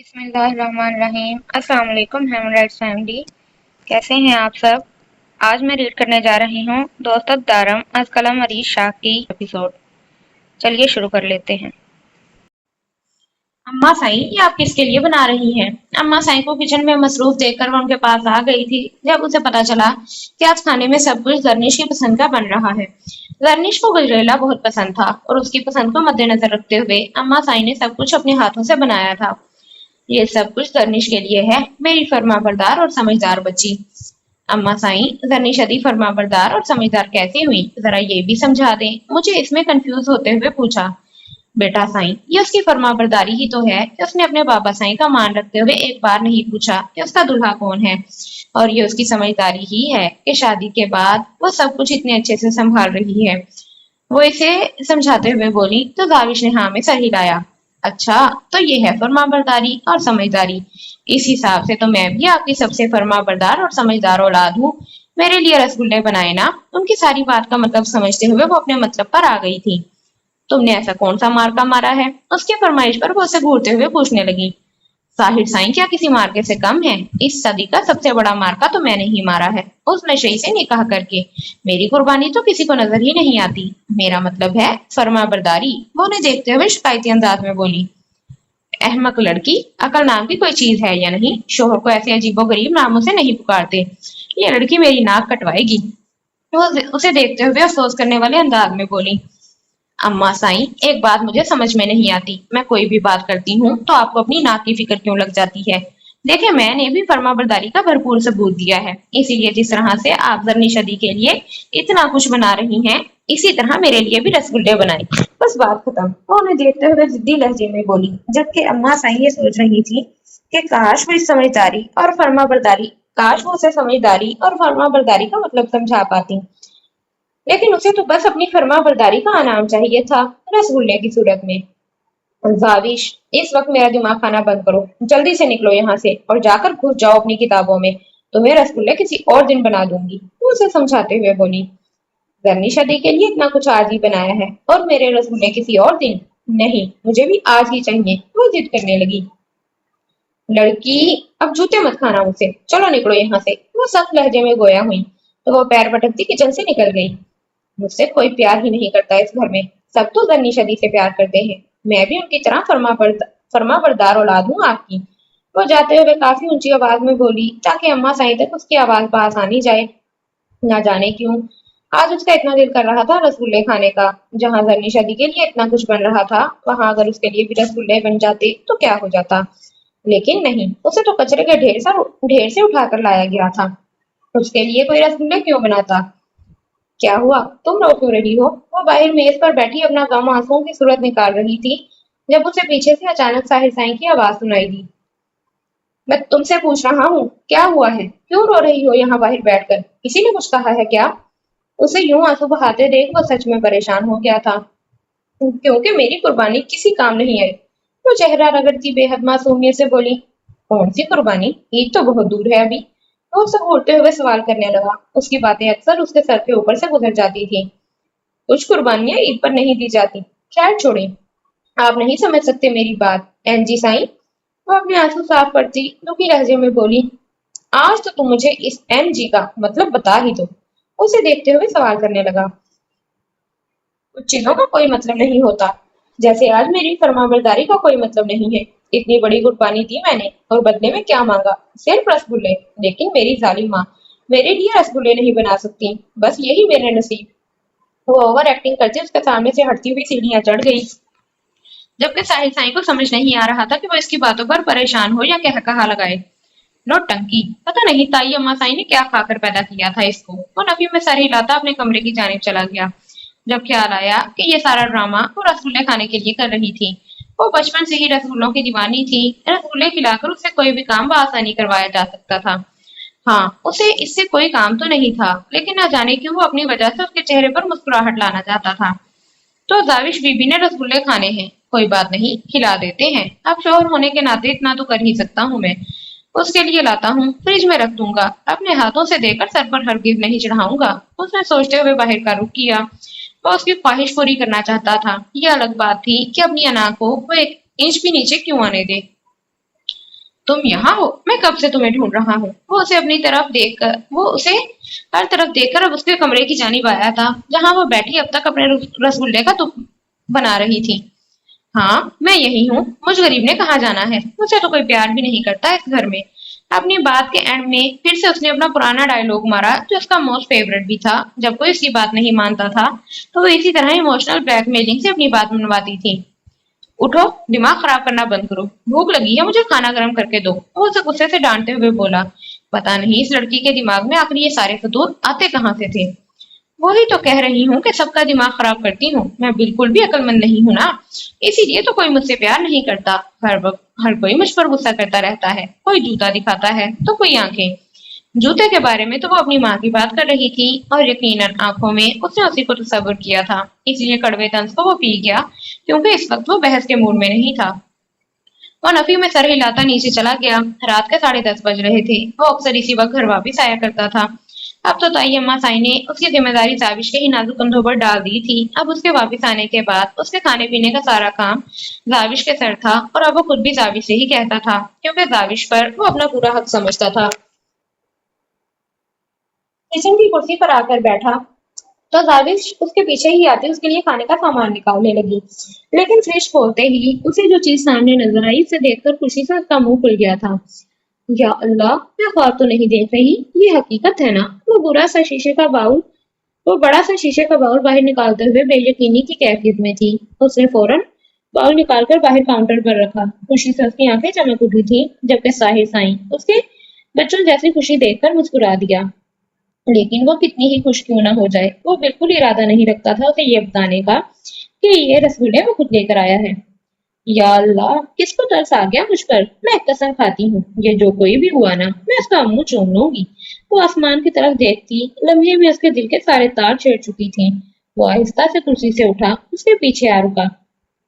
बिस्मिल्लाहिर्रहमानिर्रहीम। अस्सलाम वालेकुम हेमराइट्स फैमिली, कैसे हैं आप सब। आज मैं रीड करने जा रही हूँ दोस्तत दारम अज कलम अरीज शाह की एपिसोड। चलिए शुरू कर लेते हैं। अम्मा साईं, ये आप किसके लिए बना रही हैं? अम्मा साईं को किचन में मसरूफ देखकर वह उनके पास आ गई थी जब उसे पता चला कि आज खाने में सब कुछ जरनीश की पसंद का बन रहा है। जरनीश को गजरेला बहुत पसंद था और उसकी पसंद को मद्देनजर रखते हुए अम्मा साईं ने सब कुछ अपने हाथों से बनाया था। ये सब कुछ जरनीश के लिए है, मेरी फरमाबरदार और समझदार बच्ची। अम्मा साईं, जरनीश अदी फरमाबरदार और समझदार कैसे हुई, जरा ये भी समझा दें, मुझे इसमें कंफ्यूज होते हुए पूछा। बेटा साईं, ये उसकी फरमाबरदारी ही तो है कि उसने अपने बाबा साईं का मान रखते हुए एक बार नहीं पूछा कि उसका दूल्हा कौन है। और ये उसकी समझदारी ही है कि शादी के बाद वो सब कुछ इतने अच्छे से संभाल रही है। वो इसे समझाते हुए बोली तो दाविश ने हाँ में सर हिलाया। अच्छा, तो ये है फरमाबरदारी और समझदारी। इस हिसाब से तो मैं भी आपकी सबसे फरमाबरदार और समझदार औलाद हूँ। मेरे लिए रसगुल्ले बनाए ना। उनकी सारी बात का मतलब समझते हुए वो अपने मतलब पर आ गई थी। तुमने ऐसा कौन सा मार्का मारा है? उसकी फरमाइश पर वो उसे घूरते हुए पूछने लगी। साहिर साईं क्या किसी मार्के से कम है? इस सदी का सबसे बड़ा मार्का तो मैंने ही मारा है, उस नशई से निकाह करके। मेरी कुर्बानी तो किसी को नजर ही नहीं आती। मेरा मतलब है फरमा बरदारी, वो उन्हें देखते हुए शिकायती अंदाज में बोली। अहमक लड़की, अकल नाम की कोई चीज है या नहीं? शोहर को ऐसे अजीबो गरीब नामों से नहीं पुकारते। ये लड़की मेरी नाक कटवाएगी। वो उसे देखते हुए अफसोस करने वाले अंदाज में बोली। अम्मा साईं, एक बात मुझे समझ में नहीं आती। मैं कोई भी बात करती हूँ तो आपको अपनी नाक की फिक्र क्यों लग जाती है? देखिए, मैंने भी फर्माबरदारी का भरपूर सबूत दिया है, इसीलिए जिस तरह से आप जरनी शदी के लिए इतना कुछ बना रही हैं, इसी तरह मेरे लिए भी रसगुल्ले बनाए। बस बात खत्म। वो उन्हें देखते हुए जिद्दी लहजे में बोली, जबकि अम्मा साईं ये सोच रही थी कि काश वो इस समझदारी और फर्माबरदारी काश वो उसे समझदारी और फर्माबरदारी का मतलब समझा पाती। लेकिन उसे तो बस अपनी फर्माबरदारी का इनाम चाहिए था, रसगुल्ले की सूरत में। जाविश, इस वक्त मेरा दिमाग खाना बंद करो। जल्दी से निकलो यहाँ से और जाकर घुस जाओ अपनी किताबों में। तुम्हें रसगुल्ले किसी और दिन बना दूंगी। वो उसे समझाते हुए बोली। जरनी शादी के लिए इतना कुछ आज ही बनाया है और मेरे रसगुल्ले किसी और दिन? नहीं, मुझे भी आज ही चाहिए। वो जिद करने लगी। लड़की, अब जूते मत खाना मुझसे, चलो निकलो यहाँ से। वो सख्त लहजे में गोया हुई तो वो पैर पटकती किचन से निकल गई। मुझसे कोई प्यार ही नहीं करता इस घर में। सब तो जन्नी शदी से प्यार करते हैं। मैं भी उनकी तरह फर्मा बरदार औलाद हूँ आपकी। वो जाते हुए काफी ऊंची आवाज में बोली ताकि अम्मा साईं तक उसकी आवाज आसानी जाए। ना जाने क्यों आज उसका इतना दिल कर रहा था रसगुल्ले खाने का। जहां जन्नी शदी के लिए इतना कुछ बन रहा था, वहां अगर उसके लिए भी रसगुल्ले बन जाते तो क्या हो जाता। लेकिन नहीं, उसे तो कचरे के ढेर से उठाकर लाया गया था। उसके लिए कोई रसगुल्ले क्यों बनाता? क्या हुआ? तुम रो क्यों रही हो? वो बाहर मेज पर बैठी अपना गम आंसुओं की सूरत निकाल रही थी जब उसे पीछे से अचानक साहिर साईं की आवाज सुनाई दी। मैं तुमसे पूछ रहा हूँ, क्या हुआ है? क्यों रो रही हो यहाँ बाहर बैठकर? किसी ने कुछ कहा है क्या? उसे यूं आंसू बहाते देख वो सच में परेशान हो गया था, क्योंकि मेरी कुर्बानी किसी काम नहीं आई। वो चेहरा रगड़ती बेहद मासूमियत से बोली। कौन सी कुर्बानी? ईद तो बहुत दूर है अभी। वो उसे घूरते हुए सवाल करने लगा। उसकी बातें अक्सर उसके सर के ऊपर से गुजर जाती थी। कुछ कुर्बानियां ईद पर नहीं दी जाती। खैर छोड़े, आप नहीं समझ सकते मेरी बात एनजी साईं। वो अपने आंसू साफ करती दुखी लहजे में बोली। आज तो तुम मुझे इस एमजी का मतलब बता ही दो। उसे देखते हुए सवाल करने लगा। कुछ चीजों का कोई मतलब नहीं होता, जैसे आज मेरी फरमाबरदारी का कोई मतलब नहीं है। इतनी बड़ी कुर्बानी दी मैंने और बदले में क्या मांगा? सिर्फ रसगुल्ले। लेकिन मेरी जालिम माँ मेरे लिए रसगुल्ले नहीं बना सकती। बस यही मेरे नसीब। वो ओवर एक्टिंग करती उसके सामने से हटती हुई सीढ़ियां चढ़ गई, जबकि साहिल साईं को समझ नहीं आ रहा था कि वो इसकी बातों पर परेशान हो या कह कहा लगाए। नौटंकी, पता नहीं ताई अम्मा साईं ने क्या खाकर पैदा किया था इसको। वो नफी में सर हिलाता अपने कमरे की जानिब चला गया, जब ख्याल आया कि ये सारा ड्रामा वो रसगुल्ले खाने के लिए कर रही थी। वो बचपन से ही रसगुल्लों की दीवानी थी। रसगुल्ले खिलाकर उससे कोई भी काम बआसानी करवाया जा सकता था। हाँ, उसे इससे कोई काम तो नहीं था, लेकिन न जाने क्यों वो अपनी वजह से उसके चेहरे पर मुस्कुराहट लाना चाहता था। तो दाविश बीबी ने रसगुल्ले खाने हैं, कोई बात नहीं, खिला देते हैं। अब शोहर होने के नाते इतना तो कर ही सकता हूँ मैं। उसके लिए लाता हूँ, फ्रिज में रख दूंगा। अपने हाथों से देकर सर पर हरगिज नहीं चढ़ाऊंगा। उसने सोचते हुए बाहर का रुख किया। वो उसकी ख्वाहिश पूरी करना चाहता था। यह अलग बात थी कि अपनी अना को वो एक इंच भी नीचे क्यों आने दे। तुम यहाँ हो? मैं कब से तुम्हें ढूंढ रहा हूँ। वो उसे हर तरफ देखकर अब उसके कमरे की जानिब आया था, जहाँ वो बैठी अब तक अपने रसगुल्ले का तुक बना रही थी। हाँ, मैं यही हूँ। मुझ गरीब ने कहाँ जाना है? मुझे तो कोई प्यार भी नहीं करता इस घर में। अपनी बात के एंड में फिर से उसने अपना पुराना डायलॉग मारा, जो उसका मोस्ट फेवरेट भी था। जब कोई उसकी बात नहीं मानता था, तो वो इसी तरह इमोशनल ब्लैकमेलिंग से अपनी बात मनवाती थी। उठो, दिमाग खराब करना बंद करो। भूख लगी है, मुझे खाना गर्म करके दो। वो उसे गुस्से से डांटते हुए बोला। पता नहीं इस लड़की के दिमाग में आखिर ये सारे फतूर आते कहाँ से थे। वही तो कह रही हूँ कि सबका दिमाग खराब करती हूँ। मैं बिल्कुल भी अक्लमंद नहीं हूँ ना। इसीलिए तो कोई मुझसे प्यार नहीं करता। हर वक्त हर कोई मुझ पर गुस्सा करता रहता है। कोई जूता दिखाता है तो कोई आंखें। जूते के बारे में तो वो अपनी माँ की बात कर रही थी, और यकीनन आंखों में उसने उसी को तस्वर किया था। इसलिए कड़वे तंज को वो पी गया, क्योंकि इस वक्त वो बहस के मूड में नहीं था। वो नफी में सर हिलाता नीचे चला गया। रात के 10:30 बज रहे थे। वो अक्सर इसी वक्त घर वापिस आया करता था। अब तो ताई अम्मा साई ने उसकी जिम्मेदारी जाविश के ही नाजुक कंधों पर डाल दी थी। अब उसके वापिस आने के बाद उसके खाने पीने का सारा काम जाविश के सर था, और अब वो खुद भी जाविश से ही कहता था, क्योंकि जाविश पर वो अपना पूरा हक समझता था। किचन की कुर्सी पर आकर बैठा तो जाविश उसके पीछे ही आती उसके लिए खाने का सामान निकालने लगी। लेकिन फ्रिज खोलते ही उसे जो चीज सामने नजर आई, उसे देखकर खुशी से उसका मुंह खुल गया था। या अल्लाह, मैं ख्वाब तो नहीं देख रही, ये हकीकत है ना। वो बड़ा सा शीशे का बाउल बाहर निकालते हुए बेयकीनी की कैफियत में थी। उसने फौरन बाउल निकालकर बाहर काउंटर पर रखा। खुशी से उसकी आंखें चमक उठी थी, जबकि साहिर साईं उसके बच्चों जैसी खुशी देखकर मुस्कुरा दिया। लेकिन वो कितनी ही खुश क्यों ना हो जाए, वो बिल्कुल इरादा नहीं रखता था उसे ये बताने का कि ये रसगुल्ले वो खुद लेकर आया है। या अल्लाह, किसको तरस आ गया मुझ पर। मैं कसम खाती हूँ, ये जो कोई भी हुआ ना, मैं उसका मुंह चूम लूंगी। वो आसमान की तरफ देखती, लम्हे में उसके दिल के सारे तार छेड़ चुकी थी। वो आहिस्ता से कुर्सी से उठा, उसके पीछे आ रुका।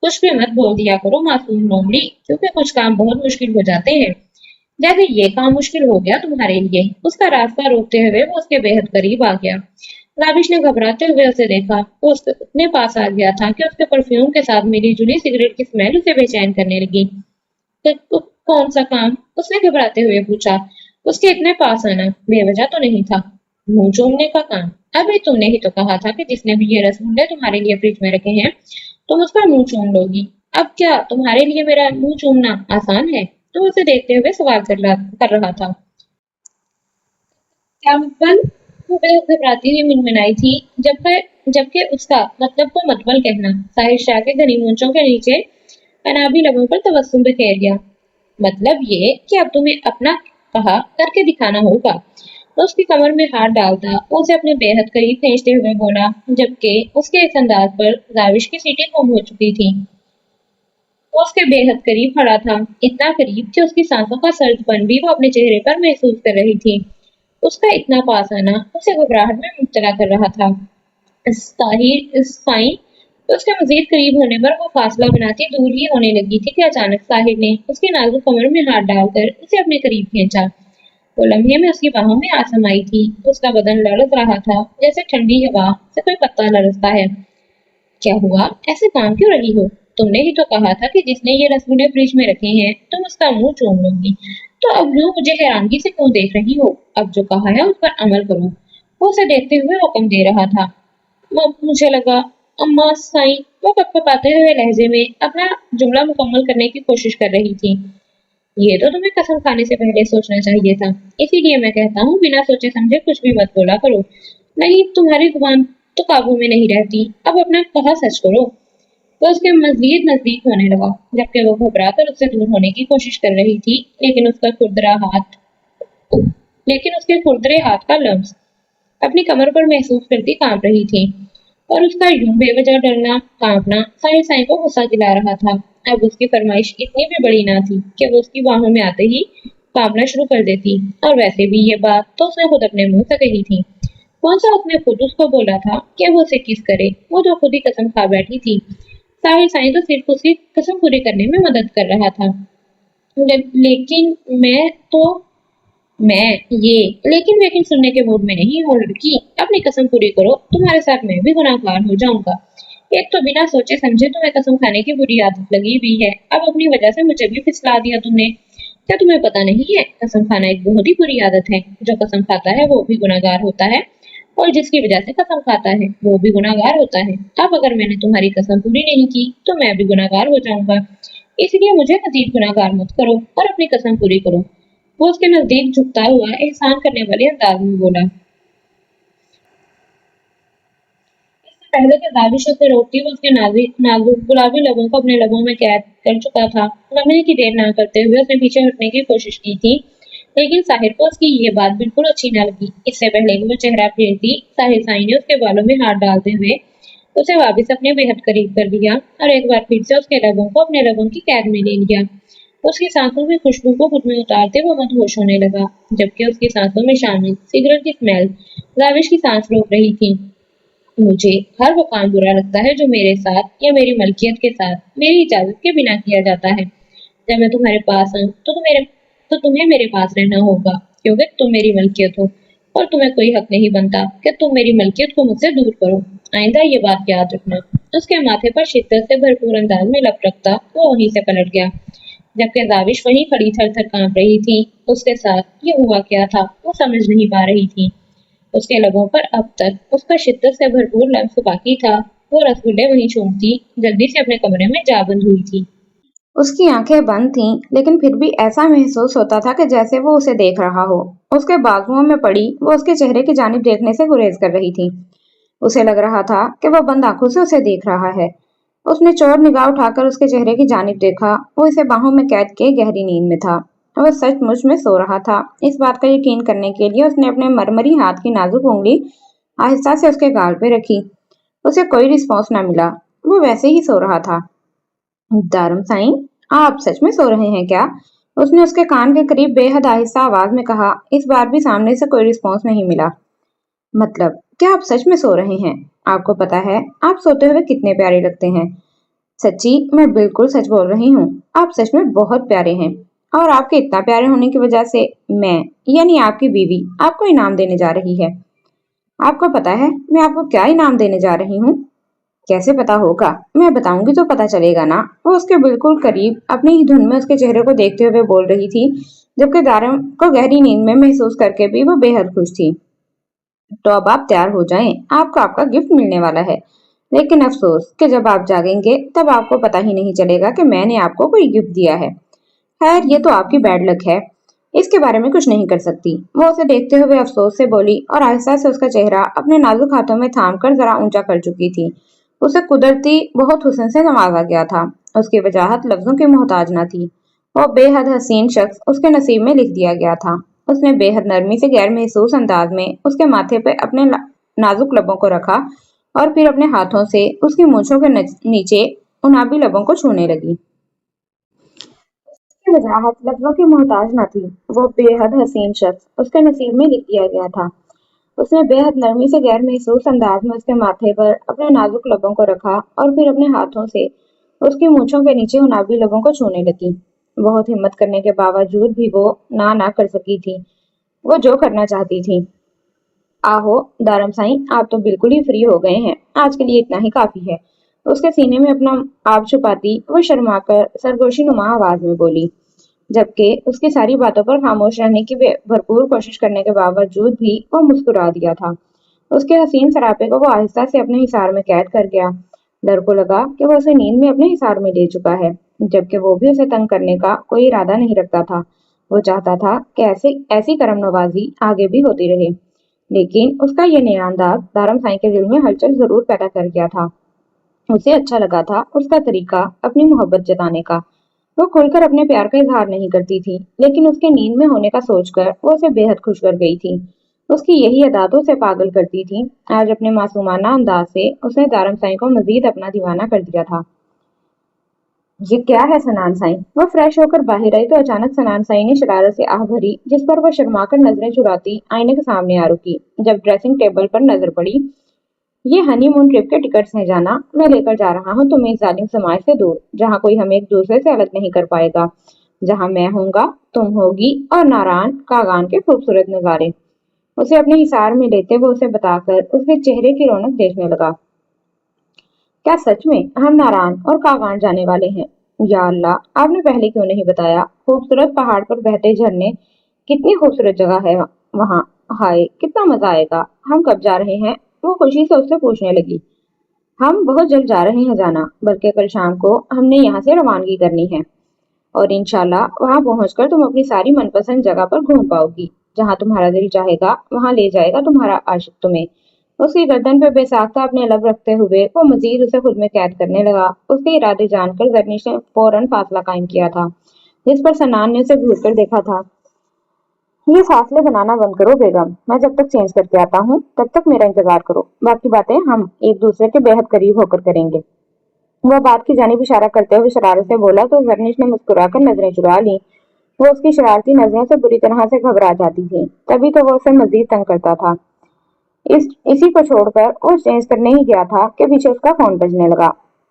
कुछ भी मत बोल दिया करो मासूम लोमड़ी, क्योंकि कुछ काम बहुत मुश्किल हो जाते हैं। जैसे ये काम मुश्किल हो गया तुम्हारे लिए। उसका रास्ता रोकते हुए वो उसके बेहद करीब आ गया। राबिश ने घबराते हुए उसे देखा। वो उसके इतने पास आ गया था कि उसके परफ्यूम के साथ मिली जुली सिगरेट की स्मेल उसे बेचैन करने लगी। कौन सा काम? उसने घबराते हुए पूछा। उसके इतने पास आना बेवजह तो नहीं था। मुंह चूमने का काम। अभी तुमने ही तो कहा था कि जिसने भी ये रसगुल्ले तुम्हारे लिए फ्रिज में रखे हैं, तुम उसका मुंह चूम लोगी। अब क्या तुम्हारे लिए मेरा मुंह चूमना आसान है? तो उसे देखते हुए सवाल कर रहा था। क्या मुकबल? वो बेहद घबराती हुई मिनमिनाई थी, जबकि उसका मतलब को मतबल कहना साहिर शाह के घनी मूंछों के नीचे अनाबी लबों पर तबस्सुम बिखेर गया। मतलब ये कि अब तुम्हें अपना कहा करके दिखाना होगा। तो उसकी कमर में हाथ डालता वो उसे अपने बेहद करीब खींचते हुए बोला, जबकि उसके इस अंदाज पर जाविश की सीटें गुम हो चुकी थी। वो उसके बेहद करीब खड़ा था, इतना करीब कि उसकी सांसों का सर्दपन भी वो अपने चेहरे पर महसूस कर रही थी। उसका इतना पास आना उसे घबराहट में मुब्तला कर रहा था। साहिर तो उसके मजीद करीब होने पर वो फासला बनाती दूर ही होने लगी थी कि अचानक साहिर ने उसके नाजुक कमर में हाथ डालकर उसे अपने करीब खींचा। वो लम्हे में उसकी बाहों में आ समाई थी। उसका बदन लड़क रहा था, जैसे ठंडी हवा से कोई पत्ता लड़कता है। क्या हुआ? ऐसे काम क्यों रही हो? तुमने ही तो कहा था कि जिसने ये रसगुल्ले फ्रिज में रखे हैं, तुम उसका मुंह चूम लोगी। तो अब यूं मुझे हैरानगी से क्यों देख रही हो? अब जो कहा है उस पर अमल करो। वो उसे देखते हुए हुक्म दे रहा था। मुझे लगा अम्मा साईं, वो कपकपाते हुए लहजे में अपना जुमला मुकम्मल करने की कोशिश कर रही थी। ये तो तुम्हें कसम खाने से पहले सोचना चाहिए था। इसीलिए मैं कहता हूँ, बिना सोचे समझे कुछ भी मत बोला करो, नहीं तुम्हारी जुबान तो काबू में नहीं रहती। अब अपना कहा सच करो। वो उसके मजीद नजदीक होने लगा, जबकि वो घबरा कर उससे दूर होने की कोशिश कर रही थी। लेकिन उसके खुरदरे हाथ का लम्स अपनी कमर पर महसूस करती कांप रही थी, और उसका यूं बेवजह डरना कांपना साहिर साईं को गुस्सा दिला रहा था। अब उसकी फरमाइश इतनी भी बड़ी ना थी कि वो उसकी बाहों में आते ही कांपना शुरू कर देती, और वैसे भी ये बात तो उसने खुद अपने मुंह से कही थी। कौन सा उसने खुद उसको बोला था कि वो उसे किस करे? वो तो खुद ही कसम खा बैठी थी। साहिर साईं तो सिर्फ उसकी कसम पूरी करने में मदद कर रहा था। लेकिन मैं ये लेकिन सुनने के मूड में नहीं हूँ लड़की। अपनी कसम पूरी करो, तुम्हारे साथ मैं भी गुनाहगार हो जाऊंगा। एक तो बिना सोचे समझे तुम्हें कसम खाने की बुरी आदत लगी हुई है, अब अपनी वजह से मुझे भी फिसला दिया तुमने। کیا تمہیں پتا نہیں ہے قسم کھانا ایک بہت ہی بری عادت ہے. جو قسم کھاتا ہے وہ بھی گناہگار ہوتا ہے اور جس کی وجہ سے قسم کھاتا ہے وہ بھی گناہگار ہوتا ہے. اب اگر میں نے تمہاری قسم پوری نہیں کی تو میں بھی گناہگار ہو جاؤں گا. اس لیے مجھے مزید گناہگار مت کرو اور اپنی قسم پوری کرو. وہ اس کے نزدیک جھکتا ہوا احسان کرنے والے انداز میں بولا. پہلے کے دعویش سے روکتی وہ اس کے نازک گلابی لبوں کو اپنے لبوں میں قید کر چکا تھا. لمحے کی دیر نہ کرتے ہوئے اس نے پیچھے ہٹنے کی کوشش کی تھی لیکن ساحر کو اس کی یہ بات بالکل اچھی نہ لگی. اس سے پہلے کہ وہ چہرہ پھیرتی ساحر سائی نے اس کے بالوں میں ہاتھ ڈالتے ہوئے اسے واپس اپنے بے حد قریب کر دیا اور ایک بار پھر سے اس کے لبوں کو اپنے لبوں کی قید میں لے لیا. اس کی سانسوں کی خوشبو کو خود میں اتارتے وہ مدہوش ہونے لگا جبکہ اس کی سانسوں میں شامل سگریٹ کی اسمیل دعوش کی سانس روک رہی تھی. مجھے ہر وہ کام برا لگتا ہے جو میرے ساتھ یا میری ملکیت کے ساتھ میری اجازت کے بنا کیا جاتا ہے. جب میں تمہارے پاس ہوں تو تمہیں میرے پاس رہنا ہوگا کیونکہ تم میری ملکیت ہو اور تمہیں کوئی حق نہیں بنتا کہ تم میری ملکیت کو مجھ سے دور کرو. آئندہ یہ بات یاد رکھنا. اس کے ماتھے پر شدت سے بھرپور انداز میں لپ رکھتا وہ وہیں سے پلٹ گیا جبکہ دعوش وہیں کھڑی تھر تھر کانپ رہی تھی. اس کے ساتھ یہ ہوا کیا تھا وہ سمجھ نہیں پا رہی تھی. اس کے لبوں پر اب تک اس کا شدت سے بھرپور لمس باقی تھا. وہ رسگلے وہیں چومتی جلدی سے اپنے کمرے میں جا بند ہوئی تھی. اس کی آنکھیں بند تھیں لیکن پھر بھی ایسا محسوس ہوتا تھا کہ جیسے وہ اسے دیکھ رہا ہو. اس کے بازوؤں میں پڑی وہ اس کے چہرے کی جانب دیکھنے سے گریز کر رہی تھی. اسے لگ رہا تھا کہ وہ بند آنکھوں سے اسے دیکھ رہا ہے. اس نے چور نگاہ اٹھا کر اس کے چہرے کی جانب دیکھا. وہ اسے باہوں میں قید کے گہری نیند میں تھا. وہ سچ مچ میں سو رہا تھا. اس بات کا یقین کرنے کے لیے اس نے اپنے مرمری ہاتھ کی نازک انگلی آہستہ سے اس کے گال پہ رکھی. اسے کوئی رسپانس نہ ملا. وہ ویسے ہی سو رہا تھا. دارم سائن آپ سچ میں سو رہے ہیں کیا؟ اس نے اس کے کان کے قریب بے حد آہستہ آواز میں کہا. اس بار بھی سامنے سے کوئی رسپانس نہیں ملا. مطلب کیا آپ سچ میں سو رہے ہیں؟ آپ کو پتا ہے آپ سوتے ہوئے کتنے پیارے لگتے ہیں. سچی میں بالکل سچ بول رہی ہوں. آپ سچ میں بہت پیارے ہیں اور آپ کے اتنا پیارے ہونے کی وجہ سے میں یعنی آپ کی بیوی آپ کو انعام دینے جا رہی ہے. آپ کو پتا ہے میں آپ کو کیا انعام دینے جا رہی ہوں؟ کیسے پتا ہوگا؟ میں بتاؤں گی تو پتا چلے گا نا. وہ اس کے بالکل قریب اپنی ہی دھن میں اس کے چہرے کو دیکھتے ہوئے بول رہی تھی جبکہ دارم کو گہری نیند میں محسوس کر کے بھی وہ بے حد خوش تھی. تو اب آپ تیار ہو جائیں. آپ کا گفٹ ملنے والا ہے. لیکن افسوس کہ جب آپ جاگیں گے تب آپ کو پتا ہی نہیں چلے گا کہ میں نے آپ کو کوئی گفٹ دیا ہے. خیر یہ تو آپ کی بیڈ لک ہے. اس کے بارے میں کچھ نہیں کر سکتی. وہ اسے دیکھتے ہوئے افسوس سے بولی اور آہستہ سے اس کا چہرہ اپنے نازک ہاتھوں میں تھام کر ذرا اونچا کر چکی تھی. اسے قدرتی بہت حسن سے نوازا گیا تھا. اس کی وجاہت لفظوں کی محتاج نہ تھی. وہ بے حد حسین شخص اس کے نصیب میں لکھ دیا گیا تھا. اس نے بے حد نرمی سے غیر محسوس انداز میں اس کے ماتھے پہ اپنے نازک لبوں کو رکھا اور پھر اپنے ہاتھوں سے اس کی مونچھوں کے نیچے انابی لبوں کو چھونے لگی. اس کی وجاہت لفظوں کی محتاج نہ تھی. وہ بے حد حسین شخص اس کے نصیب میں لکھ دیا گیا تھا. اس نے بے حد نرمی سے غیر محسوس انداز میں اس کے ماتھے پر اپنے نازک لبوں کو رکھا اور پھر اپنے ہاتھوں سے اس کی مونچھوں کے نیچے انابی لبوں کو چھونے لگی. بہت ہمت کرنے کے باوجود بھی وہ نہ کر سکی تھی. وہ جو کرنا چاہتی تھی. آہو دارم سائیں آپ تو بالکل ہی فری ہو گئے ہیں. آج کے لیے اتنا ہی کافی ہے. اس کے سینے میں اپنا آپ چھپاتی وہ شرما کر سرگوشی نما آواز میں بولی جبکہ اس کی ساری باتوں پر خاموش رہنے کی بھرپور کوشش کرنے کے باوجود بھی وہ مسکرا دیا تھا. اس کے حسین سراپے کو وہ آہستہ سے اپنے حصار میں قید کر گیا. ڈر کو لگا کہ وہ اسے نیند میں اپنے حصار میں لے چکا ہے جبکہ وہ بھی اسے تنگ کرنے کا کوئی ارادہ نہیں رکھتا تھا. وہ چاہتا تھا کہ ایسی کرم نوازی آگے بھی ہوتی رہے. لیکن اس کا یہ نیا انداز دارم سائیں کے دل میں ہلچل ضرور پیدا کر گیا تھا. اسے اچھا لگا تھا اس کا طریقہ اپنی محبت جتانے کا. وہ کھل کر اپنے پیار کا اظہار نہیں کرتی تھی لیکن اس کے نیند میں ہونے کا سوچ کر وہ اسے بے حد خوش کر گئی تھی. اس کی یہی عادات اسے پاگل کرتی تھی. آج اپنے معصومانہ انداز سے اس نے دارم سائیں کو مزید اپنا دیوانہ کر دیا تھا. یہ کیا ہے سنان سائیں؟ وہ فریش ہو کر باہر آئی تو اچانک سنان سائیں نے شرارت سے آہ بھری جس پر وہ شرما کر نظریں چراتی آئینے کے سامنے آ رکی. جب ڈریسنگ ٹیبل پر نظر پڑی یہ ہنی مون ٹرپ کے ٹکٹس ہیں جانا. میں لے کر جا رہا ہوں تمہیں اس ظالم سماج سے دور جہاں کوئی ہمیں ایک دوسرے سے الگ نہیں کر پائے گا. جہاں میں ہوں گا تم ہوگی اور ناران کاغان کے خوبصورت نظارے. اسے اپنے حصار میں لیتے وہ اسے بتا کر اس کے چہرے کی رونق دیکھنے لگا. کیا سچ میں ہم ناران اور کاغان جانے والے ہیں؟ या अल्लाह, आपने पहले क्यों नहीं बताया? खूबसूरत पहाड़ पर बहते झरने, कितनी खूबसूरत जगह है वहाँ। हाय, कितना मजा आएगा। हम कब जा रहे हैं? वो खुशी से उससे पूछने लगी। हम बहुत जल्द जा रहे हैं जाना, बल्कि कल शाम को हमने यहाँ से रवानगी करनी है और इंशाल्लाह वहाँ पहुंचकर तुम अपनी सारी मनपसंद जगह पर घूम पाओगी। जहाँ तुम्हारा दिल चाहेगा वहाँ ले जाएगा तुम्हारा आशिक तुम्हें। उसकी गर्दन पर बेसाख्ता अपने लब रखते हुए वो मजीद उसे खुद में कैद करने लगा। उसके इरादे जानकर जरनीश ने फौरन फासला कायम किया था, जिस पर सनान ने उसे घूर कर देखा था। ये फासले बनाना बंद करो बेगम। मैं जब तक चेंज करके आता हूँ तब तक मेरा इंतजार करो। बाकी बातें हम एक दूसरे के बेहद करीब होकर करेंगे। वह बात की जानिब इशारा करते हुए शरारत से बोला तो जरनीश ने मुस्कुराकर नजरें चुरा ली। वो उसकी शरारती नजरों से बुरी तरह से घबरा जाती थी, तभी तो वो उसे मजीद तंग करता था। इसी को छोड़कर वो चेंज करने ही गया था कि पीछे उसका फोन बजने लगा।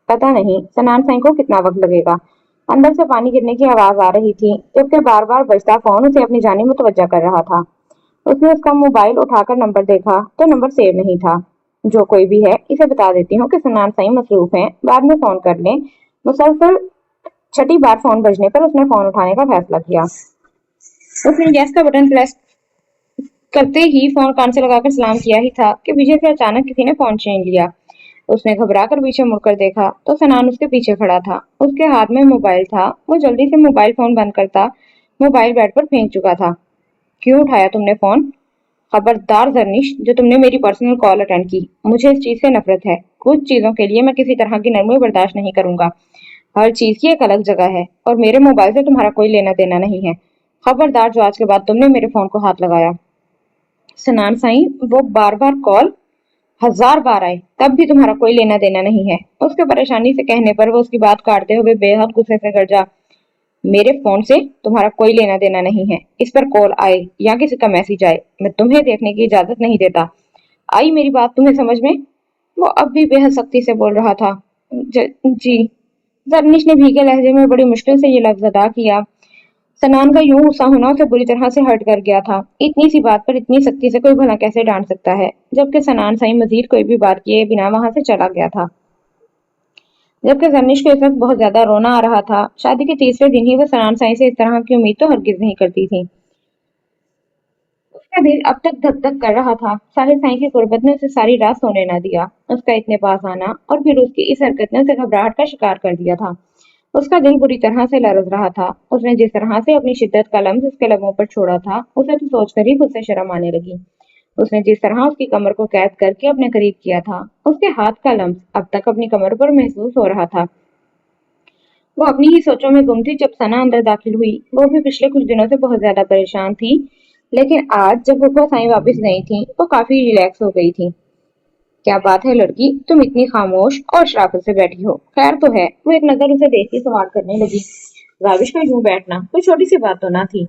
पता नहीं सनान साई को कितना वक्त लगेगा। अंदर से पानी गिरने की आवाज आ रही थी, जबकि बार बार बजता फोन उसे अपनी जानिब मुतवज्जा कर रहा था। उसने उसका मोबाइल उठाकर नंबर देखा तो नंबर सेव नहीं था। जो कोई भी है इसे बता देती हूँ कि सनान साई मसरूफ हैं, बाद में फोन कर लें। मुसलसल छठी बार फोन बजने पर उसने फोन उठाने का फैसला किया। उसने यस का बटन प्रेस करते ही फोन कान से लगाकर सलाम किया ही था कि पीछे से अचानक किसी ने फोन छीन लिया। उसने घबराकर पीछे मुड़कर देखा तो सनान उसके पीछे खड़ा था। उसके हाथ में मोबाइल था। वो जल्दी से मोबाइल फोन बंद करता मोबाइल बेड पर फेंक चुका था। क्यों उठाया तुमने फोन? खबरदार जरनीश, जो तुमने मेरी पर्सनल कॉल अटेंड की। मुझे इस चीज से नफरत है। कुछ चीजों के लिए मैं किसी तरह की नरमी बर्दाश्त नहीं करूंगा। हर चीज की एक अलग जगह है और मेरे मोबाइल से तुम्हारा कोई लेना देना नहीं है। खबरदार जो आज के बाद तुमने मेरे फोन को हाथ लगाया। सनान साई, वो बार बार कॉल 1000 बार आए तब भी तुम्हारा कोई लेना देना नहीं है। उसके परेशानी से कहने पर वो उसकी बात काटते हुए बेहद गुस्से से गरजा। मेरे फोन से तुम्हारा कोई लेना देना नहीं है। इस पर कॉल आए या किसी का मैसेज आए, मैं तुम्हें देखने की इजाजत नहीं देता। आई मेरी बात तुम्हें समझ में? वो अब भी बेहद सख्ती से बोल रहा था। जी। जरनीश ने भीगे लहजे में बड़ी मुश्किल से ये लफ्ज अदा किया। सनान का यूं गुस्सा होना उसे बुरी तरह से हर्ट कर गया था। इतनी सी बात पर इतनी सख्ती से कोई भला कैसे डांट सकता है? जबकि सनान साई मजीद कोई भी बात किए बिना वहां से चला गया था। जबकि जरनीश को इस वक्त बहुत ज्यादा रोना आ रहा था। शादी के तीसरे दिन ही वो सनान साई से इस तरह की उम्मीद तो हरगिज नहीं करती थी। उसका दिल अब तक धक धक कर रहा था। साहिर साई की गुर्बत ने उसे सारी रात सोने न दिया। उसका इतने पास आना और फिर उसकी इस हरकत ने उसे घबराहट का शिकार कर दिया था। उसका दिल बुरी तरह से लरज रहा था। उसने जिस तरह से अपनी शिद्दत का लम्स उसके लबों पर छोड़ा था, उसे तो सोचकर ही खुद से शर्म आने लगी। उसने जिस तरह उसकी कमर को कैद करके अपने करीब किया था, उसके हाथ का लम्स अब तक अपनी कमर पर महसूस हो रहा था। वो अपनी ही सोचों में गुम थी जब सना अंदर दाखिल हुई। वो भी पिछले कुछ दिनों से बहुत ज्यादा परेशान थी, लेकिन आज जब वो साईं वापस गई थी तो काफी रिलैक्स हो गई थी। क्या बात है लड़की, तुम इतनी खामोश और शराफत से बैठी हो? खैर तो है? वो एक नजर उसे देख के सवाल करने लगी। राविश का यूं बैठना कोई छोटी सी बात तो ना थी।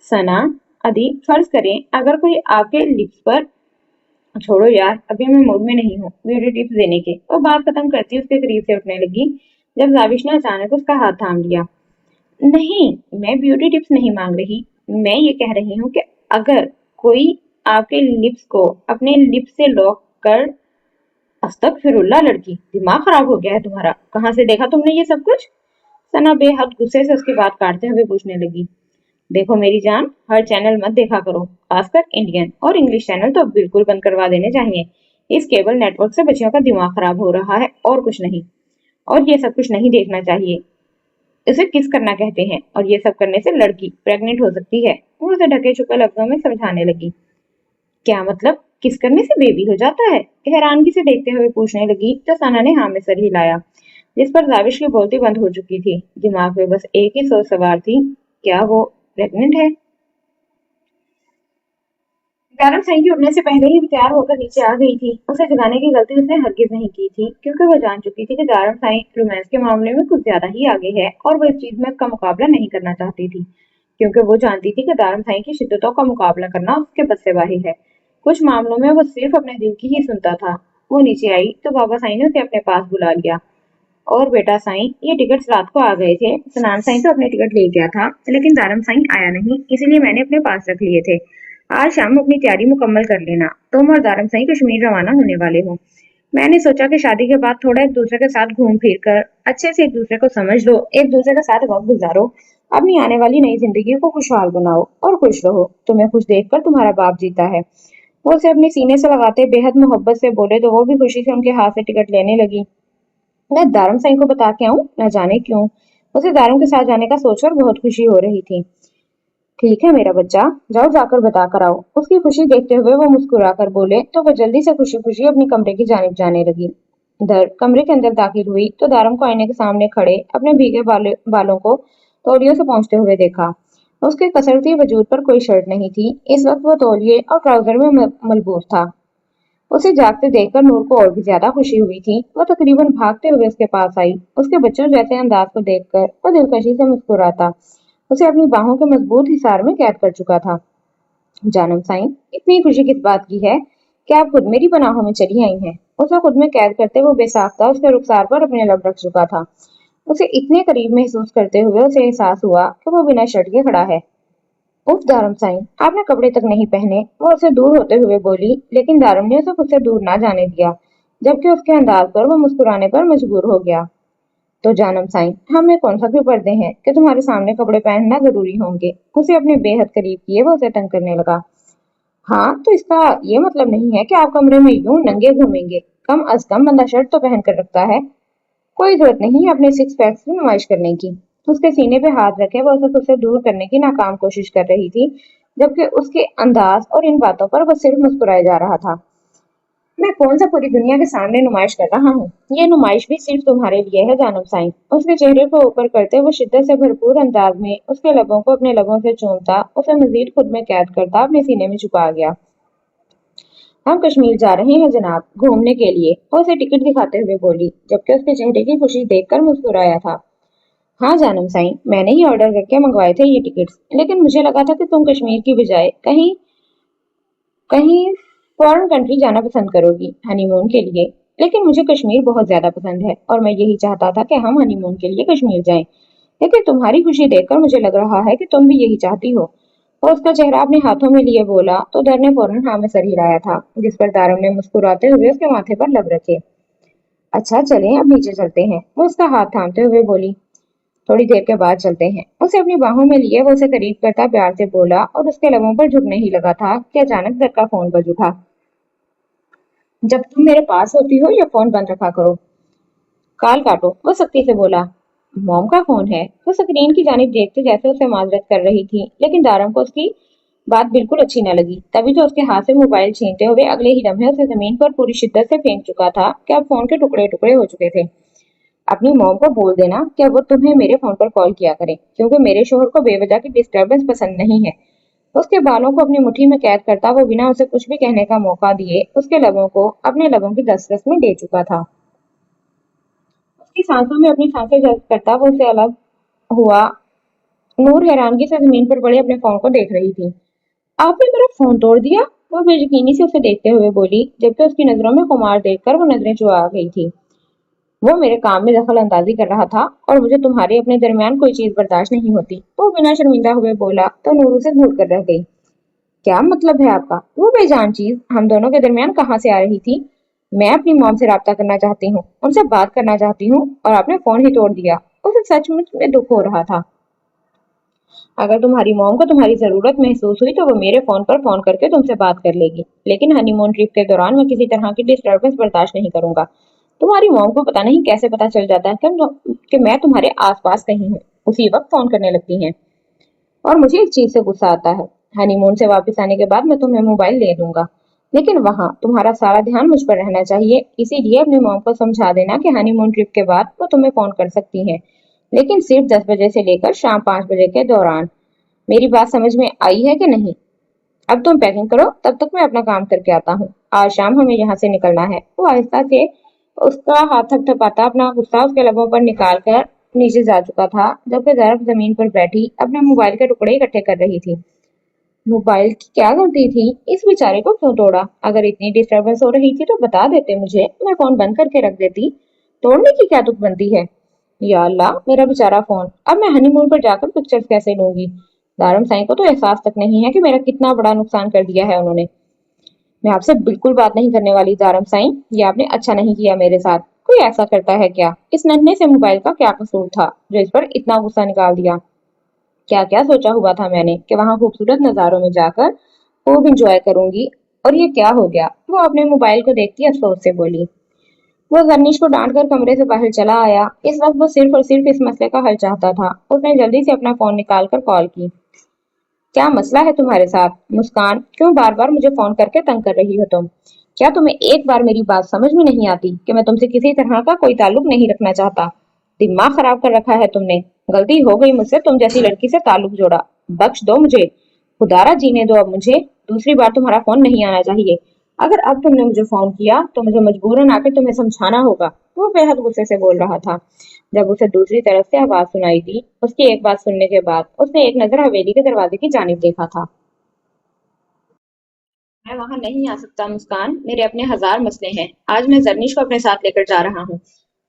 सना, अदी, फर्ज करें अगर कोई आपके लिप्स पर, छोड़ो यार, अभी मैं मूड में नहीं हूँ ब्यूटी टिप्स देने के। वो बात खत्म करती उसके करीब से उठने लगी जब राविश ने अचानक उसका हाथ थाम लिया। नहीं, मैं ब्यूटी टिप्स नहीं मांग रही। मैं ये कह रही हूँ कि अगर कोई आपके लिप्स को अपने लिप्स से लॉक कर। अस्तगफिरुल्लाह लड़की, दिमाग खराब हो गया है तुम्हारा? कहाँ से देखा तुमने ये सब कुछ? सना बेहद गुस्से से उसकी बात काटते हुए पूछने लगी। देखो मेरी जान, हर चैनल मत देखा करो, खासकर इंडियन और इंग्लिश चैनल तो बिल्कुल बंद करवा देने चाहिए। इस केबल नेटवर्क से बच्चियों का दिमाग खराब हो रहा है और कुछ नहीं। और ये सब कुछ नहीं देखना चाहिए। इसे किस करना कहते हैं और ये सब करने से लड़की प्रेग्नेंट हो सकती है। वो उसे ढके छुपे लफ्जों में समझाने लगी। क्या मतलब? किस करने से बेबी हो जाता है? हैरानगी से देखते हुए पूछने लगी तो सना ने हाँ में सर हिलाया, जिस पर जाविश की बोलती बंद हो चुकी थी। दिमाग में बस एक ही सोच सवार थी, क्या वो प्रेग्नेंट है? दारम साई की उड़ने से पहले ही तैयार होकर नीचे आ गई थी। उसे जगाने की गलती उसने हरगिज नहीं की थी, क्योंकि वो जान चुकी थी कि दारम साई रोमांस के मामले में कुछ ज्यादा ही आगे है और वो इस चीज में उसका मुकाबला नहीं करना चाहती थी, क्योंकि वो जानती थी कि दारम साई की शिद्दतों का मुकाबला करना उसके बस से बाहर है। कुछ मामलों में वो सिर्फ अपने दिल की ही सुनता था। वो नीचे आई तो बाबा साई ने उसे अपने पास बुला लिया। और बेटा साई, ये टिकट रात को आ गए थे। सनान साई तो अपने टिकट ले गया था, लेकिन दारम साई आया नहीं, इसीलिए मैंने अपने पास रख लिए थे। आज शाम अपनी तैयारी मुकम्मल कर लेना। तुम और दारम साई कश्मीर रवाना होने वाले हो। میں نے सोचा कि शादी के बाद थोड़ा एक दूसरे के साथ घूम फिर कर अच्छे से एक दूसरे को समझ लो, एक दूसरे के साथ वक्त गुजारो, अपनी आने वाली नई जिंदगी को खुशहाल बनाओ और खुश रहो। तुम्हें खुश देखकर तुम्हारा बाप जीता है। वो उसे अपने सीने से लगाते बेहद मोहब्बत से बोले तो वो भी खुशी से उनके हाथ से टिकट लेने लगी। मैं दारम साईं को बता के आऊं, न जाने क्यों उसे दारम के साथ जाने का सोचकर बहुत खुशी हो रही थी। ठीक है मेरा बच्चा, जाओ जाकर बता कर आओ। उसकी खुशी देखते हुए वो मुस्कुराकर बोले तो वो जल्दी से खुशी खुशी अपनी कमरे की जानिब जाने लगी। कमरे के अंदर दाखिल हुई तो दारम को आईने के सामने खड़े अपने भीगे बालों को तौलियों से पोंछते हुए देखा। उसके कसरती वजूद पर कोई शर्ट नहीं थी। इस वक्त वो तौलिए और ट्राउजर में मलबूस था। उसे जागते देखकर नूर को और भी ज्यादा खुशी हुई थी। वो तकरीबन भागते हुए उसके पास आई। उसके बच्चों जैसे अंदाज को देखकर वो दिलकशी से मुस्कुराता उसे अपनी बाहों के मजबूत हिसार में कैद कर चुका था। जानम साईं, इतनी खुशी किस बात की है कि आप खुद मेरी पनाहों में चली आई हैं। उसे खुद में कैद करते वो बेसाख्ता उसके रुखसार पर अपने लब रख चुका था। उसे इतने करीब महसूस करते हुए उसे एहसास हुआ कि वो बिना शर्ट के खड़ा है। उफ दारम साईं, आपने कपड़े तक नहीं पहने, वो उससे दूर होते हुए बोली, लेकिन दारम ने उसे खुद से दूर ना जाने दिया, जबकि उसके अंदाज पर वो मुस्कुराने पर मजबूर हो गया। तो जानम साईं, हमें कौन सा क्यों पर्दे हैं कि तुम्हारे सामने कपड़े पहनना जरूरी होंगे। उसे अपने बेहद करीब किए वो उसे तंग करने लगा। हाँ, तो इसका ये मतलब नहीं है कि आप कमरे में यूं नंगे घूमेंगे। कम अज कम बंदा शर्ट तो पहन कर रखता है। कोई जरूरत नहीं अपने सिक्स पैक्स की नुमाइश करने की। उसके सीने पे हाथ रखे वो उसे खुद से दूर करने की नाकाम कोशिश कर रही थी, जबकि उसके अंदाज और इन बातों पर वो सिर्फ मुस्कुराए जा रहा था। मैं कौन सा पूरी दुनिया के सामने नुमाइश कर रहा हूँ। ये नुमाइश भी सिर्फ तुम्हारे लिए है जानम साईं। उसके चेहरे को ऊपर करते वो शिद्दत से भरपूर अंदाज में उसके लबों को अपने लबों से चूमता उसे मजीद खुद में कैद करता अपने सीने में छुपा गया। हम कश्मीर जा रहे हैं जनाब, घूमने के लिए, वो उसे टिकट दिखाते हुए बोली, जबकि उसके चेहरे की खुशी देखकर मुस्कुराया था। हाँ जानम साईं, मैंने ही ऑर्डर करके मंगवाए थे ये टिकट्स, लेकिन मुझे लगा था कि तुम कश्मीर की बजाय कहीं कहीं फॉरेन कंट्री जाना पसंद करोगी हनीमून के लिए। लेकिन मुझे कश्मीर बहुत ज्यादा पसंद है और मैं यही चाहता था कि हम हनीमून के लिए कश्मीर जाएं। लेकिन तुम्हारी खुशी देखकर मुझे लग रहा है कि तुम भी यही चाहती हो। और उसका चेहरा अपने हाथों में लिए बोला तो दर ने फौरन हाँ में सर हिलाया था, जिस पर दारम ने मुस्कुराते हुए उसके माथे पर लब रखे। अच्छा चलें, अब नीचे चलते हैं, वो उसका हाथ थामते हुए बोली। थोड़ी देर के बाद चलते हैं। उसे अपनी बाहों में लिए वो उसे करीब करता प्यार से बोला और उसके लबों पर झुकने ही लगा था कि अचानक दर का फोन बज उठा। जब तुम मेरे पास होती हो या फोन बंद रखा करो। कॉल काटो, वो सख्ती से बोला। मॉम का फोन है। वो स्क्रीन की जानिब देखते जैसे उसे माजरत कर रही थी, लेकिन दारम को उसकी बात बिल्कुल अच्छी न लगी। तभी तो उसके हाथ से मोबाइल छीनते हुए अगले ही लम्हे उसे जमीन पर पूरी शिद्दत से फेंक चुका था कि अब फोन के टुकड़े टुकड़े हो चुके थे। अपनी मॉम को बोल देना कि वो तुम्हें मेरे फोन पर कॉल किया करें, क्योंकि मेरे शोहर को बेवजह की डिस्टरबेंस पसंद नहीं है। उसके बालों को अपनी मुट्ठी में कैद करता वो बिना उसे कुछ भी कहने का मौका दिए उसके लबों को अपने लबों की दस्तरस में दे चुका था। उसकी सांसों में अपनी सांसें जब्त करता वो उससे अलग हुआ। नूर हैरानगी से जमीन पर पड़े अपने फोन को देख रही थी। आपने मेरा फोन तोड़ दिया, वो बेयकीनी से उसे देखते हुए बोली, जबकि उसकी नजरों में खुमार देखकर वो नजरें चुरा गई थी। वो मेरे काम में दखल अंदाजी कर रहा था और मुझे तुम्हारे अपने दरमियान कोई चीज बर्दाश्त नहीं होती। वो बिना शर्मिंदा हुए बोला तो नूर उसे घूर कर रह गई। क्या मतलब है आपका? वो बेजान चीज हम दोनों के दरमियान कहाँ से आ रही थी? मैं अपनी मॉम से राब्ता करना चाहती हूँ, उनसे बात करना चाहती हूँ और आपने फोन ही तोड़ दिया। उसे सचमुच में दुख हो रहा था। अगर तुम्हारी मॉम को तुम्हारी जरूरत महसूस हुई तो वो मेरे फोन पर फोन करके तुमसे बात कर लेगी, लेकिन हनीमून ट्रिप के दौरान मैं किसी तरह की डिस्टरबेंस बर्दाश्त नहीं करूंगा। तुम्हारी मॉम को पता नहीं कैसे पता चल जाता है कि मैं तुम्हारे आसपास कहीं हूँ, उसी वक्त फोन करने लगती हैं। और मुझे एक चीज से गुस्सा आता है, हनीमून से वापस आने के बाद मैं तुम्हें मोबाइल ले दूंगा, लेकिन वहां तुम्हारा सारा ध्यान मुझ पर रहना चाहिए। इसीलिए अपनी मॉम को समझा देना कि हनीमून ट्रिप के बाद वो तुम्हें फोन कर सकती हैं, लेकिन सिर्फ 10 बजे से लेकर शाम 5 बजे के दौरान। मेरी बात समझ में आई है कि नहीं? अब तुम पैकिंग करो, तब तक मैं अपना काम करके आता हूँ। आज शाम हमें यहाँ से निकलना है। वो आहिस्ता से उसका हाथ थपथपाता अपना गुस्सा उसके लबों पर निकाल कर नीचे जा चुका था, जबकि ज़रफ जमीन पर बैठी अपने मोबाइल के टुकड़े इकट्ठे कर रही थी। मोबाइल की क्या गलती थी? इस बेचारे को क्यों तोड़ा? अगर इतनी डिस्टरबेंस हो रही थी तो बता देते मुझे, मैं फोन बंद करके रख देती। तोड़ने की क्या तुक बनती है? या अल्लाह, मेरा बेचारा फोन। अब मैं हनीमून पर जाकर पिक्चर्स कैसे लूंगी? दारम साईं को तो एहसास तक नहीं है कि मेरा कितना बड़ा नुकसान कर दिया है उन्होंने। मैं आपसे बिल्कुल बात नहीं करने वाली जारम साईं, ये आपने अच्छा नहीं किया मेरे साथ। कोई ऐसा करता है क्या? इस नन्हे से मोबाइल का क्या कसूर था जो इस पर इतना गुस्सा निकाल दिया? क्या क्या सोचा हुआ था मैंने कि वहां खूबसूरत नजारों में जाकर खूब इंजॉय करूंगी, और ये क्या हो गया? वो अपने मोबाइल को देखती अफसोस से बोली। वो जर्निश को डांट कर कमरे से बाहर चला आया। इस वक्त वो सिर्फ और सिर्फ इस मसले का हल चाहता था। उसने जल्दी से अपना फोन निकाल कर कॉल की। क्या मसला है तुम्हारे साथ? मुस्कान, क्यों बार बार मुझे फोन करके तंग कर रही हो तुम? क्या तुम्हें एक बार मेरी बात समझ में नहीं आती कि मैं तुमसे किसी तरह का कोई ताल्लुक नहीं रखना चाहता? दिमाग खराब कर रखा है तुमने। गलती हो गई मुझसे तुम जैसी लड़की से ताल्लुक जोड़ा। बख्श दो मुझे। खुदारा जीने दो अब मुझे। दूसरी बार तुम्हारा फोन नहीं आना चाहिए। अगर अब तुमने मुझे फोन किया तो मुझे मजबूरन आकर तुम्हें समझाना होगा। वो बेहद गुस्से से बोल रहा था जब उसे दूसरी तरफ से आवाज सुनाई दी। उसकी एक बात सुनने के बाद उसने एक नजर हवेली के दरवाजे की जानिब देखा था। मैं वहां नहीं आ सकता मुस्कान, मेरे अपने हजार मसले हैं। आज मैं जर्निश को अपने साथ लेकर जा रहा हूँ।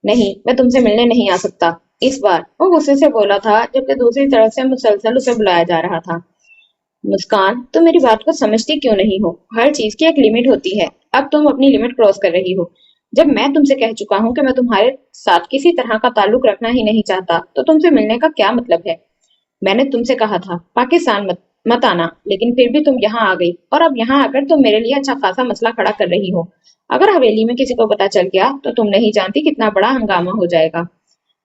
नहीं, मैं तुमसे मिलने नहीं आ सकता। इस बार वो गुस्से से बोला था, जबकि दूसरी तरफ से मुसलसल उसे बुलाया जा रहा था। मुस्कान, तुम मेरी बात को समझती क्यों नहीं हो? हर चीज की एक लिमिट होती है। अब तुम अपनी लिमिट क्रॉस कर रही हो। जब मैं तुमसे कह चुका हूँ कि मैं तुम्हारे साथ किसी तरह का ताल्लुक रखना ही नहीं चाहता, तो तुमसे मिलने का क्या मतलब है? मैंने तुमसे कहा था पाकिस्तान मत मत आना, लेकिन फिर भी तुम यहाँ आ गई, और अब यहाँ आकर तुम मेरे लिए अच्छा खासा मसला खड़ा कर रही हो। अगर हवेली में किसी को पता चल गया तो तुम नहीं जानती कितना बड़ा हंगामा हो जाएगा।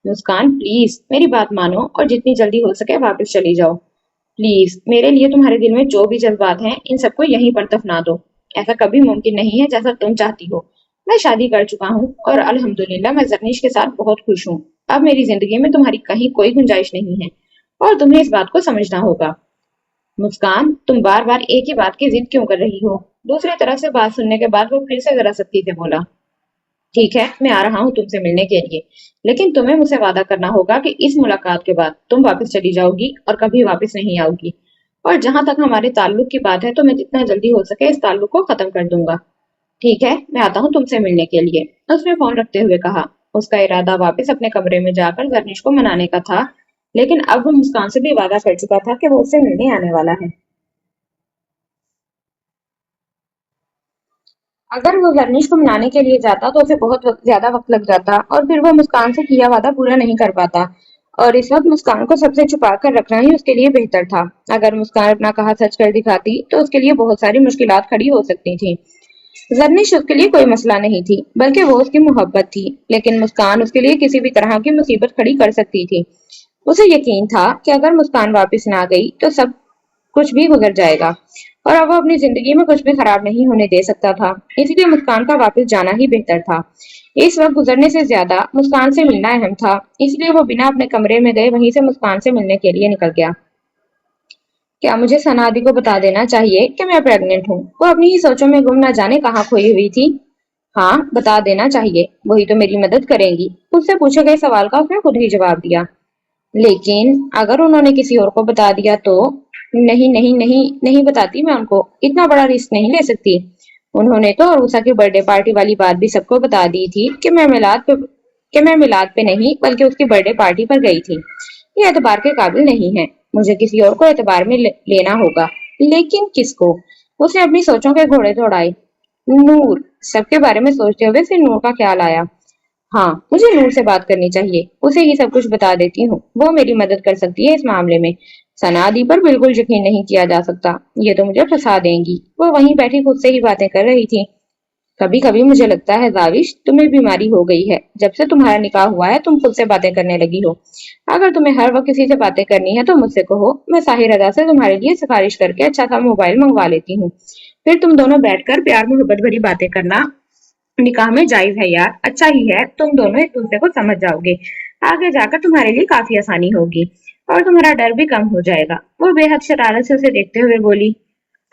मुस्कान, प्लीज मेरी बात मानो और जितनी जल्दी हो सके वापस चली जाओ। प्लीज, मेरे लिए तुम्हारे दिल में जो भी जज्बात हैं इन सबको यहीं पर दफना दो। ऐसा कभी मुमकिन नहीं है जैसा तुम चाहती हो। मैं शादी कर चुका हूँ और अल्हम्दुलिल्लाह मैं जर्निश के साथ बहुत खुश हूँ। अब मेरी जिंदगी में तुम्हारी कहीं कोई गुंजाइश नहीं है, और तुम्हें इस बात को समझना होगा। मुस्कान, तुम बार बार एक ही बात की जिद क्यों कर रही हो? दूसरी तरफ से बात सुनने के बाद वो फिर से जरा सख्ती से बोला। ठीक है, मैं आ रहा हूँ तुमसे मिलने के लिए, लेकिन तुम्हें मुझसे वादा करना होगा कि इस मुलाकात के बाद तुम वापस चली जाओगी और कभी वापस नहीं आओगी। और जहां तक हमारे ताल्लुक की बात है तो मैं जितना जल्दी हो सके इस ताल्लुक को खत्म कर दूंगा। ठीक है, मैं आता हूँ तुमसे मिलने के लिए, उसने फोन रखते हुए कहा। उसका इरादा वापस अपने कमरे में जाकर जर्निश को मनाने का था, लेकिन अब वो मुस्कान से भी वादा कर चुका था कि वो उससे मिलने आने वाला है। अगर वो जर्निश को मनाने के लिए जाता तो उसे बहुत ज्यादा वक्त लग जाता, और फिर वो मुस्कान से किया वादा पूरा नहीं कर पाता। और इस वक्त मुस्कान को सबसे छुपा कर रखना ही उसके लिए बेहतर था। अगर मुस्कान अपना कहा सच कर दिखाती तो उसके लिए बहुत सारी मुश्किलात खड़ी हो सकती थी। जर्निश उसके लिए कोई मसला नहीं थी, बल्कि वो उसकी मोहब्बत थी। लेकिन मुस्कान उसके लिए किसी भी तरह की मुसीबत खड़ी कर सकती थी। उसे यकीन था कि अगर मुस्कान वापस ना गई तो सब कुछ भी गुजर जाएगा, और अब वो अपनी जिंदगी में कुछ भी खराब नहीं होने दे सकता था। इसलिए मुस्कान का वापस जाना ही बेहतर था। इस वक्त गुजरने से ज्यादा मुस्कान से मिलना अहम था। इसलिए वो बिना अपने कमरे में गए वहीं से मुस्कान से मिलने के लिए निकल गया। क्या मुझे सनादी को बता देना चाहिए कि मैं प्रेग्नेंट हूँ? वो अपनी ही सोचों में गुम न जाने कहाँ खोई हुई थी। हाँ, बता देना चाहिए, वही तो मेरी मदद करेंगी। उससे पूछे गए सवाल का उसने खुद ही जवाब दिया। लेकिन अगर उन्होंने किसी और को बता दिया तो? नहीं नहीं नहीं, नहीं बताती मैं उनको, इतना बड़ा रिस्क नहीं ले सकती। उन्होंने तो अरूसा की बर्थडे पार्टी वाली बात भी सबको बता दी थी कि मैं मिलाद पे नहीं बल्कि उसकी बर्थडे पार्टी पर गई थी। ये एतबार के काबिल नहीं है। मुझे किसी और को एतबार में लेना होगा। लेकिन किसको? उसने अपनी सोचों के घोड़े दौड़ाए। नूर। सबके बारे में सोचते हुए फिर नूर का ख्याल आया। हाँ, मुझे नूर से बात करनी चाहिए, उसे ही सब कुछ बता देती हूँ, वो मेरी मदद कर सकती है इस मामले में। सनादी पर बिल्कुल यकीन नहीं किया जा सकता, ये तो मुझे फंसा देंगी। वो वहीं बैठी खुद से ही बातें कर रही थी। कभी कभी मुझे लगता है जाविश, तुम्हें बीमारी हो गई है। जब से तुम्हारा निकाह हुआ है तुम खुद से बातें करने लगी हो। अगर तुम्हें हर वक्त किसी से बातें करनी है तो मुझसे कहो, मैं साहिर रजा से तुम्हारे लिए सिफारिश करके अच्छा सा मोबाइल मंगवा लेती हूँ। फिर तुम दोनों बैठकर प्यार मोहब्बत भरी बातें करना। निकाह में जायज है यार, अच्छा ही है, तुम दोनों एक दूसरे को समझ जाओगे। आगे जाकर तुम्हारे लिए काफी आसानी होगी, और तुम्हारा डर भी कम हो जाएगा। वो बेहद शरारत से उसे देखते हुए बोली।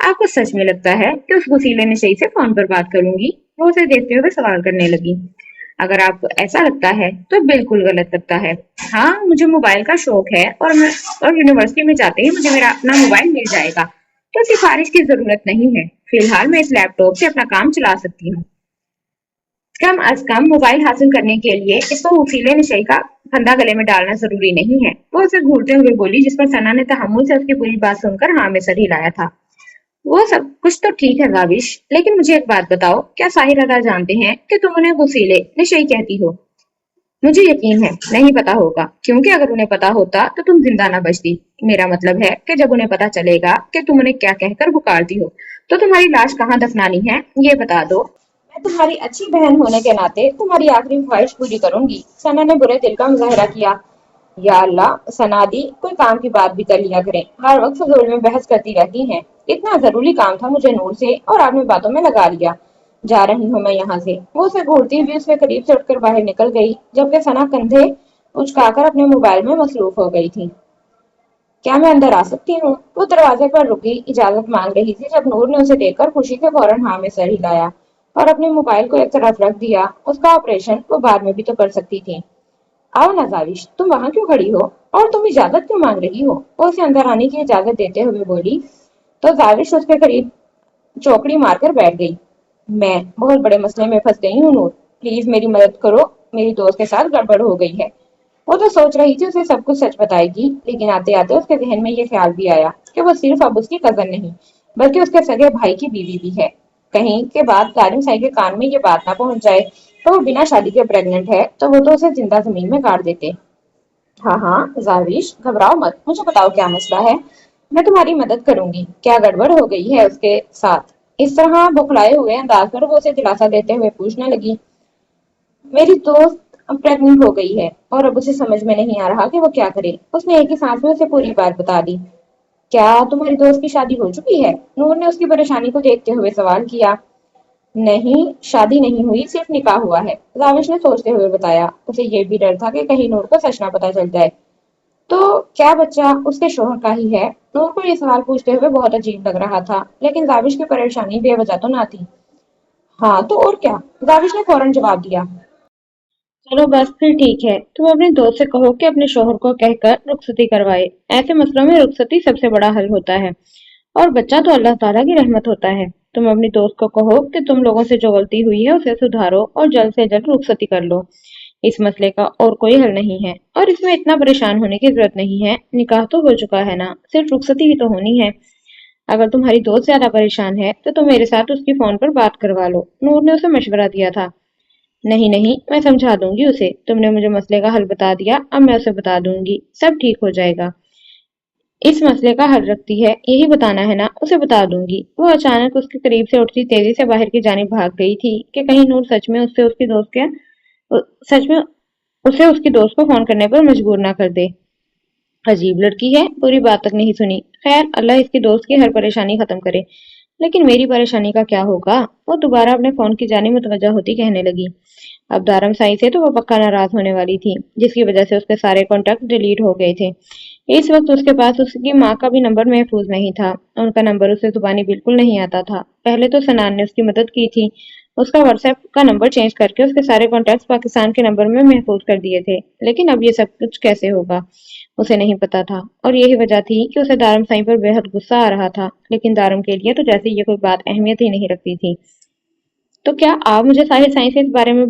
आपको सच में लगता है कि उस वसीले नशई से फोन पर बात करूंगी? वो उसे देखते हुए सवाल करने लगी। अगर आपको ऐसा लगता है तो बिल्कुल गलत लगता है। हाँ, मुझे मोबाइल का शौक है, और यूनिवर्सिटी में जाते ही मुझे मेरा अपना मोबाइल मिल जाएगा, तो सिफारिश की जरूरत नहीं है। फिलहाल मैं इस लैपटॉप से अपना काम चला सकती हूँ। कम अज कम मोबाइल हासिल करने के लिए इसको वसीले नशे का फंदा गले में डालना जरूरी नहीं है। वो उसे घूरते हुए बोली, जिस पर सना ने तहम्मुल से उसकी पूरी बात सुनकर हाँ में सर हिलाया था। वो सब कुछ तो ठीक है जाविश, लेकिन मुझे एक बात बताओ, क्या साहिर अदा जानते हैं कि तुम उन्हें वसीले नशेई कहती हो? मुझे यकीन है नहीं पता होगा, क्योंकि अगर उन्हें पता होता तो तुम जिंदा ना बचती। मेरा मतलब है कि जब उन्हें पता चलेगा कि तुम उन्हें क्या कहकर पुकारती हो, तो तुम्हारी लाश कहाँ दफनानी है, ये बता दो। मैं तुम्हारी अच्छी बहन होने के नाते तुम्हारी आखिरी ख्वाहिश पूरी करूंगी। सना ने बुरे दिल का मुजाहरा किया। या अल्लाह, सनादी कोई काम की बात भी कर लिया करें, हर वक्त फजूल में बहस करती रहती हैं। इतना जरूरी काम था मुझे नूर से और आपने बातों में लगा लिया। जा रही हूँ मैं यहाँ से। वो उसे घूरती हुई उसके करीब से उठकर बाहर निकल गई, जबकि सना कंधे उचकाकर अपने मोबाइल में मसरूफ हो गई थी। क्या मैं अंदर आ सकती हूँ? वो दरवाजे पर रुकी, इजाजत मांग रही थी जब नूर ने उसे देखकर खुशी के फौरन हाँ में सर हिलाया और अपने मोबाइल को एक तरफ रख दिया। उसका ऑपरेशन वो बाद में भी तो कर सकती थी। आओ ना जाविश, तुम वहां क्यों खड़ी हो? और तुम इजाजत क्यों मांग रही हो? वो उसे अंदर आने की इजाजत देते हुए बोली। तो जाविश उसके करीब चौकड़ी मारकर बैठ गई। मैं बहुत बड़े मसले में फंस गई हूँ नूर, प्लीज मेरी मदद करो, मेरी दोस्त के साथ गड़बड़ हो गई है। वो तो सोच रही थी उसे सब कुछ सच बताएगी, लेकिन आते आते उसके जहन में ये ख्याल भी आया कि वो सिर्फ अब उसकी कजन नहीं, बल्कि उसके सगे भाई की बीवी भी है। कहीं के बाद तारिम साई के कान में ये बात ना पहुंच जाए तो वो बिना शादी के प्रेग्नेंट है, तो वो तो उसे जिंदा जमीन में गाड़ देते। हाँ हाँ जाविश, घबराओ मत, मुझे बताओ क्या मसला है। मैं तुम्हारी मदद करूंगी। क्या गड़बड़ हो गई है उसके साथ? इस तरह बौखलाए हुए अंदाज पर वो उसे दिलासा देते हुए पूछने लगी। मेरी दोस्त अब प्रेग्नेंट हो गई है और अब उसे समझ में नहीं आ रहा कि वो क्या करे। उसने एक ही सांस में उसे पूरी बात बता दी। क्या तुम्हारी दोस्त की शादी हो चुकी है? नूर ने उसकी परेशानी को देखते हुए सवाल किया। नहीं, शादी नहीं हुई, सिर्फ निकाह हुआ है, राविश ने सोचते हुए बताया। उसे ये भी डर था कि कहीं नूर को सच ना पता चल जाए। तो क्या बच्चा उसके शोहर का ही है? नूर को ये सवाल पूछते हुए बहुत अजीब लग रहा था, लेकिन जाविश की परेशानी बेवजह तो ना थी। हाँ तो और क्या, जाविश ने फौरन जवाब दिया। चलो बस फिर ठीक है, तुम अपने दोस्त से कहो कि अपने शोहर को कहकर रुखसती करवाए। ऐसे मसलों में रुखसती सबसे बड़ा हल होता है और बच्चा तो अल्लाह ताला की रहमत होता है। तुम अपनी दोस्त को कहो कि तुम लोगों से जो गलती हुई है उसे सुधारो और जल्द से जल्द रुखसती कर लो। इस मसले का और कोई हल नहीं है और इसमें इतना परेशान होने की जरूरत नहीं है। निकाह तो हो चुका है ना, सिर्फ रुखसती ही तो होनी है। अगर तुम्हारी दोस्त ज्यादा परेशान है तो तुम मेरे साथ उसकी फोन पर बात करवा लो, नूर ने उसे मशवरा दिया था। नहीं नहीं, मैं समझा दूंगी उसे, तुमने मुझे मसले का हल बता दिया, अब मैं उसे बता दूंगी, सब ठीक हो जाएगा। इस मसले का हल रखती है यही बताना है ना, उसे बता दूंगी। वो अचानक उसके करीब से उठती तेजी से बाहर की जानिब भाग गई थी कि कहीं नूर सच में उससे उसकी दोस्त के सच में उसे उसकी दोस्त को फोन करने पर मजबूर ना कर दे। अजीब लड़की है, पूरी बात तक नहीं सुनी। खैर, अल्लाह इसकी दोस्त की हर परेशानी खत्म करे। लेकिन मेरी परेशानी का क्या होगा? वो दोबारा अपने फोन की जानिब मुतवज्जा होती कहने लगी। अब दारम साई से तो वो पक्का नाराज होने वाली थी, जिसकी वजह से उसके सारे कॉन्टेक्ट डिलीट हो गए थे। इस वक्त उसके पास उसकी माँ का भी नंबर महफूज नहीं था। उनका नंबर उसे जुबानी बिल्कुल नहीं आता था। पहले तो सनान ने उसकी मदद की थी, उसका व्हाट्सएप का नंबर चेंज करके उसके सारे कॉन्टेक्ट पाकिस्तान के नंबर में महफूज कर दिए थे। लेकिन अब ये सब कुछ कैसे होगा, उसे नहीं पता था। और यही वजह थी कि उसे दारम साई पर बेहद गुस्सा आ रहा था, लेकिन दारम के लिए तो जैसे ये कोई बात अहमियत ही नहीं रखती थी। तो क्या आप मुझे साहिर साई से इस बारे में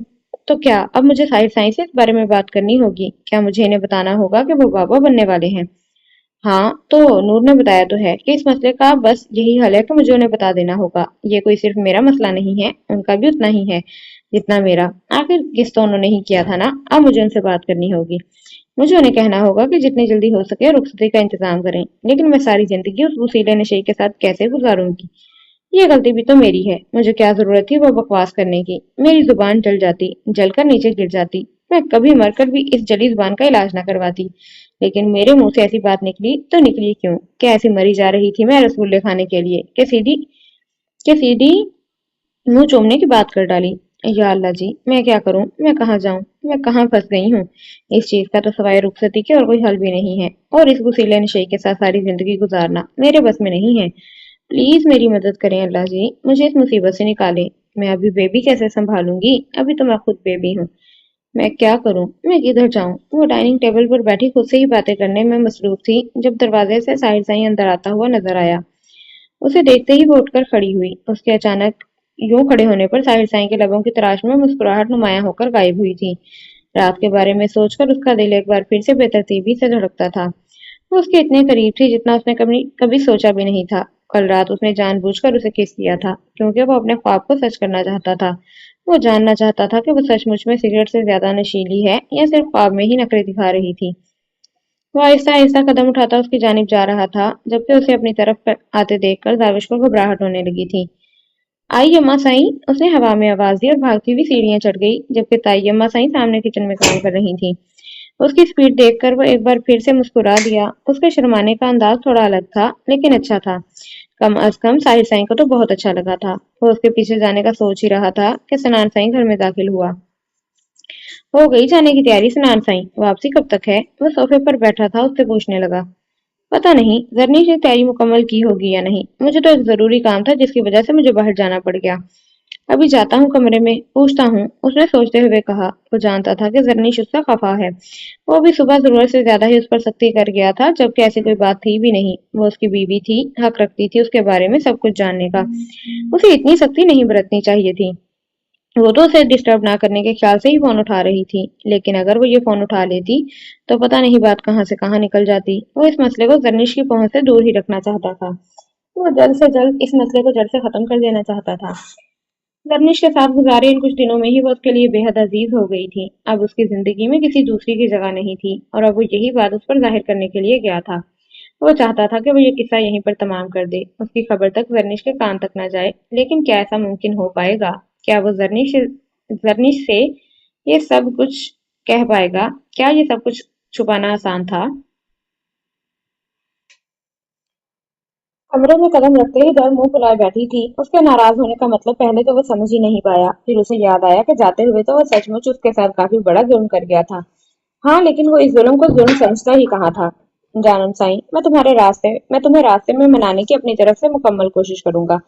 तो क्या अब मुझे साहिर साई से इस बारे में बात करनी होगी? क्या मुझे इन्हें बताना होगा कि वो बाबा बनने वाले हैं? हाँ, तो नूर ने बताया तो है कि इस मसले का बस यही हल है कि मुझे उन्हें बता देना होगा। ये कोई सिर्फ मेरा मसला नहीं है, उनका भी उतना ही है जितना मेरा। आखिर किस तो उन्होंने ही किया था ना, अब मुझे उनसे बात करनी होगी। मुझे उन्हें कहना होगा कि जितनी जल्दी हो सके रुखसती का इंतजाम करें। लेकिन मैं सारी जिंदगी उस वसीले नशे के साथ कैसे गुजारूंगी? ये गलती भी तो मेरी है। मुझे क्या जरूरत थी वो बकवास करने की? मेरी जुबान जल जाती, जलकर नीचे गिर जाती। मैं कभी मरकर भी इस जली जुबान का इलाज ना करवाती। लेकिन मेरे मुंह से ऐसी बात निकली तो निकली क्यों? क्या ऐसी मरी जा रही थी मैं रसगुल्ले खाने के लिए कि सीधी मुंह चूमने की बात कर डाली। या अल्लाह जी, मैं क्या करूं? मैं कहाँ जाऊं? मैं कहाँ फंस गई हूँ? इस चीज का तो सवाए रुखसती के और कोई हल भी नहीं है, और इस वसीले नशे के साथ सारी जिंदगी गुजारना मेरे बस में नहीं है। प्लीज मेरी मदद करें अल्लाह जी, मुझे इस मुसीबत से निकालें। मैं अभी बेबी कैसे संभालूंगी? अभी तो मैं खुद बेबी हूँ। मैं क्या करूं? मैं किधर जाऊं? वो डाइनिंग टेबल पर बैठी खुद से ही बातें करने में मसरूफ थी जब दरवाजे से साहिर साई अंदर आता हुआ नजर आया। उसे देखते ही वो उठकर खड़ी हुई। उसके अचानक यूं खड़े होने पर साहिर साई के लबों की तराश में मुस्कुराहट नुमाया होकर गायब हुई थी। रात के बारे में सोचकर उसका दिल एक बार फिर से बेतरतीबी से धड़कता था। वो उसके इतने करीब थी जितना उसने कभी कभी सोचा भी नहीं था। कल रात उसने जानबूझकर उसे किस किया था क्योंकि वो अपने ख्वाब को सच करना चाहता था। वो जानना चाहता था कि वो सचमुच में सिगरेट से ज्यादा नशीली है या सिर्फ ख्वाब में ही नखरे दिखा रही थी। वो आहिस्ता आहिस्ता कदम उठाता उसकी जानिब जा रहा था जबकि उसे अपनी तरफ आते देखकर दाविश को घबराहट होने लगी थी। आई अम्मा साईं, उसने हवा में आवाज दी और भागती हुई सीढ़ियां चढ़ गई जबकि ताई अम्मा साईं सामने किचन में काम कर रही थी। उसकी स्पीड देखकर वो एक बार फिर से मुस्कुरा दिया। उसके शर्माने का अंदाज थोड़ा अलग था लेकिन अच्छा था। कम अज कम साहिर साईं को तो बहुत अच्छा लगा था। वो उसके पीछे जाने का सोच ही रहा था कि सनान साईं घर में दाखिल हुआ। हो गई जाने की तैयारी सनान साईं, वापसी कब तक है? वो सोफे पर बैठा था उससे पूछने लगा। पता नहीं जरनीश ने तैयारी मुकम्मल की होगी या नहीं। मुझे तो एक जरूरी काम था जिसकी वजह से मुझे बाहर जाना पड़ गया। अभी जाता हूँ कमरे में पूछता हूँ, उसने सोचते हुए कहा। वो जानता था कि जरनीश उसका खफा है। वो भी सुबह जरूरत से ज्यादा ही उस पर सख्ती कर गया था जबकि ऐसी कोई बात थी भी नहीं। वो उसकी बीवी थी, हक रखती थी उसके बारे में सब कुछ जानने का। उसे इतनी सख्ती नहीं बरतनी चाहिए थी। वो तो उसे डिस्टर्ब ना करने के ख्याल से ही फोन उठा रही थी, लेकिन अगर वो ये फोन उठा लेती तो पता नहीं बात कहाँ से कहाँ निकल जाती। वो इस मसले को जरनीश की पहुंच से दूर ही रखना चाहता था। वो जल्द से जल्द इस मसले को जड़ से खत्म कर देना चाहता था। दरनिश के साथ गुजारे इन कुछ दिनों में ही वो उसके लिए बेहद अजीज हो गई थी। अब उसकी जिंदगी में किसी दूसरी की जगह नहीं थी और अब वो यही बात उस पर जाहिर करने के लिए गया था। वो चाहता था कि वो ये किस्सा यहीं पर तमाम कर दे, उसकी खबर तक जरनिश के कान तक न जाए। लेकिन क्या ऐसा मुमकिन हो पाएगा? क्या वो जरनिश से ये सब कुछ कह पाएगा? क्या ये सब कुछ छुपाना आसान था? कमरे में कदम रखते ही दर मुंह फुलाए बैठी थी। उसके नाराज होने का मतलब पहले तो वो समझ ही नहीं पाया। फिर उसे याद आया कि जाते हुए तो वो सचमुच उसके साथ काफी बड़ा जुर्म कर गया था। हाँ, लेकिन वो इस जुल्म को जुल्म समझता ही कहाँ था। जानम साईं, मैं तुम्हें रास्ते में मनाने की अपनी तरफ से मुकम्मल कोशिश करूंगा।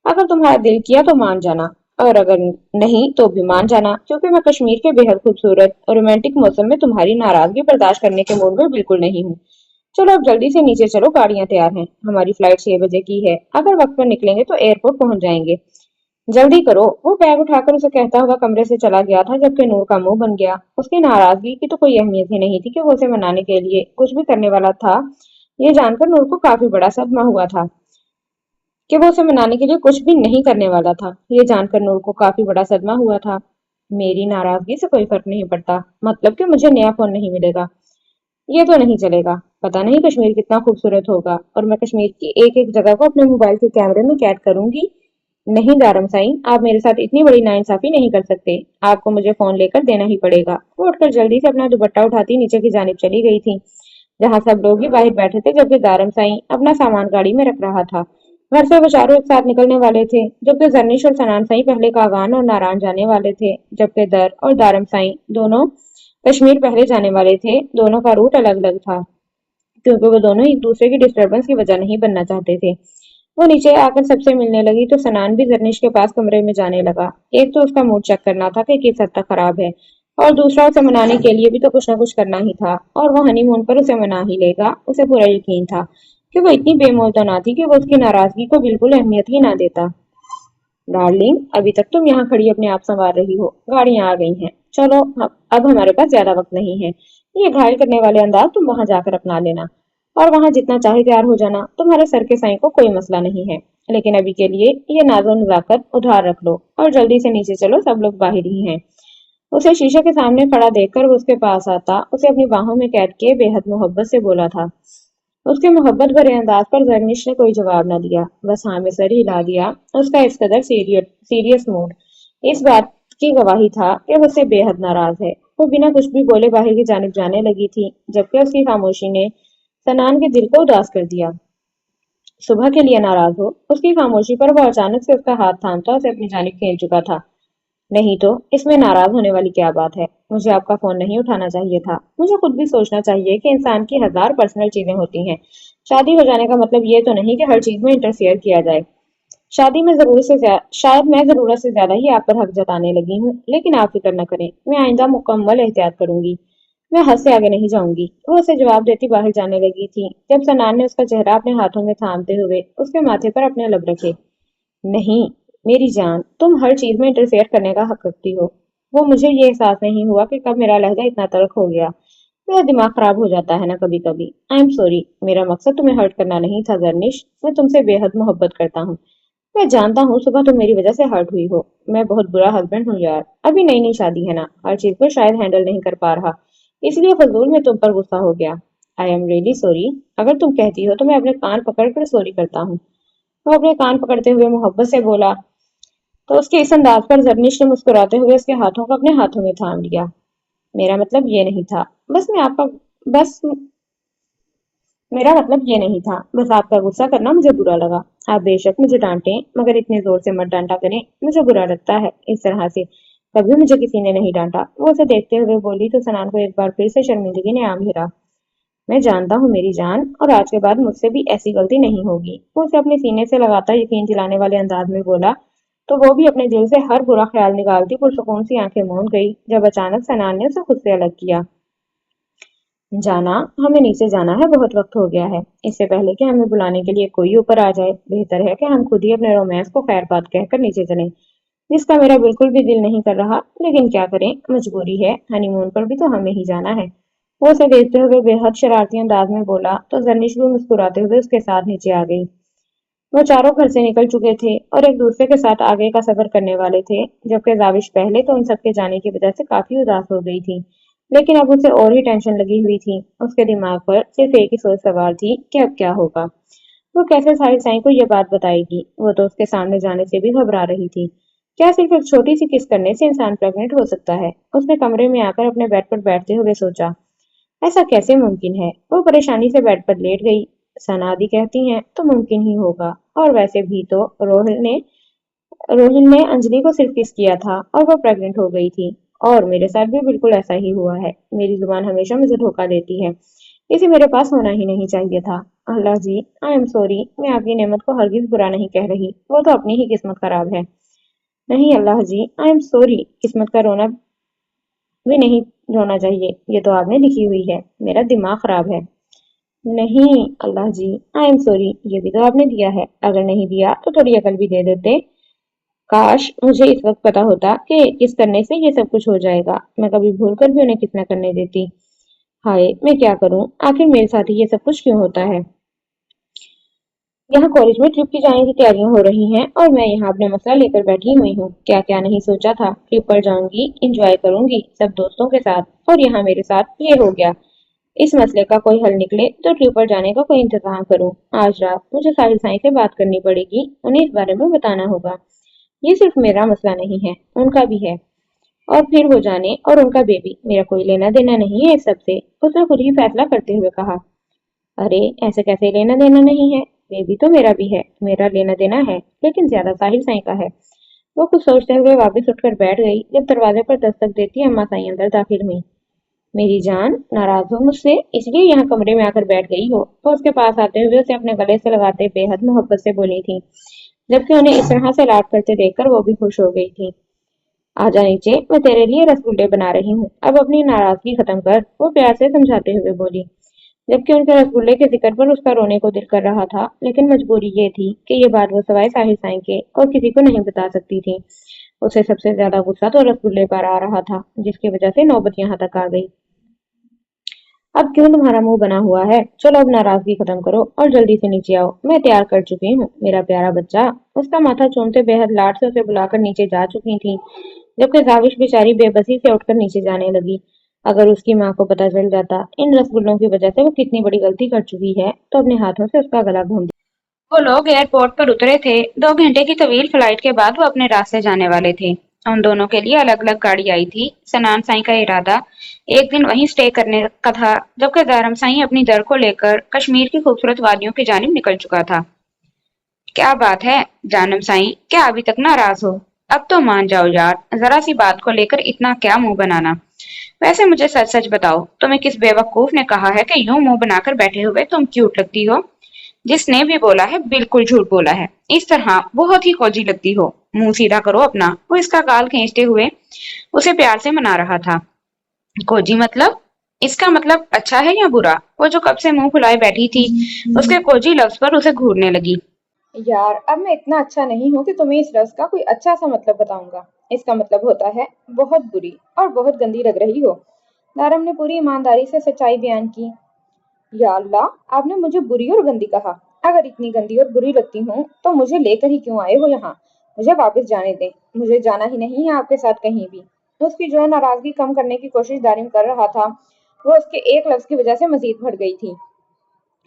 अगर तुम्हारा दिल किया तो मान जाना, और अगर नहीं तो भी मान जाना, क्योंकि मैं कश्मीर के बेहद खूबसूरत और रोमांटिक मौसम में तुम्हारी नाराजगी बर्दाश्त करने के मूड में बिल्कुल नहीं हूँ। चलो अब जल्दी से नीचे चलो, गाड़ियां तैयार हैं। हमारी फ्लाइट 6 बजे की है। अगर वक्त पर निकलेंगे तो एयरपोर्ट पहुंच जाएंगे। जल्दी करो। वो बैग उठाकर उसे कहता हुआ कमरे से चला गया था जबकि नूर का मुंह बन गया। उसकी नाराजगी की तो कोई अहमियत ही नहीं थी कि वो उसे मनाने के लिए कुछ भी करने वाला था। ये जानकर नूर को काफी बड़ा सदमा हुआ था कि वो उसे मनाने के लिए कुछ भी नहीं करने वाला था। ये जानकर नूर को काफी बड़ा सदमा हुआ था। मेरी नाराजगी से कोई फर्क नहीं पड़ता, मतलब कि मुझे नया फोन नहीं मिलेगा, ये तो नहीं चलेगा। पता नहीं कश्मीर कितना खूबसूरत होगा और मैं कश्मीर की एक एक जगह को अपने मोबाइल के कैमरे में कैद करूंगी। नहीं दारम साईं, आप मेरे साथ इतनी बड़ी नाइंसाफी नहीं कर सकते। आपको मुझे फोन लेकर देना ही पड़ेगा। वो उठकर जल्दी से अपना दुपट्टा उठाती नीचे की जानिब चली गई थी, जहां सब लोग ही बाहर बैठे थे जबकि दारम साईं अपना सामान गाड़ी में रख रहा था। घर से वो चारों एक साथ निकलने वाले थे जबकि जरनीश और सनान साईं पहले कागान और नारायण जाने वाले थे, जबकि दर और दारम साईं दोनों कश्मीर पहले जाने वाले थे। दोनों का रूट अलग अलग था क्योंकि वो दोनों एक दूसरे की डिस्टरबेंस की वजह नहीं बनना चाहते थे। वो नीचे आकर सबसे मिलने लगी तो सनान भी जरनीश के पास कमरे में जाने लगा। एक तो उसका मूड चेक करना था कि किस हद तक खराब है, और दूसरा उसे मनाने के लिए भी तो कुछ ना कुछ करना ही था, और वो हनीमून पर उसे मना ही लेगा। उसे पूरा यकीन था कि वो इतनी बेमोल तो ना थी कि वो उसकी नाराजगी को बिल्कुल अहमियत ही ना देता। डार्लिंग, अभी तक तुम यहाँ खड़ी अपने आप संवार रही हो। गाड़ियां आ गई हैं। चलो, अब हमारे पास ज्यादा वक्त नहीं है। ये घायल करने वाले अंदाज तुम वहां जाकर अपना लेना, और वहां जितना चाहे तैयार हो जाना। तुम्हारे सर के साईं को कोई मसला नहीं है, लेकिन अभी के लिए ये नाजो नजाकत उधार रख लो और जल्दी से नीचे चलो। सब लोग बाहर ही हैं। उसे शीशे के सामने खड़ा देखकर वो उसके पास आता, उसे अपनी बाहों में कैद किए बेहद मोहब्बत से बोला था। उसके मोहब्बत भरे अंदाज पर जरनिश ने कोई जवाब न दिया, बस हाँ में सर हिला दिया। उसका इस कदर सीरियस मूड इस बात की गवाही था कि वो उससे बेहद नाराज है। वो बिना कुछ भी बोले बाहर की जानिब जाने लगी थी जबकि उसकी खामोशी ने सनान के दिल को उदास कर दिया। सुबह के लिए नाराज हो? उसकी खामोशी पर वो अचानक से उसका हाथ थामता उसे अपनी जानिब खींच चुका था। नहीं तो इसमें नाराज होने वाली क्या बात है? मुझे आपका फोन नहीं उठाना चाहिए था। मुझे खुद भी सोचना चाहिए कि इंसान की हजार पर्सनल चीजें होती हैं। शादी हो जाने का मतलब ये तो नहीं कि हर चीज में इंटरफेयर किया जाए। शायद मैं जरूरत से ज्यादा ही आप पर हक जताने लगी हूँ, लेकिन आप फिक्र न करें, मैं आइंदा मुकम्मल एहतियात करूंगी। मैं हद से आगे नहीं जाऊंगी। वो उसे जवाब देती बाहर जाने लगी थी जब सनान ने उसका चेहरा अपने हाथों में थामते हुए उसके माथे पर अपने लब रखे। नहीं, मेरी जान, तुम हर चीज में इंटरफेयर करने का हक रखती हो। वो मुझे ये एहसास नहीं हुआ कि कब मेरा लहजा इतना तल्ख हो गया। मेरा दिमाग खराब हो जाता है ना कभी कभी। आई एम सॉरी, मेरा मकसद तुम्हें हर्ट करना नहीं था जर्निश। मैं तुमसे बेहद मोहब्बत करता हूँ। मैं जानता हूँ सुबह तुम मेरी वजह से हर्ट हुई हो। मैं बहुत बुरा हस्बैंड हूँ यार। अभी नई नई शादी है ना, हर चीज को शायद हैंडल नहीं कर पा रहा, इसलिए फजूल में तुम पर गुस्सा हो गया। I am really sorry. अगर तुम कहती हो तो मैं अपने कान पकड़ कर सॉरी करता हूँ। वो अपने कान पकड़ते हुए मोहब्बत से बोला, तो उसके इस अंदाज पर जर्निश ने मुस्कुराते हुए उसके हाथों को अपने हाथों में थाम लिया। मेरा मतलब ये नहीं था। बस मैं आपका बस मेरा मतलब ये नहीं था, बस आपका गुस्सा करना मुझे बुरा लगा। आप बेशक मुझे डांटें, मगर इतने जोर से मत डांटा करें, मुझे बुरा लगता है इस तरह से। कभी मुझे किसी ने नहीं डांटा। वो उसे देखते हुए बोली तो सनान को एक बार फिर से शर्मिंदगी ने आ घेरा। मैं जानता हूँ मेरी जान, और आज के बाद मुझसे भी ऐसी गलती नहीं होगी। वो उसे अपने सीने से लगातार यकीन दिलाने वाले अंदाज में बोला, तो वो भी अपने दिल से हर बुरा ख्याल निकालती पुरसुकून सी आंखें मूंद गई जब अचानक सनान ने उसे खुद से अलग किया। जाना, हमें नीचे जाना है, बहुत वक्त हो गया है। इससे पहले कि हमें बुलाने के लिए कोई ऊपर आ जाए, बेहतर है कि हम खुद ही अपने रोमांस को खैर बात कहकर नीचे चलें, जिसका मेरा बिल्कुल भी दिल नहीं कर रहा, लेकिन क्या करें, मजबूरी है। हनीमून पर भी तो हमें ही जाना है। वो उसे देखते हुए बेहद शरारती अंदाज में बोला, तो जर्निश भी मुस्कुराते हुए उसके साथ नीचे आ गई। वो चारों घर से निकल चुके थे और एक दूसरे के साथ आगे का सफर करने वाले थे, जबकि जाविश पहले तो उन सबके जाने की वजह से काफी उदास हो गई थी, लेकिन अब उसे और ही टेंशन लगी हुई थी। उसके दिमाग पर सिर्फ एक ही सोच सवार थी कि अब क्या होगा। वो कैसे साहिल साईं को ये बात बताएगी। वो तो उसके सामने जाने से भी घबरा रही थी। क्या सिर्फ एक छोटी सी किस करने से इंसान प्रेग्नेंट हो सकता है? उसने कमरे में आकर अपने बेड पर बैठते हुए सोचा, ऐसा कैसे मुमकिन है? वो परेशानी से बेड पर लेट गई। सनादी कहती हैं तो मुमकिन ही होगा, और वैसे भी तो रोहिल ने अंजलि को सिर्फ किस किया था और वो प्रेग्नेंट हो गई थी। और मेरे साथ भी बिल्कुल ऐसा ही हुआ है। मेरी जुबान हमेशा मुझे धोखा देती है। इसे मेरे पास होना ही नहीं चाहिए था। अल्लाह जी, आई एम सॉरी। मैं आपकी नेमत को हरगिज बुरा नहीं कह रही, वो तो अपनी ही किस्मत खराब है। नहीं अल्लाह जी, आई एम सॉरी। किस्मत का रोना भी नहीं रोना चाहिए, ये तो आपने लिखी हुई है। मेरा दिमाग खराब है। नहीं अल्लाह जी, आई एम सॉरी। ये भी तो आपने दिया है। अगर नहीं दिया तो थोड़ी अकल भी दे देते। काश मुझे इस वक्त पता होता कि किस करने से ये सब कुछ हो जाएगा। मैं कभी भूल कर भी उन्हें किस न करने देती। हाय, मैं क्या करूं? आखिर मेरे साथ ही ये सब कुछ क्यों होता है? यहाँ कॉलेज में ट्रिप की जाने की तैयारियां हो रही हैं और मैं यहाँ अपने मसला लेकर बैठी हुई हूँ। क्या क्या नहीं सोचा था। ट्रिप पर जाऊंगी, इंजॉय करूंगी सब दोस्तों के साथ, और यहाँ मेरे साथ ये हो गया। इस मसले का कोई हल निकले तो ट्रिप पर जाने का कोई इंतजाम करूं। आज रात मुझे साहिल साई से बात करनी पड़ेगी, उन्हें इस बारे में बताना होगा। ये सिर्फ मेरा मसला नहीं है, उनका भी है। और फिर वो जाने और उनका बेबी, मेरा कोई लेना देना नहीं है इस सब से। उसने खुद ही फैसला करते हुए कहा। अरे, ऐसे कैसे लेना देना नहीं है? बेबी तो मेरा भी है, मेरा लेना देना है, लेकिन ज्यादा साहिल साई का है। वो कुछ सोचते हुए वापस उठकर बैठ गई जब दरवाजे पर दस्तक देती अम्मा साई अंदर दाखिल हुई। मेरी जान, नाराज हो मुझसे इसलिए यहाँ कमरे में आकर बैठ गई हो? तो उसके पास आते हुए उसे अपने गले से लगाते बेहद मोहब्बत से बोली थी, जबकि उन्हें इस तरह से लाड करते देखकर वो भी खुश हो गई थी। आजा नीचे, मैं तेरे लिए रसगुल्ले बना रही हूँ, अब अपनी नाराजगी खत्म कर, वो प्यार से समझाते हुए बोली, जबकि उनके रसगुल्ले के जिक्र पर उसका रोने को दिल कर रहा था। लेकिन मजबूरी ये थी कि ये बात वो सवाए साहिल साई के और किसी को नहीं बता सकती थी। उसे सबसे ज्यादा गुस्सा तो रसगुल्ले पर आ रहा था, जिसकी वजह से नौबत यहाँ तक आ गई। अब क्यों तुम्हारा मुंह बना हुआ है? चलो अब नाराजगी खत्म करो और जल्दी से नीचे आओ। मैं तैयार कर चुकी हूँ, मेरा प्यारा बच्चा। उसका माथा चूमते बेहद लाड से उसे बुलाकर नीचे जा चुकी थी, जबकि जाविश बेचारी बेबसी से उठकर नीचे जाने लगी। अगर उसकी माँ को पता चल जाता इन रसगुल्लों की वजह से वो कितनी बड़ी गलती कर चुकी है, तो अपने हाथों से उसका गला घोंट। वो लोग एयरपोर्ट पर उतरे थे। 2 घंटे की तवील फ्लाइट के बाद वो अपने रास्ते जाने वाले थे। उन दोनों के लिए अलग अलग गाड़ी आई थी। सनान साई का इरादा एक दिन वहीं स्टे करने का था, जबकि दारम साई अपनी दर को लेकर कश्मीर की खूबसूरत वादियों की जानिब निकल चुका था। क्या बात है जानम साई, क्या अभी तक नाराज हो? अब तो मान जाओ यार, जरा सी बात को लेकर इतना क्या मुंह बनाना। वैसे मुझे सच सच बताओ, तुम्हें किस बेवकूफ ने कहा है कि यूं मुंह बनाकर बैठे हुए तुम क्यूट लगती हो? जिसने भी बोला है बिल्कुल झूठ बोला है। इस तरह बहुत ही खोजी लगती हो। मुंह सीधा करो अपना। वो इसका गाल खींचते हुए उसे प्यार से मना रहा था। खोजी मतलब? इसका मतलब अच्छा है या बुरा? वो जो कब से मुंह फुलाए बैठी थी, उसके खोजी लफ्ज पर उसे घूरने लगी। यार, अब मैं इतना अच्छा नहीं हूँ कि तुम्हें इस लफ्ज का कोई अच्छा सा मतलब बताऊंगा। इसका मतलब होता है बहुत बुरी और बहुत गंदी लग रही हो। दारम ने पूरी ईमानदारी से सच्चाई बयान की। या अल्लाह, आपने मुझे बुरी और गंदी कहा। अगर इतनी गंदी और बुरी लगती हूँ तो मुझे लेकर ही क्यों आए हो यहाँ? मुझे वापस जाने दें। मुझे जाना ही नहीं है आपके साथ कहीं भी। उसकी जो नाराजगी कम करने की कोशिश दारिम कर रहा था, वो उसके एक लफ्ज की वजह से मजीद बढ़ गई थी।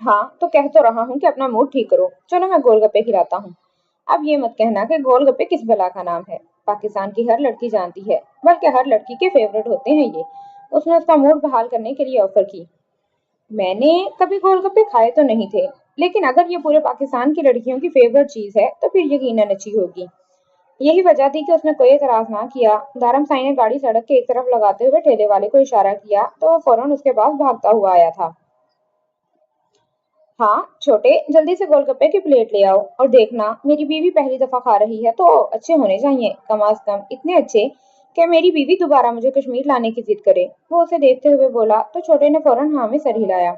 हाँ, तो कह तो रहा हूँ कि अपना मूड ठीक करो। चलो मैं गोलगप्पे खिलाता हूँ। अब ये मत कहना कि गोलगप्पे किस बला का नाम है। पाकिस्तान की हर लड़की जानती है, बल्कि हर लड़की के फेवरेट होते हैं ये। उसने उसका मूड बहाल करने के लिए ऑफर की। मैंने कभी गोलगप्पे खाए तो नहीं थे, लेकिन अगर ये पूरे पाकिस्तान की लड़कियों की फेवरेट चीज है तो फिर यकीनन अच्छी होगी। यही वजह थी कि उसने कोई एतराज ना किया। दारम साई ने गाड़ी सड़क के एक तरफ लगाते हुए ठेले वाले को इशारा किया तो वो फौरन उसके पास भागता हुआ आया था। हाँ छोटे, जल्दी से गोलगप्पे की प्लेट ले आओ। और देखना, मेरी बीवी पहली दफा खा रही है तो अच्छे होने चाहिए, कम अज कम इतने अच्छे कि मेरी बीवी दोबारा मुझे कश्मीर लाने की जिद करे। वो उसे देखते हुए बोला तो छोटे ने फौरन हाँ में सर हिलाया।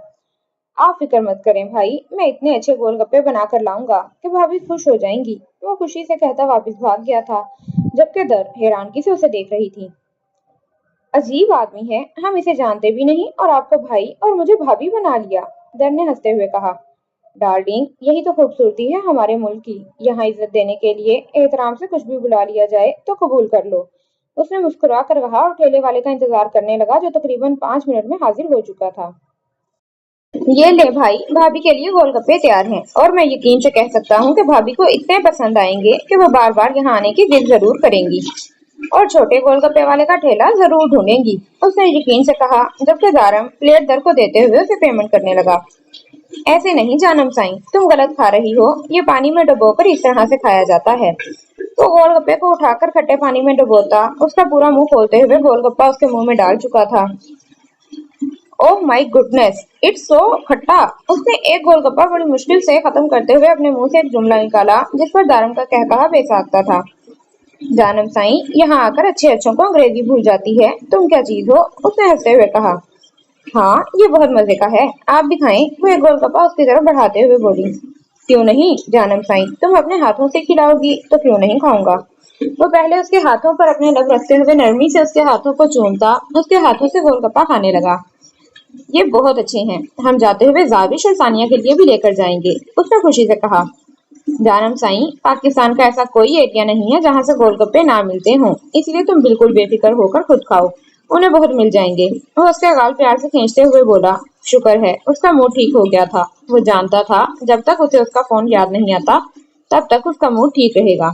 आप फिक्र मत करें भाई, मैं इतने अच्छे गोलगप्पे बना कर लाऊंगा कि भाभी खुश हो जाएंगी। वो खुशी से कहता वापस भाग गया था, जबकि दर हैरानगी से उसे देख रही थी। अजीब आदमी है, हम इसे जानते भी नहीं और आपको भाई और मुझे भाभी बना लिया। दर ने हंसते हुए कहा। डार्लिंग, यही तो खूबसूरती है हमारे मुल्क की। यहाँ इज्जत देने के लिए एहतराम से कुछ भी बुला लिया जाए तो कबूल कर लो। उसने मुस्कुरा कर कहा और ठेले वाले का इंतजार करने लगा, जो तकरीबन 5 मिनट में हाजिर हो चुका था। ये ले भाई, भाभी के लिए गोलगप्पे तैयार हैं और मैं यकीन से कह सकता हूँ कि भाभी को इतने पसंद आएंगे कि वो बार बार यहाँ आने की जिद जरूर करेंगी और छोटे गोलगप्पे वाले का ठेला जरूर ढूंढेंगी। उसने यकीन से कहा, जबकि दारम प्लेट दर को देते हुए उसे पेमेंट करने लगा। ऐसे नहीं जानम साईं, तुम गलत खा रही हो। ये पानी में डुबोकर इस तरह से खाया जाता है। तो गोलगप्पे को उठाकर खट्टे पानी में डुबोता, उसका पूरा मुंह खोलते हुए गोलगप्पा उसके मुंह में डाल चुका था। Oh my goodness, it's so खट्टा। उसने एक गोलगप्पा बड़ी मुश्किल से खत्म करते हुए अपने मुंह से एक जुमला निकाला, जिस पर दारम का कहकहा बेसाख्ता था। जानम साईं, यहाँ आकर अच्छे अच्छों को अंग्रेजी भूल जाती है। तुम क्या चीज हो? उसने हंसते हुए कहा। हाँ, ये बहुत मजे का है, आप भी खाएं। वो एक गोलगप्पा उसकी तरफ बढ़ाते हुए बोली। क्यों नहीं जानम साईं, तुम अपने हाथों से खिलाओगी तो क्यों नहीं खाऊंगा। वो पहले उसके हाथों पर अपने लब रखते हुए नरमी से उसके हाथों को चूमता, उसके हाथों से गोलगप्पा खाने लगा। ये बहुत अच्छे हैं, हम जाते हुए जाविश और सानिया के लिए भी लेकर जाएंगे। उसने खुशी से कहा। जानम साईं, पाकिस्तान का ऐसा कोई एरिया नहीं है जहाँ से गोलगप्पे ना मिलते हों, इसलिए तुम बिल्कुल बेफिक्र होकर खुद खाओ, उन्हें बहुत मिल जाएंगे। वो उसके गाल प्यार से खींचते हुए बोला। शुक्र है उसका मूड ठीक हो गया था। वो जानता था जब तक उसे उसका फोन याद नहीं आता तब तक उसका मूड ठीक रहेगा।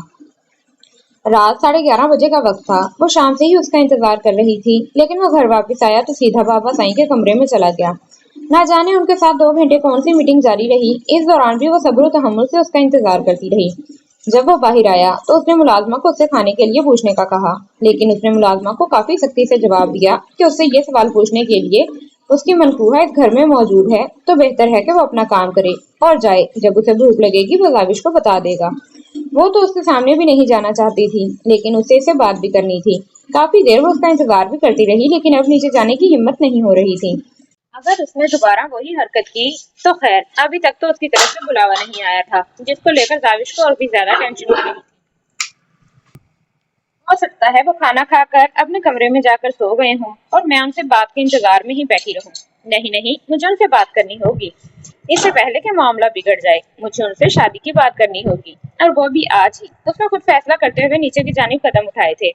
रात 11:30 बजे का वक्त था। वो शाम से ही उसका इंतजार कर रही थी, लेकिन वो घर वापस आया तो सीधा बाबा साईं के कमरे में चला गया। ना जाने उनके साथ 2 घंटे कौन सी मीटिंग जारी रही। इस दौरान भी वो सब्र तहम्मुल से उसका इंतजार करती रही। जब वो बाहर आया तो उसने मुलाजमा को उससे खाने के लिए पूछने का कहा, लेकिन उसने मुलाजमा को काफी सख्ती से जवाब दिया कि उससे ये सवाल पूछने के लिए उसकी मनकूहा इस घर में मौजूद है तो बेहतर है कि वो अपना काम करे और जाए। जब उसे भूख लगेगी वो जाविश को बता देगा। वो तो उसके सामने भी नहीं जाना चाहती थी, लेकिन उसे इससे बात भी करनी थी। काफी देर वो उसका इंतजार भी करती रही, लेकिन अब नीचे जाने की हिम्मत नहीं हो रही थी। अगर उसने दोबारा वही हरकत की तो खैर, अभी तक तो उसकी तरफ से बुलावा नहीं आया था, जिसको लेकर जाविश को और भी ज्यादा टेंशन हो रही। हो सकता है वो खाना खाकर अपने कमरे में जाकर सो गए हों और मैं उनसे बात के इंतजार में ही बैठी रहूं। नहीं नहीं, मुझे उनसे बात करनी होगी। इससे पहले कि मामला बिगड़ जाए, मुझे उनसे शादी की बात करनी होगी, और वो भी आज ही। उसने खुद फैसला करते हुए नीचे की जानिब कदम उठाए थे।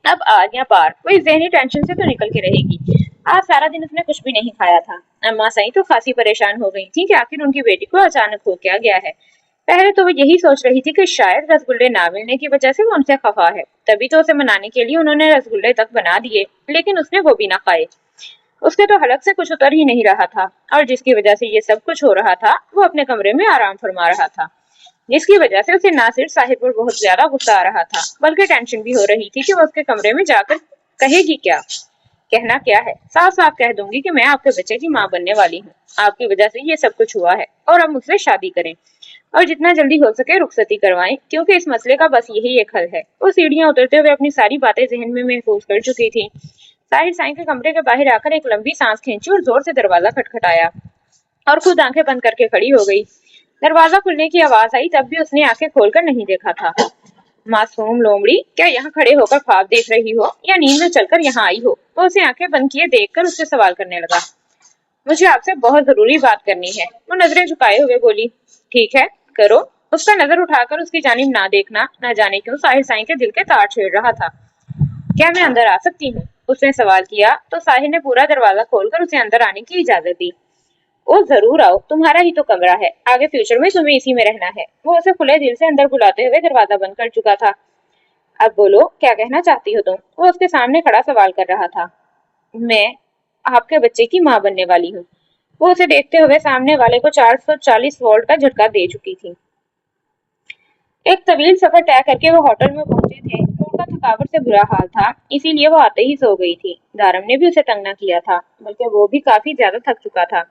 अब आज या पार वो इस ज़हनी टेंशन से तो निकल के रहेगी। आज सारा दिन उसने कुछ भी नहीं खाया था। अम्मा सही तो खासी परेशान हो गई थी कि आखिर उनकी बेटी को अचानक हो क्या गया है। पहले तो वो यही सोच रही थी कि शायद रसगुल्ले ना मिलने की वजह से वो उनसे खफा है, तभी तो उसे मनाने के लिए उन्होंने रसगुल्ले तक बना दिए, लेकिन उसने वो भी ना खाए। उसके तो हलक से कुछ उतर ही नहीं रहा था, और जिसकी वजह से ये सब कुछ हो रहा था, वो अपने कमरे में आराम फरमा रहा था, जिसकी वजह से उसे ना सिर्फ साहिब पर बहुत ज्यादा गुस्सा आ रहा था, बल्कि टेंशन भी हो रही थी कि वो उसके कमरे में जाकर कहेगी क्या। कहना क्या है, साफ साफ कह दूंगी कि मैं आपके बच्चे की माँ बनने वाली हूँ, आपकी वजह से ये सब कुछ हुआ है और अब मुझसे शादी करें और जितना जल्दी हो सके रुखसती करवाएं, क्योंकि इस मसले का बस यही एक हल है। वो सीढ़ियां उतरते हुए अपनी सारी बातें जहन में महफूज कर चुकी थी। साहिर साईं के कमरे के बाहर आकर एक लंबी सांस खींची और जोर से दरवाजा खटखटाया और खुद आंखें बंद करके खड़ी हो गई। दरवाजा खुलने की आवाज आई, तब भी उसने आंखें खोलकर नहीं देखा था। मासूम लोमड़ी, क्या यहाँ खड़े होकर ख्वाब देख रही हो या नींद में चलकर यहाँ आई हो? वो उसे आंखें बंद किए देखकर उससे सवाल करने लगा। मुझे आपसे बहुत जरूरी बात करनी है, वो नजरें झुकाए हुए बोली। ठीक है, करो। उसका नजर उठाकर उसकी जानिब ना देखना न जाने क्यों साहिर साईं के दिल के तार छेड़ रहा था। क्या मैं अंदर आ सकती हूँ? उसने सवाल किया तो साहिर ने पूरा दरवाजा खोलकर उसे अंदर आने की इजाजत दी। ओ जरूर आओ, तुम्हारा ही तो कमरा है, आगे फ्यूचर में तुम्हें इसी में रहना है। वो उसे खुले दिल से अंदर बुलाते हुए दरवाजा बंद कर चुका था। अब बोलो, क्या कहना चाहती हो तुम? वो उसके सामने खड़ा सवाल कर रहा था। मैं आपके बच्चे की माँ बनने वाली हूँ। वो उसे देखते हुए सामने वाले को 440 वोल्ट का झटका दे चुकी थी। एक तवील सफर तय करके वो होटल में पहुंचे थे तो उनका थकावट से बुरा हाल था, इसीलिए वो आते ही सो गई थी। दारम ने भी उसे तंग न किया था, बल्कि वो भी काफी ज्यादा थक चुका था।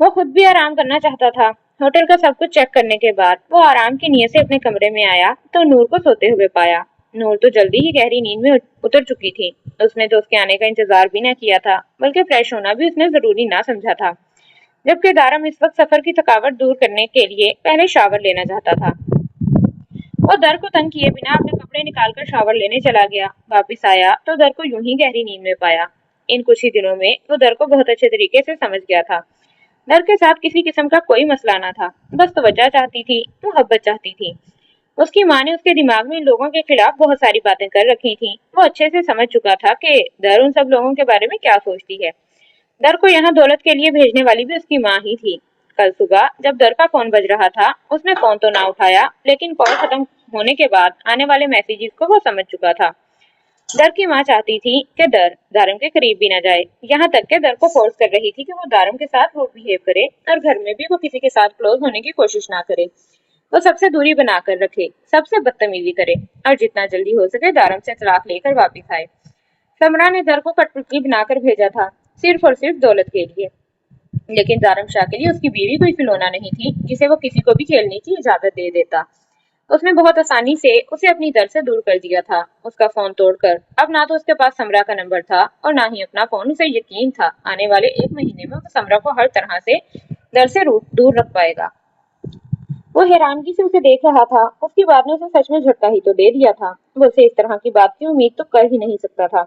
वो खुद भी आराम करना चाहता था। होटल का सब कुछ चेक करने के बाद वो आराम की नीयत से अपने कमरे में आया तो नूर को सोते हुए पाया। नूर तो जल्दी ही गहरी नींद में उतर चुकी थी। उसने तो उसके आने का इंतजार भी न किया था, बल्कि फ्रेश होना भी उसने जरूरी ना समझा था। जबकि दारम इस वक्त सफर की थकावट दूर करने के लिए पहले शावर लेना चाहता था। वो दर को तंग किए बिना अपने कपड़े निकालकर शावर लेने चला गया। वापिस आया तो दर को यूं ही गहरी नींद में पाया। इन कुछ ही दिनों में वो दर को बहुत अच्छे तरीके से समझ गया था। दर के साथ किसी किस्म का कोई मसला ना था, बस तवज्जो चाहती थी, मोहब्बत चाहती थी। उसकी माँ ने उसके दिमाग में इन लोगों के खिलाफ बहुत सारी बातें कर रखी थी। वो अच्छे से समझ चुका था कि दर उन सब लोगों के बारे में क्या सोचती है। दर को यहाँ दौलत के लिए भेजने वाली भी उसकी माँ ही थी। कल सुबह जब दर का फोन बज रहा था, उसने फोन तो ना उठाया, लेकिन कॉल खत्म होने के बाद आने वाले मैसेजेस को वो समझ चुका था। दर की माँ चाहती थी कि दर दारम के करीब भी न जाए, यहाँ तक कि दर को फोर्स कर रही थी कि वो दारम के साथ रूड बिहेव करे और घर में भी वो किसी के साथ क्लोज होने की कोशिश ना करे। वो सबसे दूरी बनाकर रखे, सबसे बदतमीजी करे और जितना जल्दी हो सके दारम से तलाक लेकर वापिस आए। समरा ने दर को कठपुतली बनाकर भेजा था, सिर्फ और सिर्फ दौलत के लिए। लेकिन दारम शाह के लिए उसकी बीवी कोई खिलौना नहीं थी जिसे वो किसी को भी खेलने की इजाजत दे देता। उसने बहुत आसानी से उसे अपनी दर से दूर कर दिया था, उसका फोन तोड़कर। अब ना तो उसके पास समरा का नंबर था और ना ही अपना फोन। उसे यकीन था आने वाले 1 महीने में वो समरा को हर तरह से दर से दूर रख पाएगा। वो हैरानगी से उसे देख रहा था। उसकी बात ने उसे सच में झटका ही तो दे दिया था। वो उसे इस तरह की बात की उम्मीद तो कर ही नहीं सकता था।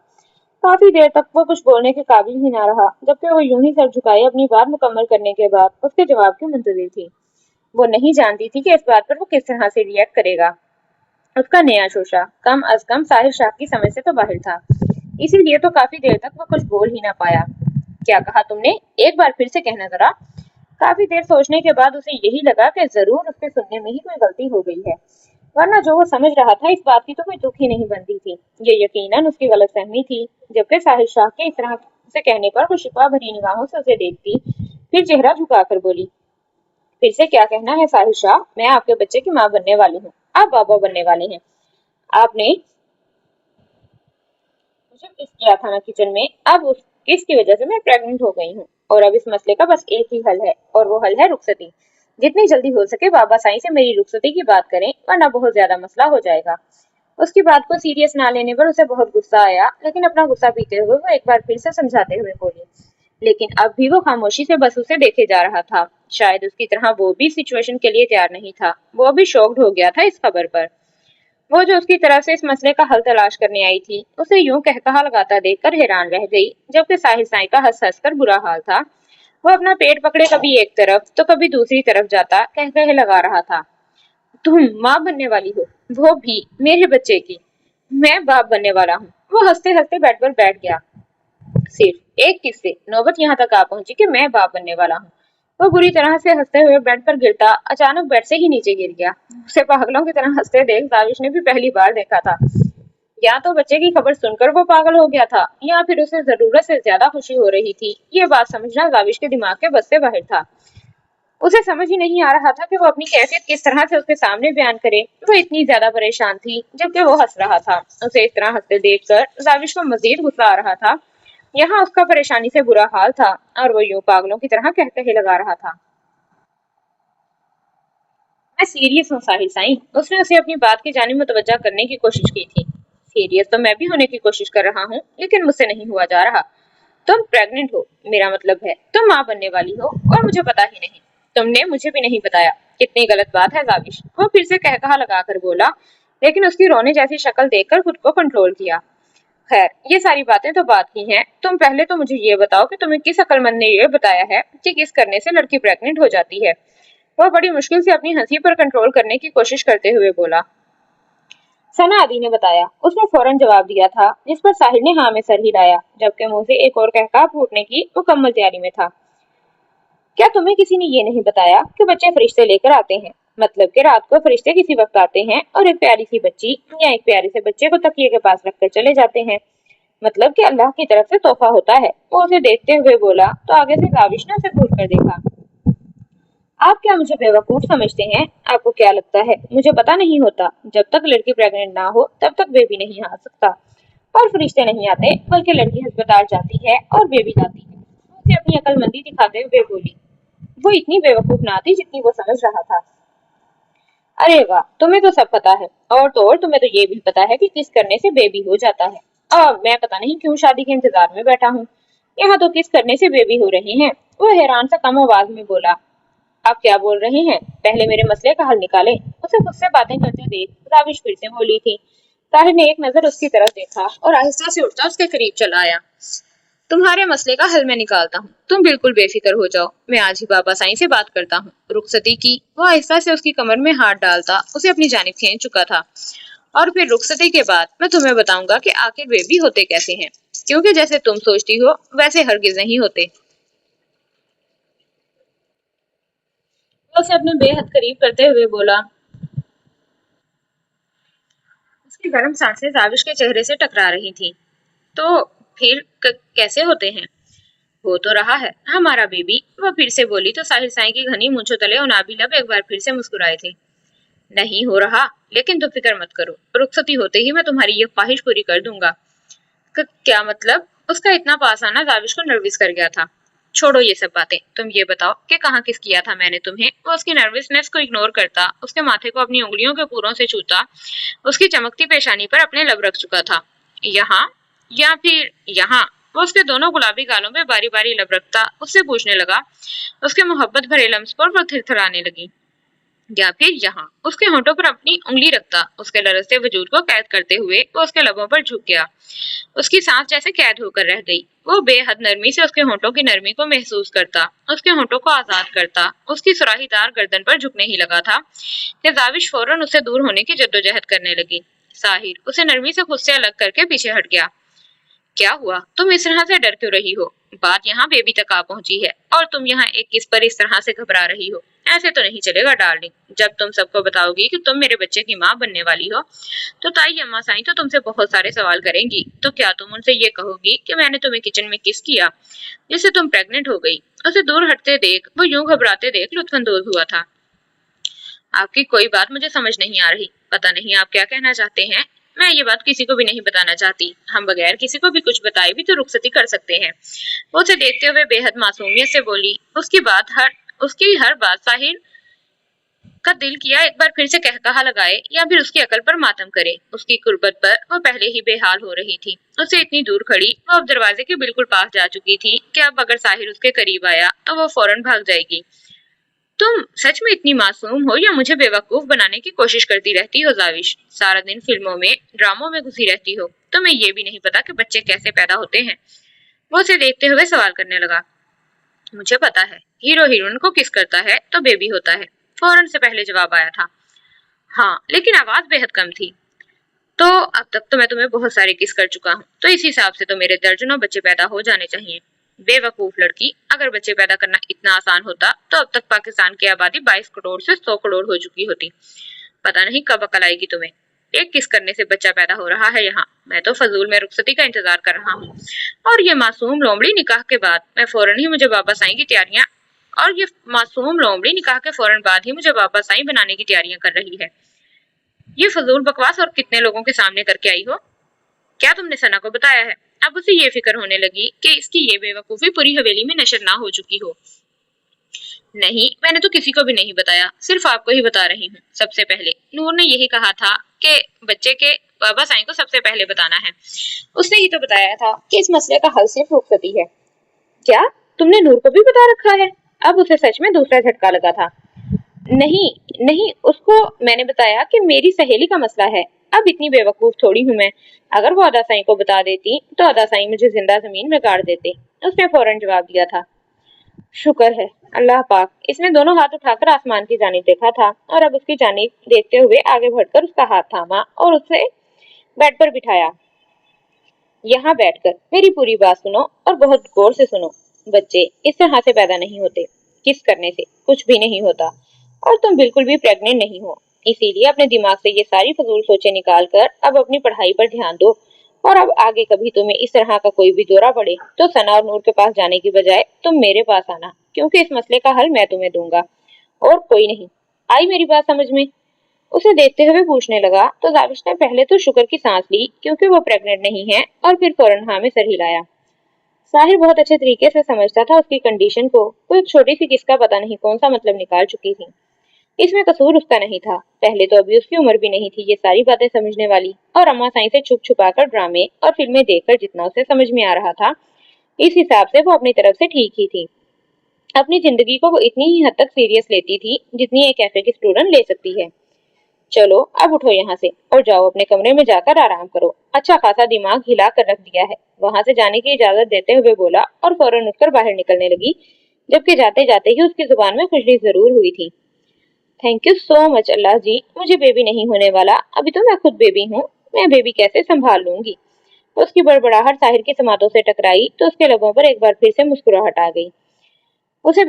काफी देर तक वो कुछ बोलने के काबिल ही ना रहा, जबकि वो यूं ही सर झुकाए अपनी बात मुकम्मल करने के बाद उसके जवाब की मुंतजिर थी। वो नहीं जानती थी कि इस बात पर वो किस तरह से रिएक्ट करेगा। उसका नया शोशा कम अज कम साहिर शाह की समझ से तो बाहर था, इसीलिए तो काफी देर तक वो कुछ बोल ही ना पाया। क्या कहा तुमने? एक बार फिर से कहना जरा। काफी देर सोचने के बाद उसे यही लगा कि जरूर उसके सुनने में ही कोई गलती हो गई है, वरना जो वो समझ रहा था इस बात की तो कोई दुख ही नहीं बनती थी। ये यकीनन उसकी गलतफहमी थी। जबकि साहिर शाह के इस तरह से कहने पर वो शिकवा भरी निगाहों से उसे देखती, फिर चेहरा झुकाकर बोली, फिर से क्या कहना है साहिर शाह? मैं आपके बच्चे की माँ बनने वाली हूँ, आप बाबा बनने वाले हैं। आपने मुझे किस किया था ना किचन में, अब उस किसकी वजह से मैं प्रेग्नेंट हो गई हूँ। और अब इस मसले का बस एक ही हल है, और वो हल है रुखसती। जितनी जल्दी हो सके बाबा साईं से मेरी रुखसती की बात करें, वरना बहुत ज्यादा मसला हो जाएगा। उसकी बात को सीरियस ना लेने पर उसे बहुत गुस्सा आया, लेकिन अपना गुस्सा पीते हुए वो एक बार फिर से समझाते हुए बोली। लेकिन अब भी वो खामोशी से बस उसे देखे जा रहा था। शायद उसकी तरह वो भी सिचुएशन के लिए तैयार नहीं था। वो भी शॉक्ड हो गया था इस खबर पर। वो जो उसकी तरफ से इस मसले का हल तलाश करने आई थी, उसे यूं कहकहा लगाता देखकर हैरान रह गई। जबकि साहिर साईं का हंस हंस कर बुरा हाल था। वो अपना पेट पकड़े कभी एक तरफ तो कभी दूसरी तरफ जाता कह कहे लगा रहा था, तुम माँ बनने वाली हो, वो भी मेरे बच्चे की। मैं बाप बनने वाला हूँ। वो हंसते हंसते बेड पर बैठ गया। सिर्फ एक किस्से नौबत यहाँ तक आ पहुंची कि मैं बाप बनने वाला हूँ। वो बुरी तरह से हंसते हुए बेड पर गिरता अचानक बेड से ही नीचे गिर गया। उसे पागलों की तरह हंसते देख दाविश ने भी पहली बार देखा था। या तो बच्चे की खबर सुनकर वो पागल हो गया था, या फिर उसे जरूरत से ज्यादा खुशी हो रही थी। ये बात समझना दाविश के दिमाग के बस से बाहर था। उसे समझ ही नहीं आ रहा था कि वो अपनी कैफियत किस तरह से उसके सामने बयान करे। वो इतनी ज्यादा परेशान थी जबकि वो हंस रहा था। उसे इस तरह हंसते देखकर दाविश को मजीद गुस्सा आ रहा था। यहाँ उसका परेशानी से बुरा हाल था और वो यूं पागलों की तरह कह कहे लगा रहा था, मैं सीरियस हूँ साहिर साईं। उसने उसे अपनी बात की जानिब मुतवज्जा करने की कोशिश की थी। सीरियस तो मैं भी होने की कोशिश कर रहा हूँ, लेकिन मुझसे नहीं हुआ जा रहा। तुम प्रेग्नेंट हो, मेरा मतलब है तुम माँ बनने वाली हो, और मुझे पता ही नहीं। तुमने मुझे भी नहीं बताया। कितनी गलत बात है दाविश। वो फिर से कहकहा लगाकर बोला, लेकिन उसकी रोने जैसी शक्ल देखकर खुद को कंट्रोल किया। खैर, ये सारी बातें तो बात की हैं। तुम पहले तो मुझे ये बताओ कि तुम्हें किस अक्लमंद ने ये बताया है कि किस करने से लड़की प्रेग्नेंट हो जाती है। वह बड़ी मुश्किल से अपनी हंसी पर कंट्रोल करने की कोशिश करते हुए बोला। सना आदि ने बताया। उसने फौरन जवाब दिया था, जिस पर साहिल ने हाँ में सर हिलाया, जबकि मुंह से एक और कहका फूटने की मुकम्मल तैयारी में था। क्या तुम्हें किसी ने ये नहीं बताया कि बच्चे फरिश्ते लेकर आते हैं? मतलब कि रात को फरिश्ते किसी वक्त आते हैं और एक प्यारी सी बच्ची या एक प्यारे से बच्चे को तकिए के पास रखकर चले जाते हैं। मतलब कि अल्लाह की तरफ से तोहफा होता है। वो उसे देखते हुए बोला तो आगे से काविश ने उसे घूर कर देखा। आप क्या मुझे बेवकूफ समझते हैं? आपको क्या लगता है मुझे पता नहीं होता? जब तक लड़की प्रेग्नेंट ना हो तब तक बेबी नहीं आ सकता। और फरिश्ते नहीं आते, बल्कि लड़की अस्पताल जाती है और बेबी लाती है। उसे अपनी अकलमंदी दिखाते हुए बोली। वो इतनी बेवकूफ ना थी जितनी वो समझ रहा था। अरे वाह, तुम्हें तो सब पता है। और तो और तुम्हें तो ये भी पता है कि किस करने से बेबी हो जाता है। अब मैं पता नहीं क्यों शादी के इंतजार में बैठा हूँ। यहाँ तो किस करने से बेबी हो रहे हैं। वो हैरान सा कम आवाज में बोला। आप क्या बोल रहे हैं? पहले मेरे मसले का हल निकालें। उसे खुद से बातें करते देख राविश फिर से बोली थी। ताहिर ने एक नजर उसकी तरफ देखा और आहिस्ता से उठता उसके करीब चला आया। तुम्हारे मसले का हल मैं निकालता हूँ, तुम बिल्कुल बेफिक्र हो जाओ। मैं आज ही बाबा साईं से बात करता हूँ। रुखसती की। वो आहिस्ता से उसकी कमर में हाथ डालता उसे अपनी जानिब खींच चुका था। और फिर रुखसती के बाद मैं तुम्हें बताऊंगा कि आखिर बेबी होते कैसे हैं, क्योंकि जैसे तुम सोचती हो वैसे हरगिज नहीं होते। वो उसे अपने बेहद करीब करते हुए बोला। उसकी गर्म सांसें जाविश के चेहरे से टकरा रही थीं। तो फिर कैसे होते हैं? हो तो रहा है हमारा बेबी। वह फिर से बोली तो साहिर साईं की घनी मूंछों तले उनाबी लब एक बार फिर से मुस्कुराए थे। नहीं हो रहा, लेकिन तुम फिक्र मत करो। रुखसती होते ही मैं तुम्हारी ये ख्वाहिश पूरी कर दूंगा। क्या मतलब? उसका इतना पास आना जाविश को नर्वस कर गया था। छोड़ो ये सब बातें, तुम ये बताओ कि कहाँ किस किया था मैंने तुम्हें। वो उसकी नर्वसनेस को इग्नोर करता उसके माथे को अपनी उंगलियों के पूरों से छूता उसकी चमकती पेशानी पर अपने लब रख चुका था। यहाँ या फिर यहाँ? वो उसके दोनों गुलाबी गालों में बारी बारी लब रखता उससे पूछने लगा। उसके मोहब्बत भरे लम्स पर वो थिरथिराने लगी। या फिर यहाँ? उसके होंठों पर अपनी उंगली रखता उसके लरजते वजूद को कैद करते हुए वो उसके लबों पर झुक गया। उसकी सांस जैसे कैद होकर रह गई। वो बेहद नरमी से उसके होंठों की नरमी को महसूस करता उसके होंठों को आजाद करता उसकी सुराहीदार गर्दन पर झुकने ही लगा था कि जाविश फौरन उससे दूर होने की जद्दोजहद करने लगी। साहिर उसे नरमी से खुद से अलग करके पीछे हट गया। क्या हुआ? तुम इस तरह से डर क्यों रही हो? बात यहाँ बेबी तक आ पहुंची है और तुम यहाँ एक किस पर इस तरह से घबरा रही हो? ऐसे तो नहीं चलेगा डार्लिंग। जब तुम सबको बताओगी कि तुम मेरे बच्चे की माँ बनने वाली हो तो ताई अम्मा साईं तो तुमसे बहुत सारे सवाल करेंगी। तो क्या तुम उनसे ये कहोगी कि मैंने तुम्हें किचन में किस किया जिससे तुम प्रेग्नेंट हो गई? उसे दूर हटते देख वो यूं घबराते देख लुत्फानंदोज हुआ था। आपकी कोई बात मुझे समझ नहीं आ रही। पता नहीं आप क्या कहना चाहते हैं। मैं ये बात किसी को भी नहीं बताना चाहती। हम बगैर किसी को भी कुछ बताए भी तो रुखसती कर सकते हैं। वो उसे देखते हुए बेहद मासूमियत से बोली। उसकी हर बात साहिर का दिल किया एक बार फिर से कहकहा लगाए या फिर उसकी अकल पर मातम करे। उसकी कुर्बत पर वो पहले ही बेहाल हो रही थी। उससे इतनी दूर खड़ी वो अब दरवाजे के बिल्कुल पास जा चुकी थी कि अब अगर साहिर उसके करीब आया तो वो फौरन भाग जाएगी। तुम सच में इतनी मासूम हो या मुझे बेवकूफ बनाने की कोशिश करती रहती हो जाविश? सारा दिन फिल्मों में ड्रामों में घुसी रहती हो। तुम्हें ये भी नहीं पता कि बच्चे कैसे पैदा होते हैं? वो उसे देखते हुए सवाल करने लगा। मुझे पता है, हीरो हीरोइन को किस करता है तो बेबी होता है। फौरन से पहले जवाब आया था। हाँ, लेकिन आवाज बेहद कम थी। तो अब तक तो मैं तुम्हें बहुत सारे किस कर चुका हूँ, तो इस हिसाब से तो मेरे दर्जनों बच्चे पैदा हो जाने चाहिए। बेवकूफ लड़की, अगर बच्चे पैदा करना इतना आसान होता तो अब तक पाकिस्तान की आबादी 22 करोड़ से 100 करोड़ हो चुकी होती। पता नहीं कब अकल आएगी तुम्हें। एक किस करने से बच्चा पैदा हो रहा है यहाँ। मैं तो फजूल में रुखसती का इंतजार कर रहा हूँ और ये मासूम लोमड़ी निकाह के बाद मैं फौरन ही मुझे बाबा साईं की तैयारियां और ये मासूम लोमड़ी निकाह के फौरन बाद ही मुझे बाबा साईं बनाने की तैयारियां कर रही है। ये फजूल बकवास और कितने लोगों के सामने करके आई हो? क्या तुमने सना को बताया है? अब उसे ये फिक्र होने लगी कि इसकी ये बेवकूफी पूरी हवेली में नशर ना हो चुकी हो। नहीं, मैंने तो किसी को भी नहीं बताया, सिर्फ आपको ही बता रही हूँ। सबसे पहले नूर ने यही कहा था कि बच्चे के बाबा साईं को सबसे पहले बताना है। उसने ही तो बताया था कि इस मसले का हल सिर्फ रुखसती है। क्या तुमने नूर को भी बता रखा है? अब उसे सच में दूसरा झटका लगा था। نہیں نہیں، اس کو میں نے بتایا کہ میری سہیلی کا مسئلہ ہے، اب اتنی بیوقوف تھوڑی ہوں میں، اگر وہ ادا سائیں کو بتا دیتی تو ادا سائیں مجھے زندہ زمین میں گاڑ دیتے۔ اس نے فوراً جواب دیا تھا۔ شکر ہے اللہ پاک۔ اس نے دونوں ہاتھ اٹھا کر آسمان کی جانب دیکھا تھا اور اب اس کی جانب دیکھتے ہوئے آگے بڑھ کر اس کا ہاتھ تھاما اور اسے بیڈ پر بٹھایا۔ یہاں بیٹھ کر میری پوری بات سنو اور بہت غور سے سنو۔ بچے اس طرح سے پیدا نہیں ہوتے، کس کرنے سے کچھ بھی نہیں ہوتا، اور تم بالکل بھی پریگننٹ نہیں ہو، اسی لیے اپنے دماغ سے یہ ساری فضول سوچیں نکال کر اب اپنی پڑھائی پر دھیان دو، اور اب آگے کبھی تمہیں اس طرح کا کوئی بھی دورہ پڑے تو ثنا اور نور کے پاس جانے کی بجائے تم میرے پاس آنا، کیونکہ اس مسئلے کا حل میں تمہیں دوں گا اور کوئی نہیں۔ آئی میری بات سمجھ میں؟ اسے دیکھتے ہوئے پوچھنے لگا تو زاوش نے پہلے تو شکر کی سانس لی کیونکہ وہ پریگننٹ نہیں ہے، اور پھر فوراً ہاں میں سر ہلایا۔ ساحر بہت اچھے طریقے سے سمجھتا تھا اس کی کنڈیشن کو، وہ ایک چھوٹی سی کس کا پتہ نہیں کون سا مطلب نکال چکی تھی۔ اس میں قصور اس کا نہیں تھا، پہلے تو ابھی اس کی عمر بھی نہیں تھی یہ ساری باتیں سمجھنے والی، اور اماں سائیں سے چھپ چھپا کر ڈرامے اور فلمیں دیکھ کر جتنا اسے سمجھ میں آ رہا تھا، اس حساب سے وہ اپنی طرف سے ٹھیک ہی تھی۔ اپنی زندگی کو وہ اتنی ہی حد تک سیریس لیتی تھی جتنی ایک کیفے کی اسٹوڈنٹ لے سکتی ہے۔ چلو اب اٹھو یہاں سے اور جاؤ اپنے کمرے میں جا کر آرام کرو، اچھا خاصا دماغ ہلا کر رکھ دیا ہے، وہاں سے جانے کی اجازت دیتے ہوئے بولا اور فوراً اٹھ کر باہر نکلنے لگی، جبکہ جاتے جاتے ہی اس کی زبان میں خجلی ضرور ہوئی تھی۔ تھینک یو سو مچ اللہ جی، مجھے بیبی نہیں ہونے والا، ابھی تو میں خود بیبی ہوں، میں بیبی کیسے سنبھال لوں گی؟ اس کی بڑبڑاہٹ طاہر کی سماعتوں سے ٹکرائی تو اس کے لبوں پر ایک بار پھر سے مسکراہٹ آ گئی۔ اسے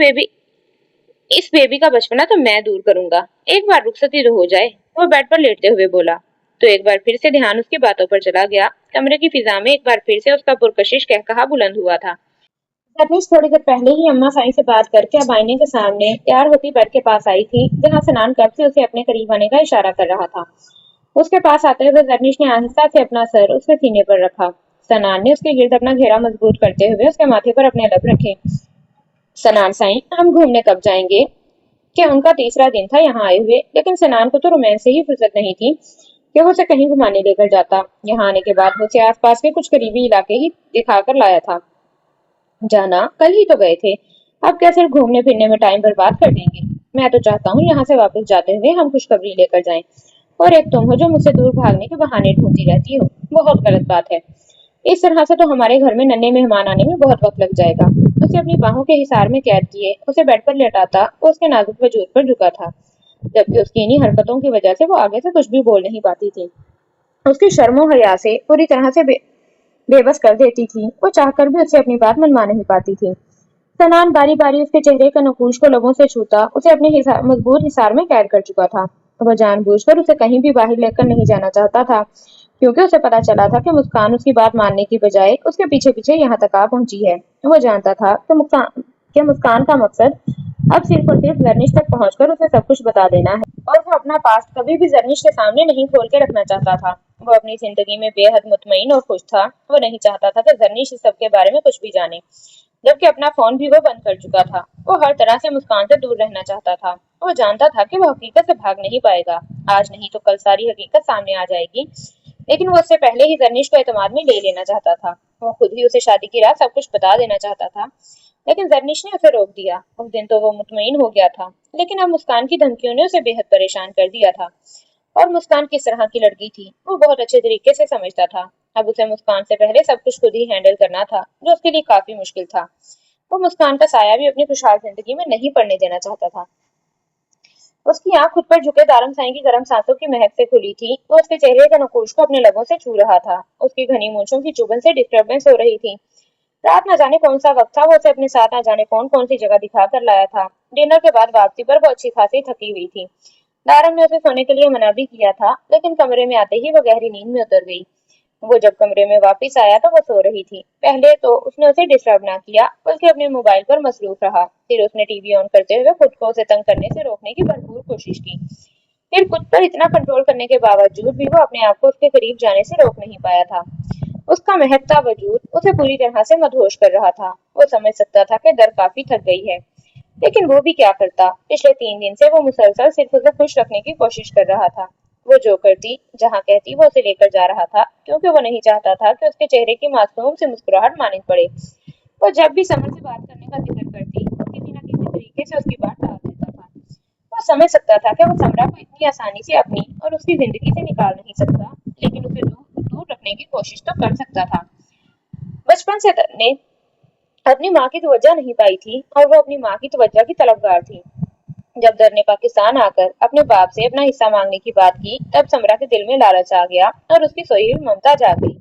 اس بیبی کا بچپنا تو میں دور کروں گا، ایک بار رخصتی تو ہو جائے، وہ بیڈ پر لیٹتے ہوئے بولا۔ تو ایک بار پھر سے دھیان اس کی باتوں پر چلا گیا، کمرے کی فضا میں ایک بار پھر سے اس کا پرکشش قہقہا بلند ہوا تھا۔ رتنیش تھوڑی دیر پہلے ہی اماں سائیں سے بات کر کے اب آئینے کے سامنے تیار ہوتی بیڈ کے پاس آئی تھی، جہاں سنان کب سے اسے اپنے قریب آنے کا اشارہ کر رہا تھا۔ اس کے پاس آتے ہوئے رتنیش نے آہستہ سے اپنا سر اس کے سینے پر رکھا۔ سنان نے اس کے گرد اپنا گھیرا مضبوط کرتے ہوئے اس کے ماتھے پر اپنے لب رکھے۔ سنان سائیں، ہم گھومنے کب جائیں گے؟ کہ ان کا تیسرا دن تھا یہاں آئے ہوئے، لیکن سنان کو تو رومانس سے ہی فرصت نہیں تھی کہ وہ اسے کہیں گھمانے لے کر جاتا۔ یہاں آنے کے بعد وہ اسے آس پاس کے کچھ قریبی علاقے ہی دکھا کر لایا تھا۔ جانا کل ہی تو گئے تھے، اب کیا صرف گھومنے پھرنے میں ٹائم برباد کر دیں گے؟ میں تو چاہتا ہوں یہاں سے واپس جاتے ہوئے ہم خوشخبری لے کر جائیں، اور ایک تم ہو جو مجھ سے دور بھاگنے کے بہانے ڈھونڈتی رہتی ہو، بہت غلط بات ہے۔ اس طرح سے تو ہمارے گھر میں ننھے مہمان آنے میں بہت وقت لگ جائے گا۔ اسے اپنی باہوں کے حصار میں قید کیے اسے بیڈ پر لیٹاتا وہ اس کے نازک وجود پر جھکا تھا، جبکہ اس کی انہی حرکتوں کی وجہ سے وہ آگے سے کچھ بھی بول نہیں پاتی تھی۔ اس کی شرم و حیا سے پوری طرح سے بے بس کر دیتی تھی، وہ چاہ کر بھی اسے اپنی بات منوا نہیں پاتی تھی۔ سنان باری باری اس کے چہرے کے نقوش کو لبوں سے چھوتا اسے اپنے مضبوط حصار میں قید کر چکا تھا۔ وہ جان بوجھ کر اسے کہیں بھی باہر لے کر نہیں جانا چاہتا تھا، کیونکہ اسے پتا چلا تھا کہ مسکان اس کی بات ماننے کی بجائے اس کے پیچھے پیچھے یہاں تک آ پہنچی ہے۔ وہ جانتا تھا کہ مسکان کا مقصد اب صرف اور صرف زرنش تک پہنچ کر اسے سب کچھ بتا دینا ہے، اور وہ اپنا پاسٹ کبھی بھی زرنش کے سامنے نہیں کھول کے رکھنا چاہتا تھا۔ وہ اپنی زندگی میں بے حد مطمئن اور خوش تھا، وہ نہیں چاہتا تھا کہ زرنش اس سب کے بارے میں کچھ بھی جانے، جبکہ اپنا فون بھی وہ بند کر چکا تھا۔ وہ ہر طرح سے مسکان سے دور رہنا چاہتا تھا، وہ جانتا تھا کہ وہ حقیقت سے بھاگ نہیں پائے گا، آج نہیں تو کل ساری حقیقت سامنے آ جائے گی، لیکن وہ اس سے پہلے ہی زرنش کو اعتماد میں لے لینا چاہتا تھا۔ وہ خود ہی اسے شادی کی رات سب کچھ بتا دینا چاہتا تھا، لیکن زرنش نے اسے روک دیا۔ اس دن تو وہ مطمئن ہو گیا تھا، لیکن اب مسکان کی دھمکیوں نے اسے بے حد پریشان کر دیا تھا۔ اور مسکان کس طرح کی لڑکی تھی وہ بہت اچھے طریقے سے سمجھتا تھا۔ اب اسے مسکان سے پہلے سب کچھ خود ہی ہینڈل کرنا تھا، جو اس کے لیے کافی مشکل تھا۔ وہ مسکان کا سایہ بھی اپنی خوشحال زندگی میں نہیں پڑنے دینا چاہتا تھا۔ اس کی آنکھ خود پر جھکے دارم سائیں کی گرم سانسوں کی مہک سے کھلی تھی، وہ اس کے چہرے کے نقوش کو اپنے لبوں سے چھو رہا تھا، اس کی گھنی مونچھوں کی چبھن سے ڈسٹربنس ہو رہی تھی۔ رات نہ جانے کون سا وقت تھا، وہ اسے اپنے ساتھ نہ جانے کون سی جگہ دکھا کر لایا تھا۔ ڈنر کے بعد واپسی پر وہ اچھی خاصی تھکی ہوئی تھی۔ دارم نے اسے سونے کے لیے منع بھی کیا تھا، لیکن کمرے میں آتے ہی وہ گہری نیند میں اتر گئی۔ وہ جب کمرے میں واپس آیا تو وہ سو رہی تھی۔ پہلے تو اس نے اسے ڈسٹرب نہ کیا، بلکہ اپنے موبائل پر مصروف رہا، پھر اس نے ٹی وی آن کرتے ہوئے خود کو اسے تنگ کرنے سے روکنے کی بھرپور کوشش کی۔ پھر خود پر اتنا کنٹرول کرنے کے باوجود بھی وہ اپنے آپ کو اس کے قریب جانے سے روک نہیں پایا تھا۔ اس کا مہکتا وجود اسے پوری طرح سے مدہوش کر رہا تھا۔ وہ سمجھ سکتا تھا کہ در کافی تھک گئی ہے، لیکن وہ بھی کیا کرتا، پچھلے 3 دن سے وہ مسلسل صرف اسے خوش رکھنے کی کوشش کر رہا تھا۔ وہ جو کرتی، جہاں کہتی وہ اسے لے کر جا رہا تھا، کیونکہ وہ نہیں چاہتا تھا کہ اس کے چہرے کی معصوم سے مسکراہٹ مانند پڑے۔ وہ جب بھی سمر سے بات کرنے کا ذکر کرتی، وہ کسی نہ کسی طریقے سے اس کی بات ٹال دیتا تھا۔ وہ समझ सकता था कि वो समरा को इतनी आसानी से अपनी और उसकी जिंदगी से निकाल नहीं सकता, लेकिन उसे दूर दूर रखने की कोशिश तो कर सकता था। बचपन से ने अपनी माँ की तवज्जो नहीं पाई थी और वो अपनी माँ की तवज्जो की तलबगार थी। जब दर ने पाकिस्तान आकर अपने बाप से अपना हिस्सा मांगने की बात की, तब समरा के दिल में लालच आ गया और उसकी सोई हुई ममता जाग गई।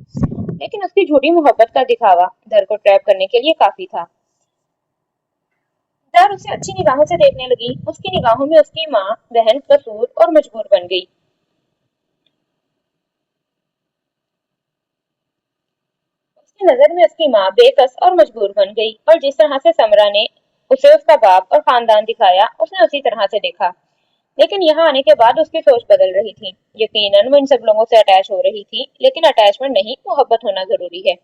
लेकिन उसकी झूठी मोहब्बत का दिखावा दर को ट्रैप करने के लिए काफी था। दर उसे अच्छी निगाहों से देखने लगी। उसकी निगाहों में उसकी माँ, बहन कसूर और मजबूर बन गई। उसकी नजर में उसकी माँ बेकस और मजबूर बन गई, और जिस तरह से समरा ने उसे उसका बाप और खानदान दिखाया, उसने उसी तरह से देखा। लेकिन यहाँ आने के बाद उसकी सोच बदल रही थी। यकीनन वो इन सब लोगों से अटैच हो रही थी, लेकिन अटैचमेंट नहीं, मोहब्बत होना जरूरी है।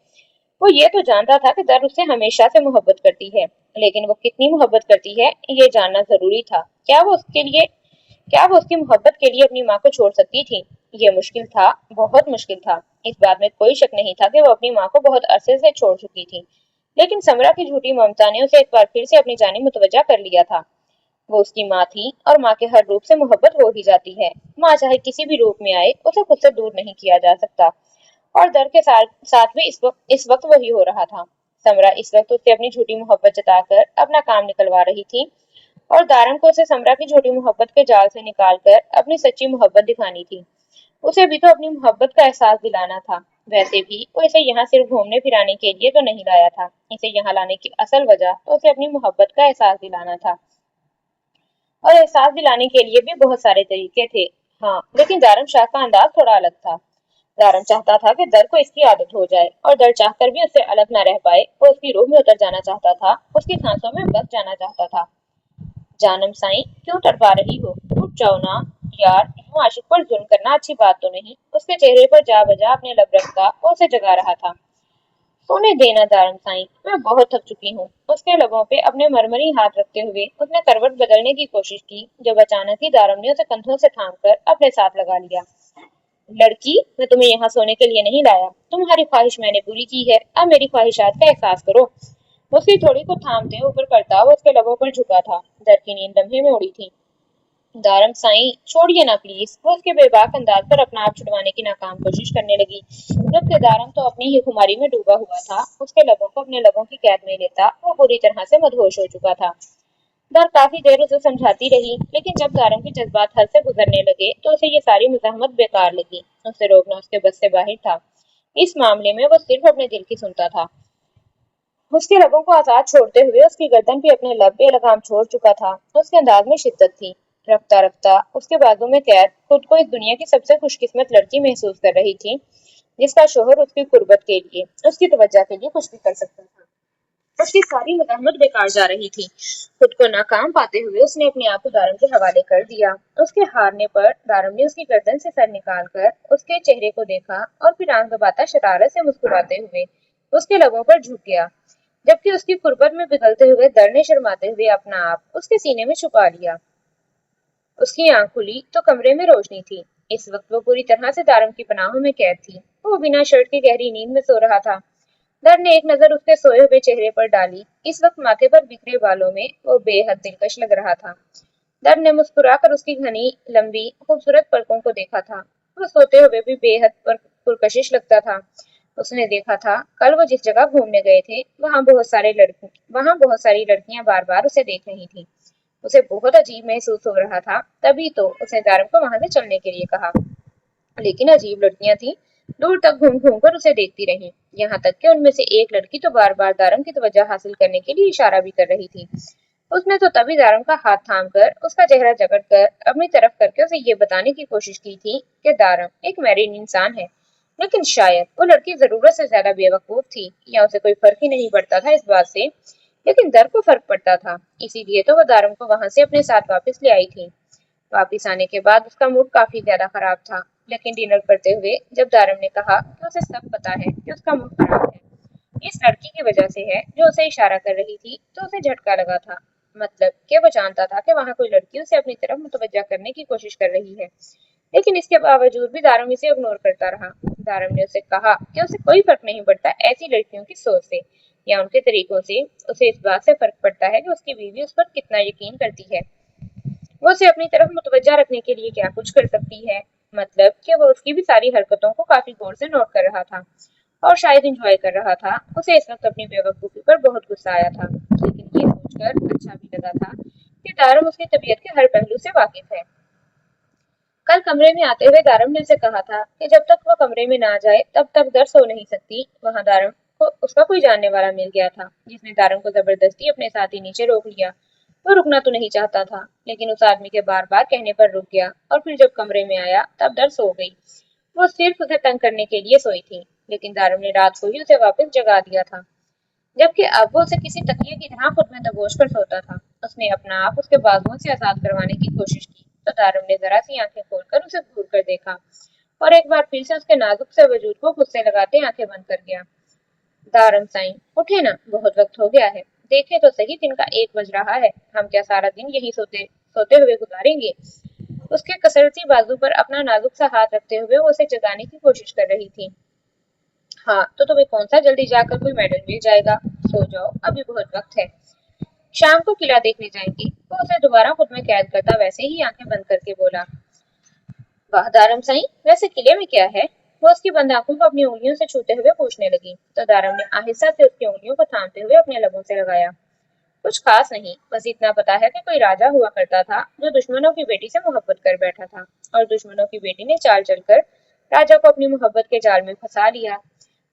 वो ये तो जानता था कि दर उससे हमेशा से मोहब्बत करती है, लेकिन वो कितनी मोहब्बत करती है ये जानना जरूरी था। क्या वो उसकी मोहब्बत के लिए अपनी माँ को छोड़ सकती थी? ये मुश्किल था, बहुत मुश्किल था। इस बात में कोई शक नहीं था कि वो अपनी माँ को बहुत अरसे से छोड़ चुकी थी। लेकिन समरा की झूठी ममता ने उसे एक बार फिर से अपनी जानिब मुतवज्जा कर लिया था। वो उसकी माँ थी, और माँ के हर रूप से मोहब्बत हो ही जाती है। माँ चाहे किसी भी रूप में आए, उसे खुद से दूर नहीं किया जा सकता। और दर के साथ भी इस वक्त वही हो रहा था। समरा इस वक्त उससे अपनी झूठी मोहब्बत जताकर अपना काम निकलवा रही थी, और दारम को उसे समरा की झूठी मोहब्बत के जाल से निकालकर अपनी सच्ची मोहब्बत दिखानी थी। उसे भी तो अपनी मोहब्बत का एहसास दिलाना था। वैसे भी वो इसे यहाँ सिर्फ घूमने फिराने के लिए तो नहीं लाया था। इसे यहाँ लाने की असल वजह तो उसे अपनी मोहब्बत का एहसास दिलाना था, और एहसास दिलाने के लिए भी बहुत सारे तरीके थे। हाँ, लेकिन दारम शाह का अंदाज थोड़ा अलग था। दारम चाहता था कि दर को इसकी आदत हो जाए, और दर चाहकर भी उससे अलग न रह पाए। वो उसकी रूह में उतर जाना चाहता था, उसकी सांसों में बस जाना चाहता था। जानम साईं, क्यों तड़पा रही हो? उठ जाओ ना यार, यूं आशिक पर जुल्म करना अच्छी बात तो नहीं। उसके चेहरे पर जा बजा अपने लब रखता वो उसे जगा रहा था। सोने देना दारम साईं, मैं बहुत थक चुकी हूँ। उसके लबों पे अपने मरमरी हाथ रखते हुए उसने करवट बदलने की कोशिश की, जब अचानक ही दारम ने उसे कंधों से थामकर अपने साथ लगा लिया। लड़की, मैं तुम्हें यहाँ सोने के लिए नहीं लाया। तुम्हारी ख्वाहिश मैंने पूरी की है, अब मेरी ख्वाहिशात का एहसास करो। उसकी थोड़ी को थामते ऊपर करता वो उसके लबों पर झुका था। दर की नींद लम्हे में उड़ी थी। दारम साईं, छोड़िए ना प्लीज। वो उसके बेबाक अंदाज पर अपना आप छुड़वाने की नाकाम कोशिश करने लगी, जबकि दारम तो अपनी ही खुमारी में डूबा हुआ था। उसके लबों को अपने लबों की कैद में लेता वो पूरी तरह से मदहोश हो चुका था। दर काफी देर उसे समझाती रही, लेकिन जब दारम के जज्बात हद से गुजरने लगे तो उसे ये सारी मुजाहमत बेकार लगी। उसे रोकना उसके बस से बाहर था। इस मामले में वो सिर्फ अपने दिल की सुनता था। उसके लबों को आजाद छोड़ते हुए उसकी गर्दन पे अपने लब बेलगाम छोड़ चुका था। उसके अंदाज में शिद्दत थी। रफ्ता रफ्ता उसके बाजू में कैद खुद को इस दुनिया की सबसे खुशकिस्मत लड़की महसूस कर रही थी, जिसका शोहर उसकी कुर्बत के लिए, उसकी तवज्जो के लिए कुछ भी कर सकता था। उसकी सारी मजम्मत बेकार जा रही थी। खुद को नाकाम पाते हुए उसने अपने आप को दारम के हवाले कर दिया। उसके हारने पर दारम ने उसकी गर्दन से सर निकालकर उसके चेहरे को देखा, और फिर आंख दबाता शरारत से मुस्कुराते हुए उसके लबों पर झुक गया, जबकि उसकी कुर्बत में पिघलते हुए दर ने शर्माते हुए अपना आप उसके सीने में छुपा लिया। उसकी आंख खुली तो कमरे में रोशनी थी। इस वक्त वो पूरी तरह से दारम की पनाहों में कैद थी। वो बिना शर्ट की गहरी नींद में सो रहा था। दर ने एक नजर उसके सोए हुए चेहरे पर डाली। इस वक्त माथे पर बिखरे बालों में वो बेहद दिलकश लग रहा था। दर ने मुस्कुराकर उसकी घनी लंबी खूबसूरत पलकों को देखा था। वो सोते हुए भी बेहद पुरकशिश लगता था। उसने देखा था कल वो जिस जगह घूमने गए थे वहां बहुत सारी लड़कियां बार बार उसे देख रही थी। उसे बहुत अजीब महसूस हो रहा था। तभी तो उसने दारम को वहां से चलने के लिए कहा। लेकिन अजीब लड़कियां थी, दूर तक घूम घूम कर उसे देखती रहीं। यहाँ तक कि उनमें से एक लड़की तो बार बार दारम की तवज्जो हासिल करने के लिए इशारा भी कर रही थी। उसने तो तभी दारम का हाथ थाम कर उसका चेहरा जकड़ कर अपनी तरफ करके उसे ये बताने की कोशिश की थी कि दारम एक मैरिड इंसान है। लेकिन शायद वो लड़की जरूरत से ज्यादा बेवकूफ थी, या उसे कोई फर्क ही नहीं पड़ता था इस बात से। लेकिन दर को फर्क पड़ता था, इसीलिए तो वो दारम को वहां से अपने साथ वापस ले आई थी। वापिस आने के बाद उसका मूड काफी ज्यादा खराब था। लेकिन डिनर करते हुए जब दारम ने कहा कि उसे सब पता है कि उसका मूड खराब है, इस लड़की की वजह से है जो उसे इशारा कर रही थी, तो उसे झटका लगा था। मतलब कि वो जानता था कि वहां कोई लड़की उसे अपनी तरफ मुतवज्जा करने की कोशिश कर रही है, लेकिन इसके बावजूद भी दारम इसे इग्नोर करता रहा। दारम ने उसे कहा कि उसे कोई फर्क नहीं पड़ता ऐसी लड़कियों की सोच से या उनके तरीकों से। उसे इस बात से फर्क पड़ता है कि उसकी बीवी उस पर कितना यकीन करती है। वो उसे अपनी तरफ मुतवज्जा रखने के लिए क्या कुछ कर सकती है। मतलब कि वो उसकी भी सारी हरकतों को काफी गौर से नोट कर रहा था और शायद एंजॉय कर रहा था। उसे इस वक्त अपनी बेवकूफी पर बहुत गुस्सा आया था, लेकिन ये सोचकर अच्छा भी लगा था कि दारम उसकी तबीयत के हर पहलू से वाकिफ है। कल कमरे में आते हुए दारम ने उसे कहा था कि जब तक वो कमरे में ना जाए तब तक दर सो नहीं सकती। वहां दारम को उसका कोई जानने वाला मिल गया था, जिसने दारम को जबरदस्ती अपने साथ ही नीचे रोक लिया। वो रुकना तो नहीं चाहता था, लेकिन उस आदमी के बार बार कहने पर रुक गया और फिर जब कमरे में आया तब दर सो गई। वो सिर्फ उसे तंग करने के लिए सोई थी, लेकिन दारम ने रात को ही उसे वापस जगा दिया था, जबकि अब वो उसे किसी तकिए की तरह खुद में दबोच कर सोता था। उसने अपना आप उसके बाजुओं से आजाद करवाने की कोशिश की तो दारम ने जरा सी आंखें खोलकर उसे घूर कर देखा और एक बार फिर से उसके नाजुक से वजूद को खुद से लगाते आंखें बंद कर गया। दारम साईं, उठे ना, बहुत वक्त हो गया है। देखे तो सही, दिन का 1 बज रहा है। हम क्या सारा दिन यही सोते सोते हुए गुजारेंगे? उसके कसरती बाजू पर अपना नाजुक सा हाथ रखते हुए वो उसे जगाने की कोशिश कर रही थी। हाँ, तो तुम्हें कौन सा जल्दी जाकर कोई मेडल मिल जाएगा। सो जाओ, अभी बहुत वक्त है। शाम को किला देखने जाएंगे। वो उसे दोबारा खुद में कैद करता वैसे ही आंखें बंद करके बोला। वाह दारम साईं, वैसे किले में क्या है? वो उसकी बंद आंखों को अपनी उंगलियों से छूते हुए पूछने लगी तो दारम ने आहिस्ता से उसकी उंगलियों को थामते हुए अपने लबों से लगाया। कुछ खास नहीं, बस इतना पता है कि कोई राजा हुआ करता था जो दुश्मनों की बेटी से मोहब्बत कर बैठा था और दुश्मनों की बेटी ने चाल चलकर राजा को अपनी मोहब्बत के जाल में फंसा लिया।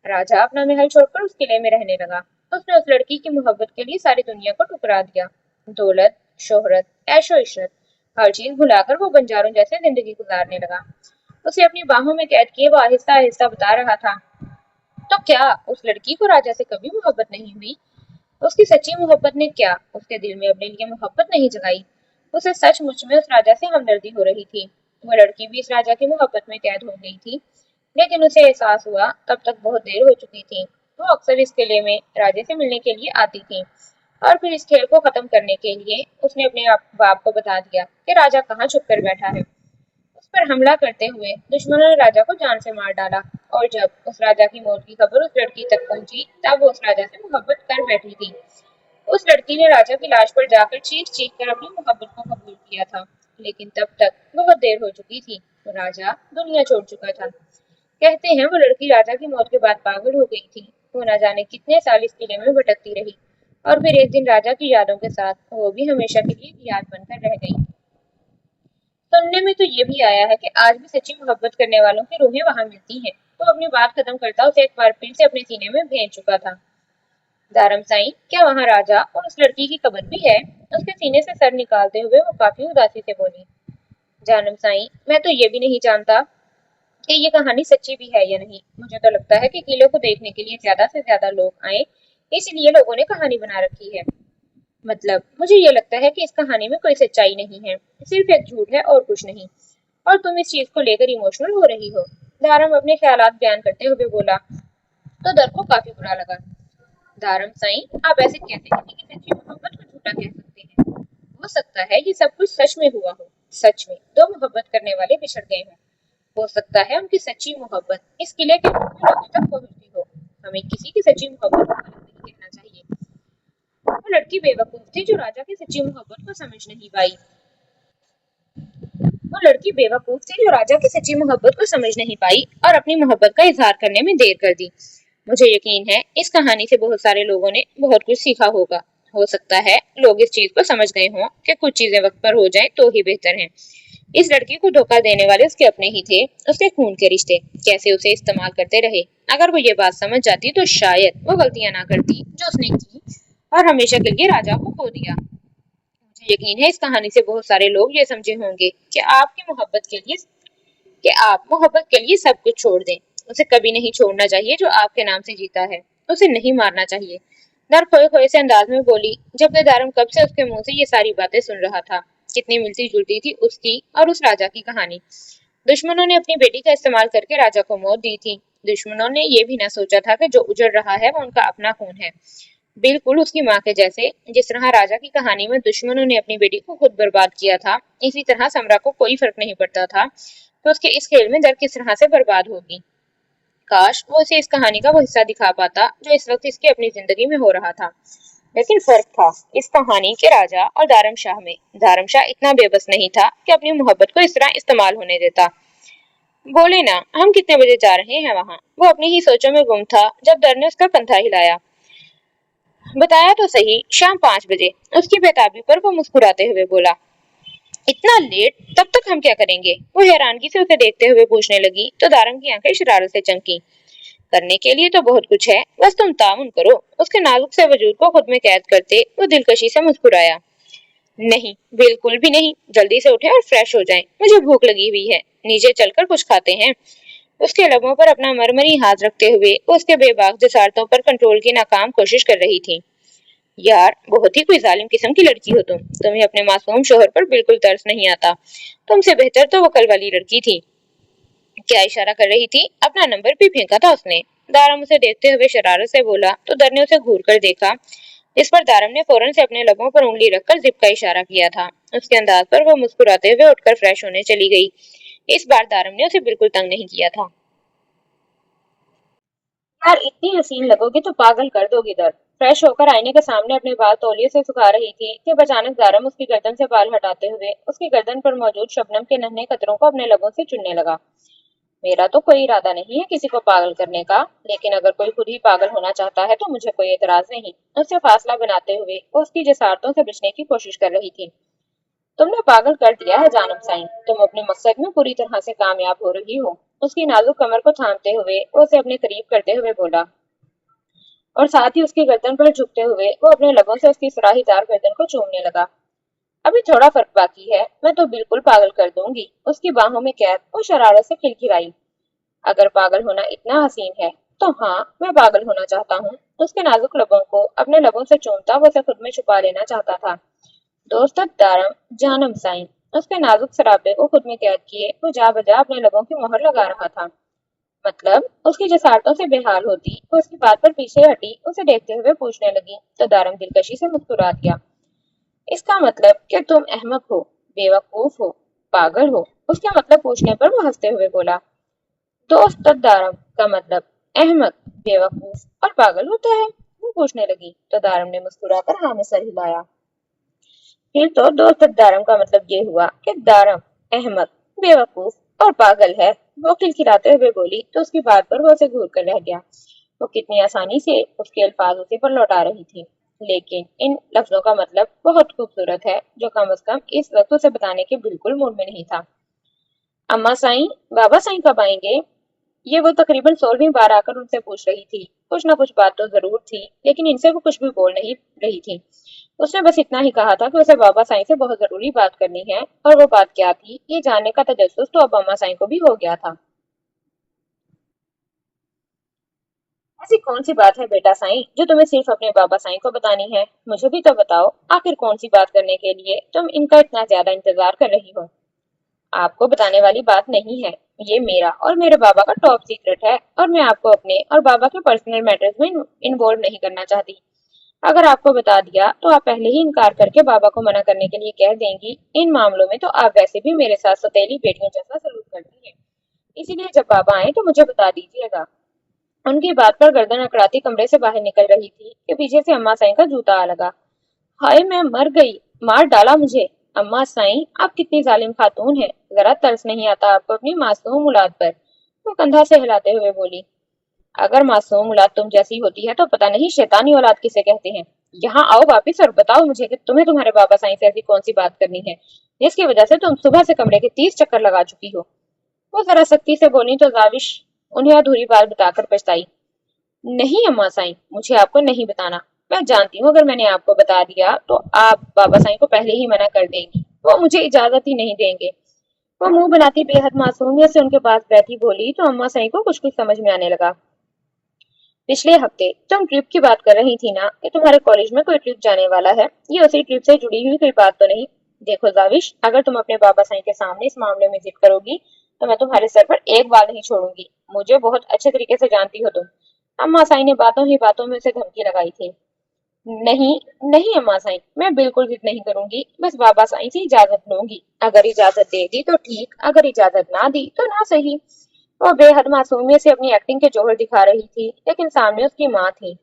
राजा अपना महल छोड़कर उस किले में रहने लगा। उसने उस लड़की की मोहब्बत के लिए सारी दुनिया को ठुकरा दिया। दौलत, शोहरत, ऐशो इशरत, हर चीज भुलाकर वो बंजारों जैसे जिंदगी गुजारने लगा। उसे अपनी बाहों में कैद किए वो आहिस्ता आहिस्ता बता रहा था। तो क्या उस लड़की को राजा से कभी मोहब्बत नहीं हुई? उसकी सच्ची मोहब्बत ने क्या उसके दिल में अपने लिए मोहब्बत नहीं जगाई? उसे सचमुच में उस राजा से हमदर्दी हो रही थी। वो लड़की भी इस राजा की मोहब्बत में कैद हो गई थी, लेकिन उसे एहसास हुआ तब तक बहुत देर हो चुकी थी। वो अक्सर इस किले में राजे से मिलने के लिए आती थी और फिर इस खेल को खत्म करने के लिए उसने अपने बाप को बता दिया कि राजा कहाँ छुप कर बैठा है। उस पर हमला करते हुए दुश्मनों ने राजा को जान से मार डाला और जब उस राजा की मौत की खबर उस लड़की तक पहुंची तब वो उस राजा से मोहब्बत कर बैठी थी। उस लड़की ने राजा की लाश पर जाकर चीख चीख कर अपनी मोहब्बत को कबूल किया था, लेकिन तब तक बहुत देर हो चुकी थी। राजा दुनिया छोड़ चुका था। कहते हैं वो लड़की राजा की मौत के बाद पागल हो गई थी। वो न जाने कितने साल इस किले में भटकती रही और फिर एक दिन राजा की यादों के साथ वो भी हमेशा के लिए याद बनकर रह गई। सुनने में तो ये भी आया है कि आज भी सच्ची मोहब्बत करने वालों की रूहें वहां मिलती हैं। तो अपनी बात खत्म करता उसे एक बार फिर से अपने सीने में भेज चुका था। दारम साईं, क्या वहां राजा और उस लड़की की कब्र भी है? उसके सीने से सर निकालते हुए वो काफी उदासी से बोली। जानम साईं, मैं तो ये भी नहीं जानता कि ये कहानी सच्ची भी है या नहीं। मुझे तो लगता है कि किले को देखने के लिए ज्यादा से ज्यादा लोग आए, इसलिए लोगों ने कहानी बना रखी है। मतलब मुझे ये लगता है कि इस कहानी में कोई सच्चाई नहीं है, सिर्फ एक झूठ है और कुछ नहीं। और तुम इस चीज को लेकर इमोशनल हो रही हो। दारम अपने ख्यालात बयान करते हुए बोला तो दर को काफी बुरा लगा। दारम साईं, आप ऐसे कैसे किसी की सच्ची मोहब्बत को झूठा कह सकते हैं? हो सकता है ये सब कुछ सच में हुआ हो। सच में दो मोहब्बत करने वाले बिछड़ गए हों। हो सकता है उनकी सच्ची मोहब्बत इस किले के लोगों तक पहुंचती हो। हमें किसी की सच्ची मोहब्बत को गलत नहीं कहना चाहिए। वो लड़की बेवकूफ थी जो राजा की सच्ची मोहब्बत को समझ नहीं पाई। वो लड़की बेवकूफ थी जो राजा की सच्ची मोहब्बत को समझ नहीं पाई और अपनी मोहब्बत का इजहार करने में देर कर दी। मुझे यकीन है इस कहानी से बहुत सारे लोगों ने बहुत कुछ सीखा होगा। हो सकता है लोग इस चीज को समझ गए हों कि कुछ चीजें वक्त पर हो जाए तो ही बेहतर है। इस लड़की को धोखा देने वाले उसके अपने ही थे, उसके खून के रिश्ते कैसे उसे इस्तेमाल करते रहे। अगर वो ये बात समझ जाती तो शायद वो गलतियां ना करती जो उसने की और हमेशा के लिए राजा को खो दिया। मुझे यकीन है इस कहानी से बहुत सारे लोग ये समझे होंगे कि आप मोहब्बत के लिए सब कुछ छोड़ दें। उसे कभी नहीं छोड़ना चाहिए जो आपके नाम से जीता है। उसे नहीं मारना चाहिए। दर खोए खोए से अंदाज में बोली, जबकि दारम कब से उसके मुंह से ये सारी बातें सुन रहा था। कितनी मिलती जुलती थी उसकी और उस राजा की कहानी। दुश्मनों ने अपनी बेटी का इस्तेमाल करके राजा को मौत दी थी। दुश्मनों ने ये भी ना सोचा था कि जो उजड़ रहा है वो उनका अपना खून है, बिल्कुल उसकी माँ के जैसे। जिस तरह राजा की कहानी में दुश्मनों ने अपनी बेटी को खुद बर्बाद किया था, इसी तरह समरा को कोई फर्क नहीं पड़ता था तो उसके इस खेल में दर किस तरह से बर्बाद होगी। काश वो उसे इस कहानी का वो हिस्सा दिखा पाता जो इस वक्त इसकी अपनी जिंदगी में हो रहा था। लेकिन फर्क था इस कहानी के राजा और दारमशाह में। दारमशाह इतना बेबस नहीं था कि अपनी मोहब्बत को इस तरह इस्तेमाल होने देता। बोले ना, हम कितने बजे जा रहे हैं वहां? वो अपनी ही सोचों में गुम था जब दर ने उसका कंधा हिलाया। बताया तो सही, शाम 5 बजे। उसकी बेताबी पर वो मुस्कुराते हुए बोला। इतना लेट? तब तक हम क्या करेंगे? वो हैरानगी से उसे देखते हुए पूछने लगी तो दारम की आंखें शरारत से चमकी। करने के लिए तो बहुत कुछ है, बस तुम ताउन करो। उसके नाजुक से वजूद को खुद में कैद करते वो दिलकशी से मुस्कुराया। नहीं, बिल्कुल भी नहीं। जल्दी से उठे और फ्रेश हो जाएं। मुझे भूख लगी हुई है, नीचे चलकर कुछ खाते हैं। उसके लबों पर अपना मरमरी हाथ रखते हुए वो उसके बेबाक जसारतों पर कंट्रोल की नाकाम कोशिश कर रही थी। यार, बहुत ही कोई जालिम किस्म की लड़की हो तुम। तुम्हें अपने मासूम शोहर पर बिल्कुल तरस नहीं आता। तुमसे बेहतर तो वो कल वाली लड़की थी। क्या इशारा कर रही थी? अपना नंबर भी फेंका था उसने। दारम उसे देखते हुए शरारत से बोला तो दर ने उसे घूर कर देखा। इस पर दारम ने फौरन से अपने लबों पर उंगली रखकर जिप का इशारा किया था। उसके अंदाज पर वो मुस्कुराते हुए उठकर फ्रेश होने चली गई। इस बार दारम ने उसे बिल्कुल तंग नहीं किया था। यार, इतनी हसीन लगोगी तो पागल कर दोगी दर। फ्रेश होकर आईने के सामने अपने बाल तौलिए से सुखा रही थी कि अचानक दारम उसकी गर्दन से बाल हटाते हुए उसकी गर्दन पर मौजूद शबनम के नन्हे कतरों को अपने लबों से चुनने लगा। मेरा तो कोई इरादा नहीं है किसी को पागल करने का, लेकिन अगर कोई खुद ही पागल होना चाहता है तो मुझे कोई एतराज नहीं। उससे फासला बनाते हुए वो उसकी जसारतों से बचने की कोशिश कर रही थी। तुमने पागल कर दिया है जानम साईं। तुम अपने मकसद में पूरी तरह से कामयाब हो रही हो। उसकी नाजुक कमर को थामते हुए वो उसे अपने करीब करते हुए बोला और साथ ही उसकी गर्दन पर झुकते हुए वो अपने लबों से उसकी सुराहीदार गर्दन को चूमने लगा। अभी थोड़ा फर्क बाकी है, मैं तो बिल्कुल पागल कर दूंगी। उसकी बाहों में कैद वो शरारत से खिलखिलाई। अगर पागल होना इतना हसीन है तो हाँ, मैं पागल होना चाहता हूँ। उसके नाजुक लबों को अपने लबों से चूमता वो उसे खुद में छुपा लेना चाहता था। दोस्त दारम जानम साईं उसके नाजुक सराबे को खुद में कैद किए वो जा बजा अपने लबों की मोहर लगा रहा था। मतलब उसकी जसारतों से बेहाल होती वो उसकी बात पर पीछे हटी उसे देखते हुए पूछने लगी तो दारम दिलकशी से मुस्कुरा दिया। इसका मतलब कि तुम अहमक हो, बेवकूफ हो, पागल हो। उसके मतलब पूछने पर वो हंसते हुए बोला। दोस्त दारम का मतलब अहमक, बेवकूफ और पागल होता है? वो पूछने लगी तो दारम ने मुस्कुराकर हाँ में सर हिलाया। फिर तो दोस्त दारम का मतलब ये हुआ कि दारम अहमक, बेवकूफ और पागल है। वो खिलखिलाते हुए बोली तो उसकी बात पर वो उसे घूर कर रह गया। वो कितनी आसानी से उसके अल्फाज उसे पर लौटा रही थी, लेकिन इन लफ्जों का मतलब बहुत खूबसूरत है जो कम से कम इस वक्त उसे बताने के बिल्कुल मूड में नहीं था। अम्मा साईं, बाबा साईं कब आएंगे? ये वो तकरीबन 16वीं बार आकर उनसे पूछ रही थी। कुछ ना कुछ बात तो जरूर थी, लेकिन इनसे वो कुछ भी बोल नहीं रही थी। उसने बस इतना ही कहा था कि उसे बाबा साईं से बहुत जरूरी बात करनी है, और वो बात क्या थी ये जानने का तजस्सुस तो अब अम्मा साईं को भी हो गया था। ऐसी कौन सी बात है बेटा साईं जो तुम्हें सिर्फ अपने बाबा साईं को बतानी है? मुझे भी तो बताओ, आखिर कौन सी बात करने के लिए तुम इनका इतना ज्यादा इंतजार कर रही हो? आपको बताने वाली बात नहीं है। ये मेरा और मेरे बाबा का टॉप सीक्रेट है, और मैं आपको अपने और बाबा के पर्सनल मैटर्स में इन्वॉल्व नहीं करना चाहती। अगर आपको बता दिया तो आप पहले ही इनकार करके बाबा को मना करने के लिए कह देंगी। इन मामलों में तो आप वैसे भी मेरे साथ सौतेली बेटियों जैसा सलूक करती हैं। इसीलिए जब बाबा आए तो मुझे बता दीजिएगा। उनकी बात पर गर्दन अकड़ाती कमरे से बाहर निकल रही थी कि पीछे से अम्मा साईं का जूता आ लगा। हाय, मैं मर गई, मार डाला मुझे। अम्मा साईं, आप कितनी जालिम खातून है। जरा तरस नहीं आता आपको अपनी मासूम औलाद पर? वो कंधा से हिलाते हुए बोली। अगर मासूम औलाद तुम जैसी होती है तो पता नहीं शैतानी औलाद किसे कहते हैं। यहाँ आओ वापिस और बताओ मुझे कि तुम्हें तुम्हारे बाबा साईं से ऐसी कौन सी बात करनी है जिसकी वजह से तुम सुबह से कमरे के 30 चक्कर लगा चुकी हो। वो जरा सख्ती से बोली तो जाविश उन्हें अधूरी बात बताकर पछताई। नहीं अम्मा साईं, मुझे आपको नहीं बताना। मैं जानती हूँ अगर मैंने आपको बता दिया तो आप बाबा साईं को पहले ही मना कर देंगी। वो मुझे इजाजत ही नहीं देंगे। वो मुंह बनाती बेहद मासूमियत से उनके पास बैठी बोली तो अम्मा साईं को कुछ कुछ समझ में आने लगा। पिछले हफ्ते तुम ट्रिप की बात कर रही थी ना कि तुम्हारे कॉलेज में कोई ट्रिप जाने वाला है। ये उसी ट्रिप से जुड़ी हुई कोई बात तो नहीं? देखो जाविश, अगर तुम अपने बाबा साईं के सामने इस मामले में जिद करोगी तो मैं तुम्हारे सर पर एक बाल नहीं छोड़ूंगी। मुझे बहुत अच्छे तरीके से जानती हो तुम। अम्मा साईं ने बातों ही बातों में उसे धमकी लगाई थी। नहीं, नहीं अम्मा साईं, मैं बिल्कुल जिद नहीं करूंगी। बस बाबा साईं से इजाजत लूंगी। अगर इजाजत दे दी तो ठीक, अगर इजाजत ना दी तो ना सही। वो बेहद मासूमियत से अपनी एक्टिंग के जोहर दिखा रही थी, लेकिन सामने उसकी माँ थी।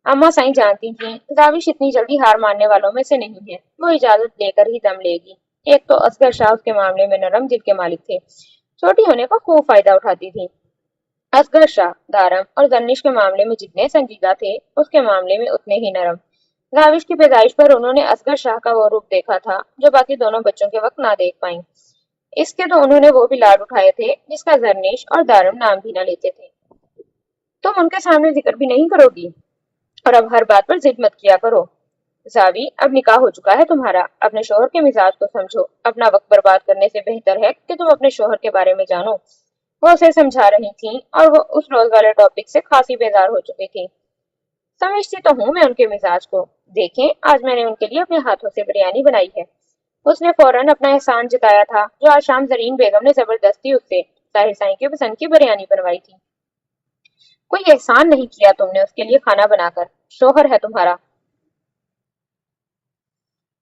अम्मा साईं जानती थीं दाविश इतनी जल्दी हार मानने वालों में से नहीं है। वो इजाजत लेकर ही दम लेगी। एक तो असगर शाह उसके मामले में नरम दिल के मालिक थे। छोटी होने का खूब फायदा उठाती थी। असगर शाह दारम और दनिश के मामले में जितने संजीदा थे, उसके मामले में उतने ही नरम। दाविश की पैदाइश पर उन्होंने असगर शाह का वो रूप देखा था जो बाकी दोनों बच्चों के वक्त ना देख पाई। इसके तो उन्होंने वो भी लाड उठाए थे जिसका जरनीश और दारम नाम भी न लेते थे। तुम उनके सामने जिक्र भी नहीं करोगी और अब हर बात पर जिद मत किया करो। जावी, अब निकाह हो चुका है तुम्हारा। अपने शोहर के मिजाज को समझो। अपना वक्त बर्बाद करने से बेहतर है कि तुम अपने शोहर के बारे में जानो। वो उसे समझा रही थी और वो उस रोज वाले टॉपिक से खासी बेजार हो चुकी थी। समझती तो हूँ मैं उनके मिजाज को। देखें, आज मैंने उनके लिए अपने हाथों से बिरयानी बनाई है। उसने फौरन अपना एहसान जताया था जो आज शाम जरीन बेगम ने जबरदस्ती उससे ताहिर साईं की पसंद की बिरयानी बनवाई थी। कोई एहसान नहीं किया तुमने उसके लिए खाना बनाकर। शोहर है तुम्हारा,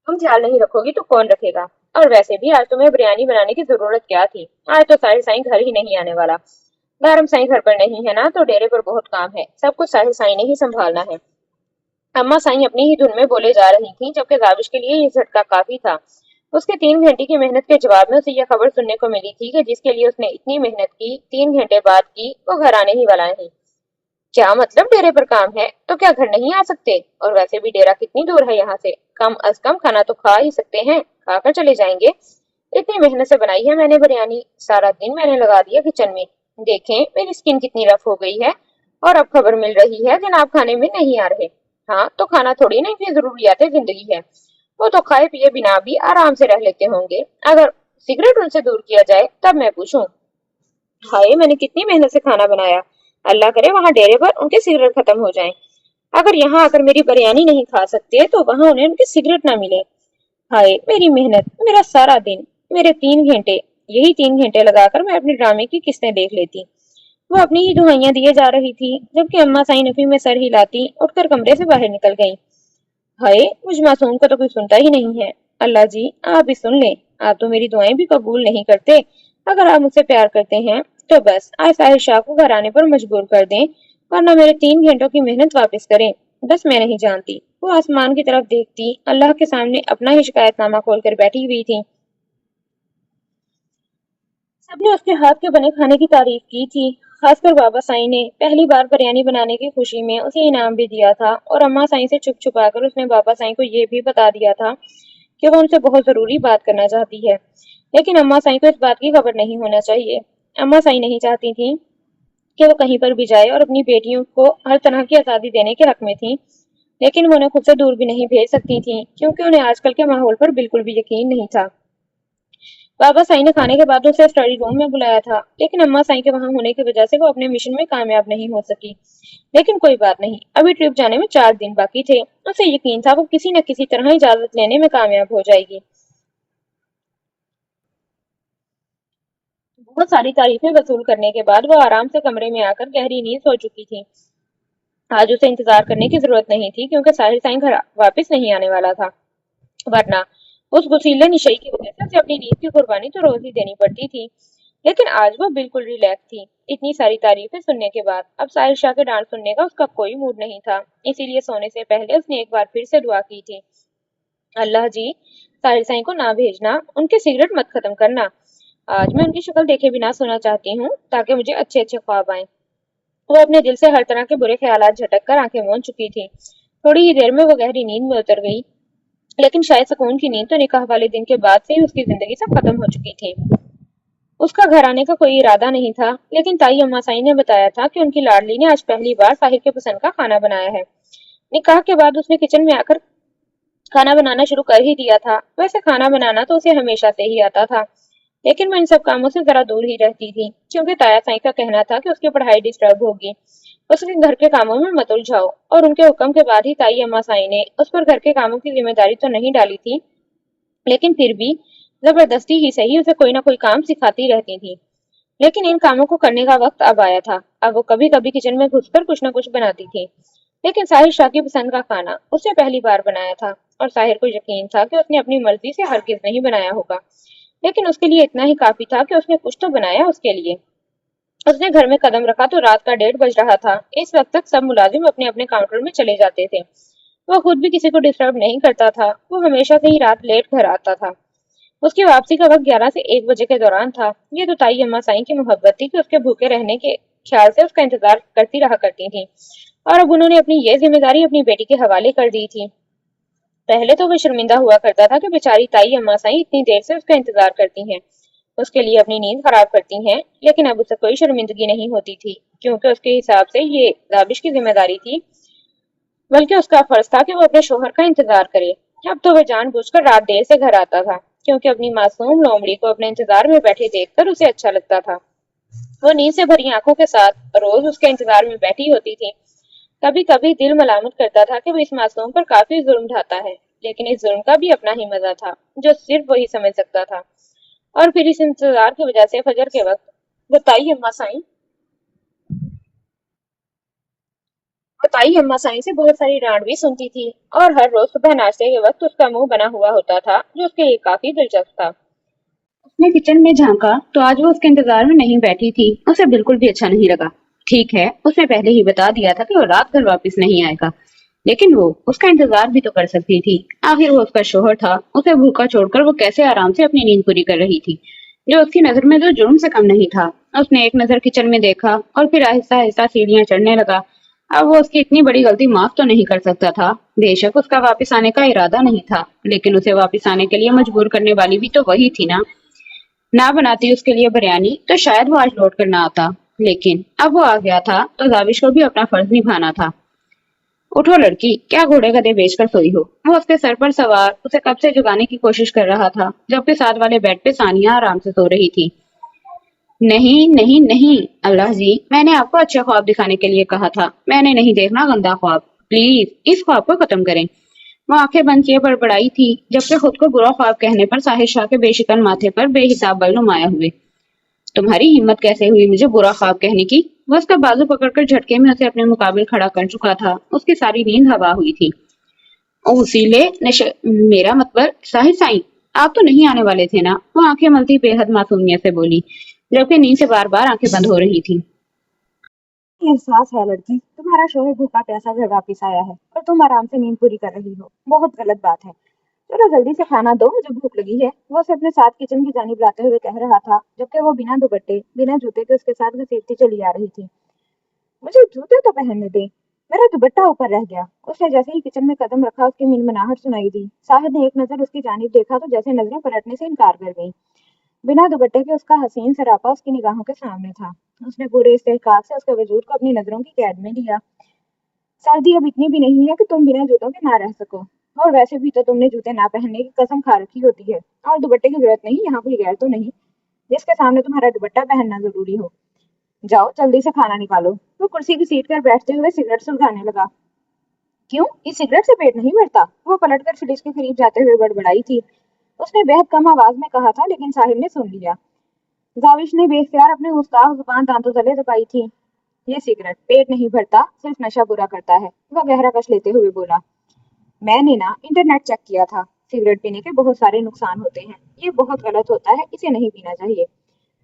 तुम ख्याल नहीं रखोगी तो कौन रखेगा। और वैसे भी आज तुम्हें बिरयानी बनाने की जरूरत क्या थी। आज तो साहिर साईं घर ही नहीं आने वाला। दारम साईं घर पर नहीं है ना, तो डेरे पर बहुत काम है। सब कुछ साहिर साईं ने ही संभालना है। अम्मा साईं अपनी ही धुन में बोले जा रही थीं, जबकि दाविश के लिए ये झटका काफी था। उसके 3 घंटे की मेहनत के जवाब में उसे यह खबर सुनने को मिली थी कि जिसके लिए उसने इतनी मेहनत की, 3 घंटे बाद की, वो घर आने ही वाला नहीं। क्या मतलब डेरे पर काम है तो क्या घर नहीं आ सकते। और वैसे भी डेरा कितनी दूर है यहाँ से। कम अज कम खाना तो खा ही सकते हैं। खाकर चले जाएंगे। इतनी मेहनत से बनाई है मैंने बिरयानी। सारा दिन मैंने लगा दिया किचन में। देखें मेरी स्किन कितनी रफ हो गई है। और अब खबर मिल रही है जनाब खाने में नहीं आ रहे। हाँ तो खाना थोड़ी ना इतनी जरूरियात जिंदगी है। वो तो खाए पिए बिना भी आराम से रह लेते होंगे। अगर सिगरेट उनसे दूर किया जाए तब मैं पूछूं। हाय, मैंने कितनी मेहनत से खाना बनाया। अल्लाह करे वहां डेरे पर उनके सिगरेट खत्म हो जाएं। अगर यहाँ आकर मेरी बिरयानी नहीं खा सकते तो वहां उन्हें उनके सिगरेट ना मिले। हाय, मेरी मेहनत, मेरा सारा दिन, मेरे 3 घंटे। यही 3 घंटे लगाकर मैं अपने ड्रामे की किस्तें देख लेती। वो अपनी ही दुहाइयां दिए जा रही थी जबकि अम्मा साई नफी में सर हिलाती उठकर कमरे से बाहर निकल गई। हाय, मुझ मासूम को तो कोई सुनता ही नहीं है। अल्लाह जी, आप भी सुन लें। आप तो मेरी दुआएं भी कबूल नहीं करते। अगर आप मुझसे प्यार करते हैं तो बस आज साहिर शाह को घर आने पर मजबूर कर दें, वरना मेरे 3 घंटों की मेहनत वापस करें। बस मैं नहीं जानती। वो आसमान की तरफ देखती अल्लाह के सामने अपना ही शिकायतनामा खोलकर बैठी हुई थी। सबने उसके हाथ के बने खाने की तारीफ की थी। खासकर बाबा साईं ने पहली बार बिरयानी बनाने की खुशी में उसे इनाम भी दिया था। और अम्मा साईं से छुप छुपाकर उसने बाबा साईं को ये भी बता दिया था कि वो उनसे बहुत जरूरी बात करना चाहती है। लेकिन अम्मा साईं को इस बात की खबर नहीं होना चाहिए। अम्मा साईं नहीं चाहती थी कि वो कहीं पर भी जाए और अपनी बेटियों को हर तरह की आजादी देने के हक में थी। लेकिन वो उन्हें खुद से दूर भी नहीं भेज सकती थी क्योंकि उन्हें आजकल के माहौल पर बिल्कुल भी यकीन नहीं था। बाबा साईं ने खाने के बाद उसे स्टडी रूम में बुलाया था, लेकिन अम्मा साईं के वहां होने की वजह से वो अपने मिशन में कामयाब नहीं हो सकी। लेकिन कोई बात नहीं, अभी ट्रिप जाने में 4 दिन बाकी थे। उसे यकीन था वो किसी न किसी तरह इजाजत लेने में कामयाब हो जाएगी। बहुत सारी तारीफें वसूल करने के बाद वो आराम से कमरे में आकर गहरी नींद सो चुकी थी। आज उसे इंतजार करने की जरूरत नहीं थी क्योंकि साहिर साईं घर वापस नहीं आने वाला था। वरना उस गुसीले निशई की वजह से उसे अपनी नींद की कुर्बानी तो रोज ही देनी पड़ती थी। लेकिन आज वो बिल्कुल रिलैक्स थी। इतनी सारी तारीफें सुनने के बाद अब साहिर शाह के डांट सुनने का उसका कोई मूड नहीं था। इसीलिए सोने से पहले उसने एक बार फिर से दुआ की थी। अल्लाह जी, साहिर साईं को ना भेजना, उनके सिगरेट मत खत्म करना। आज मैं उनकी शक्ल देखे बिना सोना चाहती हूँ ताकि मुझे अच्छे अच्छे ख्वाब आए। वो अपने दिल से हर तरह के बुरे ख्यालात झटक कर आंखें मूंद चुकी थी। थोड़ी ही देर में वो गहरी नींद में उतर गई। लेकिन शायद सुकून की नींद तो निकाह वाले दिन के बाद से ही उसकी जिंदगी से खत्म हो चुकी थी। उसका घर आने का कोई इरादा नहीं था, लेकिन ताई अम्मा साई ने बताया था कि उनकी लाडली ने आज पहली बार साहिर के पसंद का खाना बनाया है। निकाह के बाद उसने किचन में आकर खाना बनाना शुरू कर ही दिया था। वैसे खाना बनाना तो उसे हमेशा से ही आता था, लेकिन वो इन सब कामों से जरा दूर ही रहती थी क्योंकि ताया साई का कहना था कि उसकी पढ़ाई डिस्टर्ब होगी। उसके घर के कामों में मत उलझाओ। और उनके हुक्म के बाद ही ताई अम्मा साई ने उस पर घर के कामों की जिम्मेदारी तो नहीं डाली थी, लेकिन फिर भी जबरदस्ती ही सही उसे कोई ना कोई काम सिखाती रहती थी। लेकिन इन कामों को करने का वक्त अब आया था। अब वो कभी कभी किचन में घुसकर कुछ न कुछ बनाती थी। लेकिन साहिर शाह की पसंद का खाना उसने पहली बार बनाया था और साहिर को यकीन था कि उसने अपनी मर्जी से हरगिज नहीं बनाया होगा। लेकिन उसके लिए इतना ही काफी था कि उसने कुछ तो बनाया उसके लिए। اس نے گھر میں قدم رکھا تو رات کا 1:30 بج رہا تھا۔ اس وقت تک سب ملازم اپنے اپنے کاؤنٹر میں چلے جاتے تھے۔ وہ خود بھی کسی کو ڈسٹرب نہیں کرتا تھا۔ وہ ہمیشہ سے ہی رات لیٹ گھر آتا تھا۔ اس کی واپسی کا وقت 11 سے 1 بجے کے دوران تھا۔ یہ تو تائی اماں سائیں کی محبت تھی کہ اس کے بھوکے رہنے کے خیال سے اس کا انتظار کرتی رہا کرتی تھی، اور اب انہوں نے اپنی یہ ذمہ داری اپنی بیٹی کے حوالے کر دی تھی۔ پہلے تو وہ شرمندہ ہوا کرتا تھا کہ بیچاری تائی اماں سائیں اتنی دیر سے اس کا انتظار کرتی ہیں، اس کے لیے اپنی نیند خراب کرتی ہیں، لیکن اب اسے کوئی شرمندگی نہیں ہوتی تھی، کیونکہ اس کے حساب سے یہ دابش کی ذمہ داری تھی، بلکہ اس کا فرض تھا کہ وہ اپنے شوہر کا انتظار کرے۔ اب تو وہ جان بوجھ کر رات دیر سے گھر آتا تھا، کیونکہ اپنی معصوم لومڑی کو اپنے انتظار میں بیٹھے دیکھ کر اسے اچھا لگتا تھا۔ وہ نیند سے بھری آنکھوں کے ساتھ روز اس کے انتظار میں بیٹھی ہوتی تھی۔ کبھی کبھی دل ملامت کرتا تھا کہ وہ اس معصوم پر کافی ظلم ڈھاتا ہے، لیکن اس ظلم کا بھی اپنا ہی مزہ تھا، جو صرف وہی سمجھ سکتا تھا۔ اور پھر اس انتظار کی وجہ سے فجر کے وقت وہ تائی اماں سائیں سے بہت ساری ڈانٹ بھی سنتی تھی، اور ہر روز صبح ناشتے کے وقت اس کا منہ بنا ہوا ہوتا تھا، جو اس کے لیے کافی دلچسپ تھا۔ اس نے کچن میں جھانکا تو آج وہ اس کے انتظار میں نہیں بیٹھی تھی۔ اسے بالکل بھی اچھا نہیں لگا۔ ٹھیک ہے، اس نے پہلے ہی بتا دیا تھا کہ وہ رات گھر واپس نہیں آئے گا، لیکن وہ اس کا انتظار بھی تو کر سکتی تھی۔ آخر وہ اس کا شوہر تھا، اسے بھوکا چھوڑ کر وہ کیسے آرام سے اپنی نیند پوری کر رہی تھی، جو اس کی نظر میں تو جرم سے کم نہیں تھا۔ اس نے ایک نظر کچن میں دیکھا اور پھر آہستہ آہستہ سیڑھیاں چڑھنے لگا۔ اب وہ اس کی اتنی بڑی غلطی معاف تو نہیں کر سکتا تھا۔ بے شک اس کا واپس آنے کا ارادہ نہیں تھا، لیکن اسے واپس آنے کے لیے مجبور کرنے والی بھی تو وہی تھی نا۔ نہ بناتی اس کے لیے بریانی تو شاید وہ آج لوٹ کر نہ آتا، لیکن اب وہ آ گیا تھا تو داوش کو بھی اپنا فرض نبھانا تھا۔ اٹھو لڑکی، کیا گھوڑے گدھے بیچ کر سوئی ہو؟ وہ اس کے سر پر سوار اسے کب سے جگانے کی کوشش کر رہا تھا، جبکہ ساتھ والے بیڈ پہ ثانیہ آرام سے سو رہی تھی۔ نہیں نہیں نہیں، اللہ جی، میں نے آپ کو اچھے خواب دکھانے کے لیے کہا تھا، میں نے نہیں دیکھنا گندا خواب، پلیز اس خواب کو ختم کریں۔ وہ آنکھیں بند کیے بڑبڑائی تھی، جبکہ خود کو برا خواب کہنے پر ساحر شاہ کے بے شکن ماتھے پر بے حساب بل نمایاں ہوئے۔ تمہاری ہمت کیسے ہوئی مجھے برا خواب کہنے کی؟ وہ اس کا بازو پکڑ کر جھٹکے میں اسے اپنے مقابل کھڑا کر چکا تھا۔ اس کی ساری نیند ہوا ہوئی تھی۔ میرا مطلب ساحر سائیں، آپ تو نہیں آنے والے تھے نا؟ وہ آنکھیں ملتی بے حد معصومیت سے بولی، جبکہ نیند سے بار بار آنکھیں بند ہو رہی تھی۔ احساس ہے لڑکی، تمہارا شوہر بھوکا پیاسا گھر واپس آیا ہے اور تم آرام سے نیند پوری کر رہی ہو، بہت غلط بات ہے۔ چلو جلدی سے کھانا دو، مجھے بھوک لگی ہے، وہ اسے اپنے ساتھ کچن کی جانب لاتے ہوئے کہہ رہا تھا، جبکہ وہ بنا دوپٹے بنا جوتے کے اس کے ساتھ گھسیٹتی چلی آ رہی تھی۔ مجھے جوتے تو پہننے دے، میرا دوپٹہ اوپر رہ گیا۔ اس نے جیسے ہی کچن میں قدم رکھا اس کی منمناہٹ سنائی دی۔ شاہد نے ایک نظر اس کی جانب دیکھا تو جیسے نظریں پلٹنے سے انکار کر گئی۔ بنا دوپٹے کے اس کا حسین سراپا اس کی نگاہوں کے سامنے تھا۔ اس نے پورے استحقاق سے اس کے وجود کو اپنی نظروں کی قید میں لیا۔ سردی اب اتنی بھی نہیں ہے کہ تم بنا جوتوں کے نہ رہ سکو، اور ویسے بھی تو تم نے جوتے نہ پہننے کی قسم کھا رکھی ہوتی ہے، اور دوپٹے کی ضرورت نہیں، یہاں کوئی غیر تو نہیں جس کے سامنے تمہارا دوپٹہ پہننا ضروری ہو۔ جاؤ جلدی سے کھانا نکالو۔ وہ کرسی کی سیٹ پر بیٹھتے ہوئے سگریٹ سلگانے لگا۔ کیوں، اس سگریٹ سے پیٹ نہیں بھرتا؟ وہ پلٹ کر فریج کے قریب جاتے ہوئے بڑبڑائی تھی۔ اس نے بہت کم آواز میں کہا تھا، لیکن ساحر نے سن لیا۔ داوش نے بے اختیار اپنی گستاخ زبان دانتوں تلے دبائی تھی۔ یہ سگریٹ پیٹ نہیں بھرتا، صرف نشہ برا کرتا ہے، وہ گہرا کش لیتے ہوئے بولا۔ میں نے نا انٹرنیٹ چیک کیا تھا، سگریٹ پینے کے بہت سارے نقصان ہوتے ہیں، یہ بہت غلط ہوتا ہے، اسے نہیں پینا چاہیے۔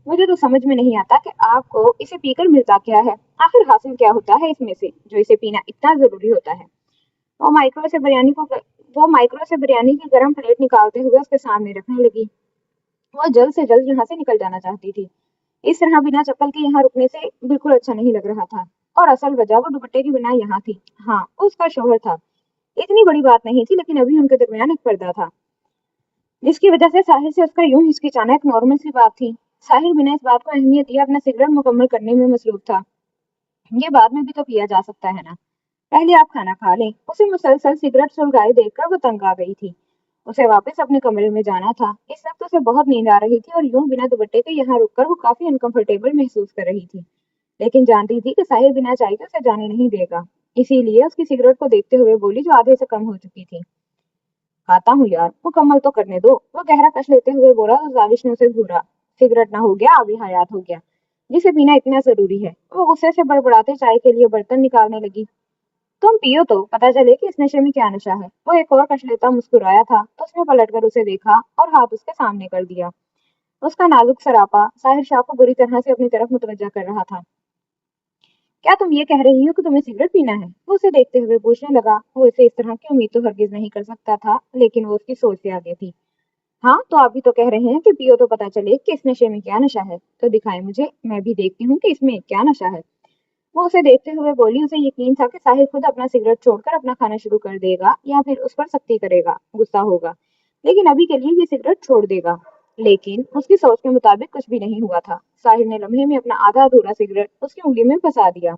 مجھے تو سمجھ میں نہیں آتا کہ آپ کو اسے پی کر ملتا کیا ہے، آخر حاصل کیا ہوتا ہے اس میں سے جو اسے پینا اتنا ضروری ہوتا ہے۔ وہ مائکرو سے بریانی کی گرم پلیٹ نکالتے ہوئے اس کے سامنے رکھنے لگی۔ وہ جلد سے جلد یہاں سے نکل جانا چاہتی تھی، اس طرح بنا چپل کے یہاں رکنے سے بالکل اچھا نہیں لگ رہا تھا، اور اصل وجہ وہ دوپٹے کی بنا یہاں تھی۔ ہاں، اس کا شوہر تھا، اتنی بڑی بات نہیں تھی، لیکن ابھی ان کے درمیان ایک پردہ تھا، جس کی وجہ سے ساحر سے اس کا یوں ہچکچانا ایک نارمل سی بات تھی۔ ساحر بنا اس بات کو اہمیت دیا اپنا سگریٹ مکمل کرنے میں مصروف تھا۔ یہ بعد میں بھی تو پیا جا سکتا ہے نا، پہلے آپ کھانا کھا لیں۔ اسے مسلسل سگریٹ سلگائے دیکھ کر وہ تنگ آ گئی تھی۔ اسے واپس اپنے کمرے میں جانا تھا۔ اس وقت اسے بہت نیند آ رہی تھی، اور یوں بنا دوپٹے کے یہاں رک کر وہ کافی انکمفرٹیبل محسوس کر رہی تھی، لیکن جانتی تھی کہ ساحر بنا چائے کے اسے جانے نہیں دے گا، اسی لیے اس کی سگریٹ کو دیکھتے ہوئے بولی، جو آدھے سے کم ہو چکی تھی۔ کھاتا ہوں یار، مکمل تو کرنے دو۔ وہ گہرا کش لیتے ہوئے بولا تو داوش نے اسے گھورا۔ سگریٹ نہ ہو گیا آبی حیات ہو گیا، جسے پینا اتنا ضروری ہے۔ وہ غصے سے بڑبڑاتے چائے کے لیے برتن نکالنے لگی۔ تم پیو تو پتا چلے کہ اس نشے میں کیا نشہ ہے۔ وہ ایک اور کش لیتا مسکرایا تھا تو اس نے پلٹ کر اسے دیکھا اور ہاتھ اس کے سامنے کر دیا۔ उसका नाजुक सरापा साहिर शाह को बुरी तरह से अपनी तरफ मुतवज्जा कर रहा था। क्या तुम ये कह रही हो कि तुम्हें सिगरेट पीना है? वो उसे देखते हुए पूछने लगा। वो इसे इस तरह की उम्मीद तो हरगिज नहीं कर सकता था, लेकिन वो उसकी सोच से आगे थी। हाँ, तो आप भी तो कह रहे हैं कि पियो तो पता चले कि इस नशे में क्या नशा है। तो दिखाए मुझे, मैं भी देखती हूँ कि इसमें क्या नशा है। वो उसे देखते हुए बोली। उसे यकीन था कि साहिर खुद अपना सिगरेट छोड़कर अपना खाना शुरू कर देगा या फिर उस पर सख्ती करेगा, गुस्सा होगा, लेकिन अभी के लिए ये सिगरेट छोड़ देगा। लेकिन उसकी सोच के मुताबिक कुछ भी नहीं हुआ था। साहिर ने लम्हे में अपना आधा अधूरा सिगरेट उसकी उंगली में फंसा दिया।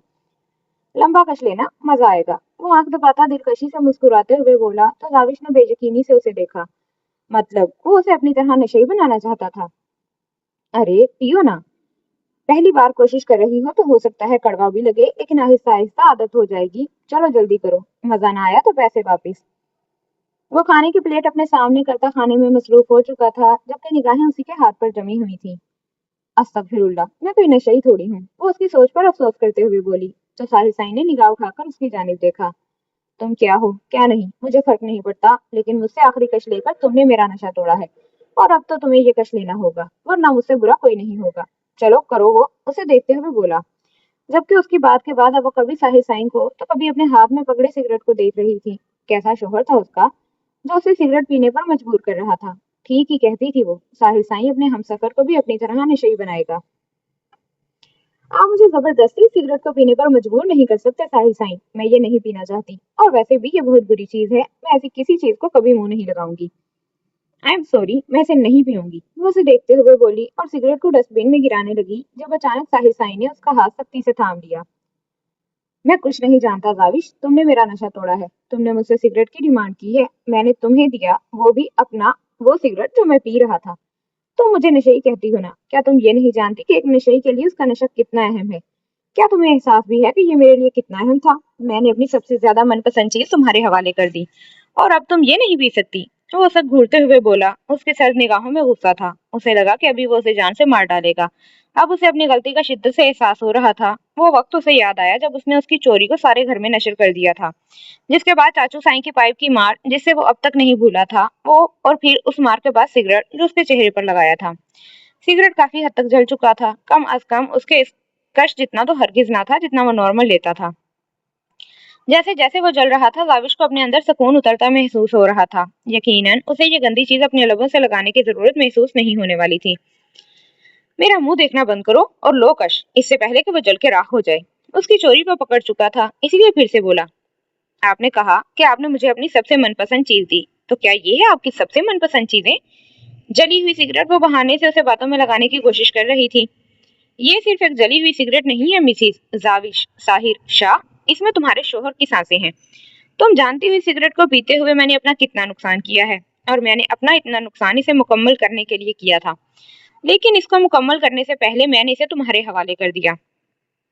लंबा कश लेना, मजा आएगा। वो आंख दबाता दिलकशी से मुस्कुराते हुए बोला तो जाविश ने बेयकीनी से उसे देखा। मतलब वो उसे अपनी तरह नशेई बनाना चाहता था। अरे पियो ना, पहली बार कोशिश कर रही हो तो हो सकता है कड़वा भी लगे, लेकिन आहिस्ता आहिस्ता आदत हो जाएगी। चलो जल्दी करो, मजा ना आया तो पैसे वापिस। वो खाने की प्लेट अपने सामने करता खाने में मसरूफ हो चुका था, जबकि निगाहें उसी के हाथ पर जमी हुई थी। अस्तगफिरुल्लाह, मैं कोई नशेई थोड़ी हूँ। वो उसकी सोच पर अफसोस करते हुए बोली। तो साहिर साई ने निगाह उठाकर उसकी जानिब देखा। तुम क्या हो क्या नहीं मुझे फर्क नहीं पड़ता, लेकिन मुझसे आखिरी कश लेकर तुमने मेरा नशा तोड़ा है, और अब तो तुम्हें ये कश लेना होगा, वरना मुझसे बुरा कोई नहीं होगा। चलो करो। वो उसे देखते हुए बोला, जबकि उसकी बात के बाद अब वो कभी साहिर साइन को तो कभी अपने हाथ में पकड़े सिगरेट को देख रही थी। कैसा शोहर था उसका, जो उसे सिगरेट पीने पर मजबूर कर रहा था। ठीक ही कहती थी वो, साहिर साई अपने हमसफर को भी अपनी तरह नशेई बनाएगा। आप मुझे जबरदस्ती सिगरेट को पीने पर मजबूर नहीं कर सकते साहिर साईं। मैं ये नहीं पीना चाहती, और वैसे भी ये बहुत बुरी चीज है। मैं ऐसी किसी चीज को कभी मुंह नहीं लगाऊंगी। आई एम सॉरी, मैं इसे नहीं पीऊंगी। वो उसे देखते हुए बोली और सिगरेट को डस्टबिन में गिराने लगी, जब अचानक साहिर साईं ने उसका हाथ सख्ती से थाम लिया। मैं कुछ नहीं जानता जाविश, तुमने मेरा नशा तोड़ा है। तुमने मुझसे सिगरेट की डिमांड की है, मैंने तुम्हें दिया, वो भी अपना वो सिगरेट जो मैं पी रहा था। तुम मुझे नशेई कहती हो ना? क्या तुम ये नहीं जानती कि एक नशेई के लिए उसका नशा कितना अहम है? क्या तुम्हें एहसास भी है कि ये मेरे लिए कितना अहम था? मैंने अपनी सबसे ज्यादा मनपसंद चीज तुम्हारे हवाले कर दी, और अब तुम ये नहीं पी सकती। वो सब घूरते हुए बोला। उसके सर्द निगाहों में गुस्सा था। उसे लगा कि अभी वो उसे जान से मार डालेगा। अब उसे अपनी गलती का शिद्दत से एहसास हो रहा था। वो वक्त उसे याद आया जब उसने उसकी चोरी को सारे घर में नशर कर दिया था, जिसके बाद चाचू साईं की पाइप की मार, जिससे वो अब तक नहीं भूला था वो, और फिर उस मार के बाद सिगरेट जो उसके चेहरे पर लगाया था। सिगरेट काफी हद तक जल चुका था, कम अज कम उसके इस कश जितना तो हरगिज ना था जितना वो नॉर्मल लेता था। जैसे जैसे वो जल रहा था, जाविश को अपने अंदर सुकून उतरता महसूस हो रहा था। यकीनन उसे ये गंदी चीज अपने लबों से लगाने की जरूरत महसूस नहीं होने वाली थी। मेरा मुंह देखना बंद करो और लो कश, इससे पहले कि वो जल के राख हो जाए। उसकी चोरी को पकड़ चुका था, इसीलिए फिर से बोला। आपने कहा कि आपने मुझे अपनी सबसे मनपसंद चीज दी, तो क्या ये है आपकी सबसे मनपसंद चीजें? जली हुई सिगरेट वो बहाने से उसे बातों में लगाने की कोशिश कर रही थी। ये सिर्फ एक जली हुई सिगरेट नहीं है मिसिस जाविश साहिर शाह, इसमें तुम्हारे शोहर की सांसें हैं। तुम जानती हुई सिगरेट को पीते हुए मैंने अपना कितना नुकसान किया है, और मैंने अपना इतना नुकसान इसे मुकम्मल करने के लिए किया था, लेकिन इसको मुकम्मल करने से पहले मैंने इसे तुम्हारे हवाले कर दिया।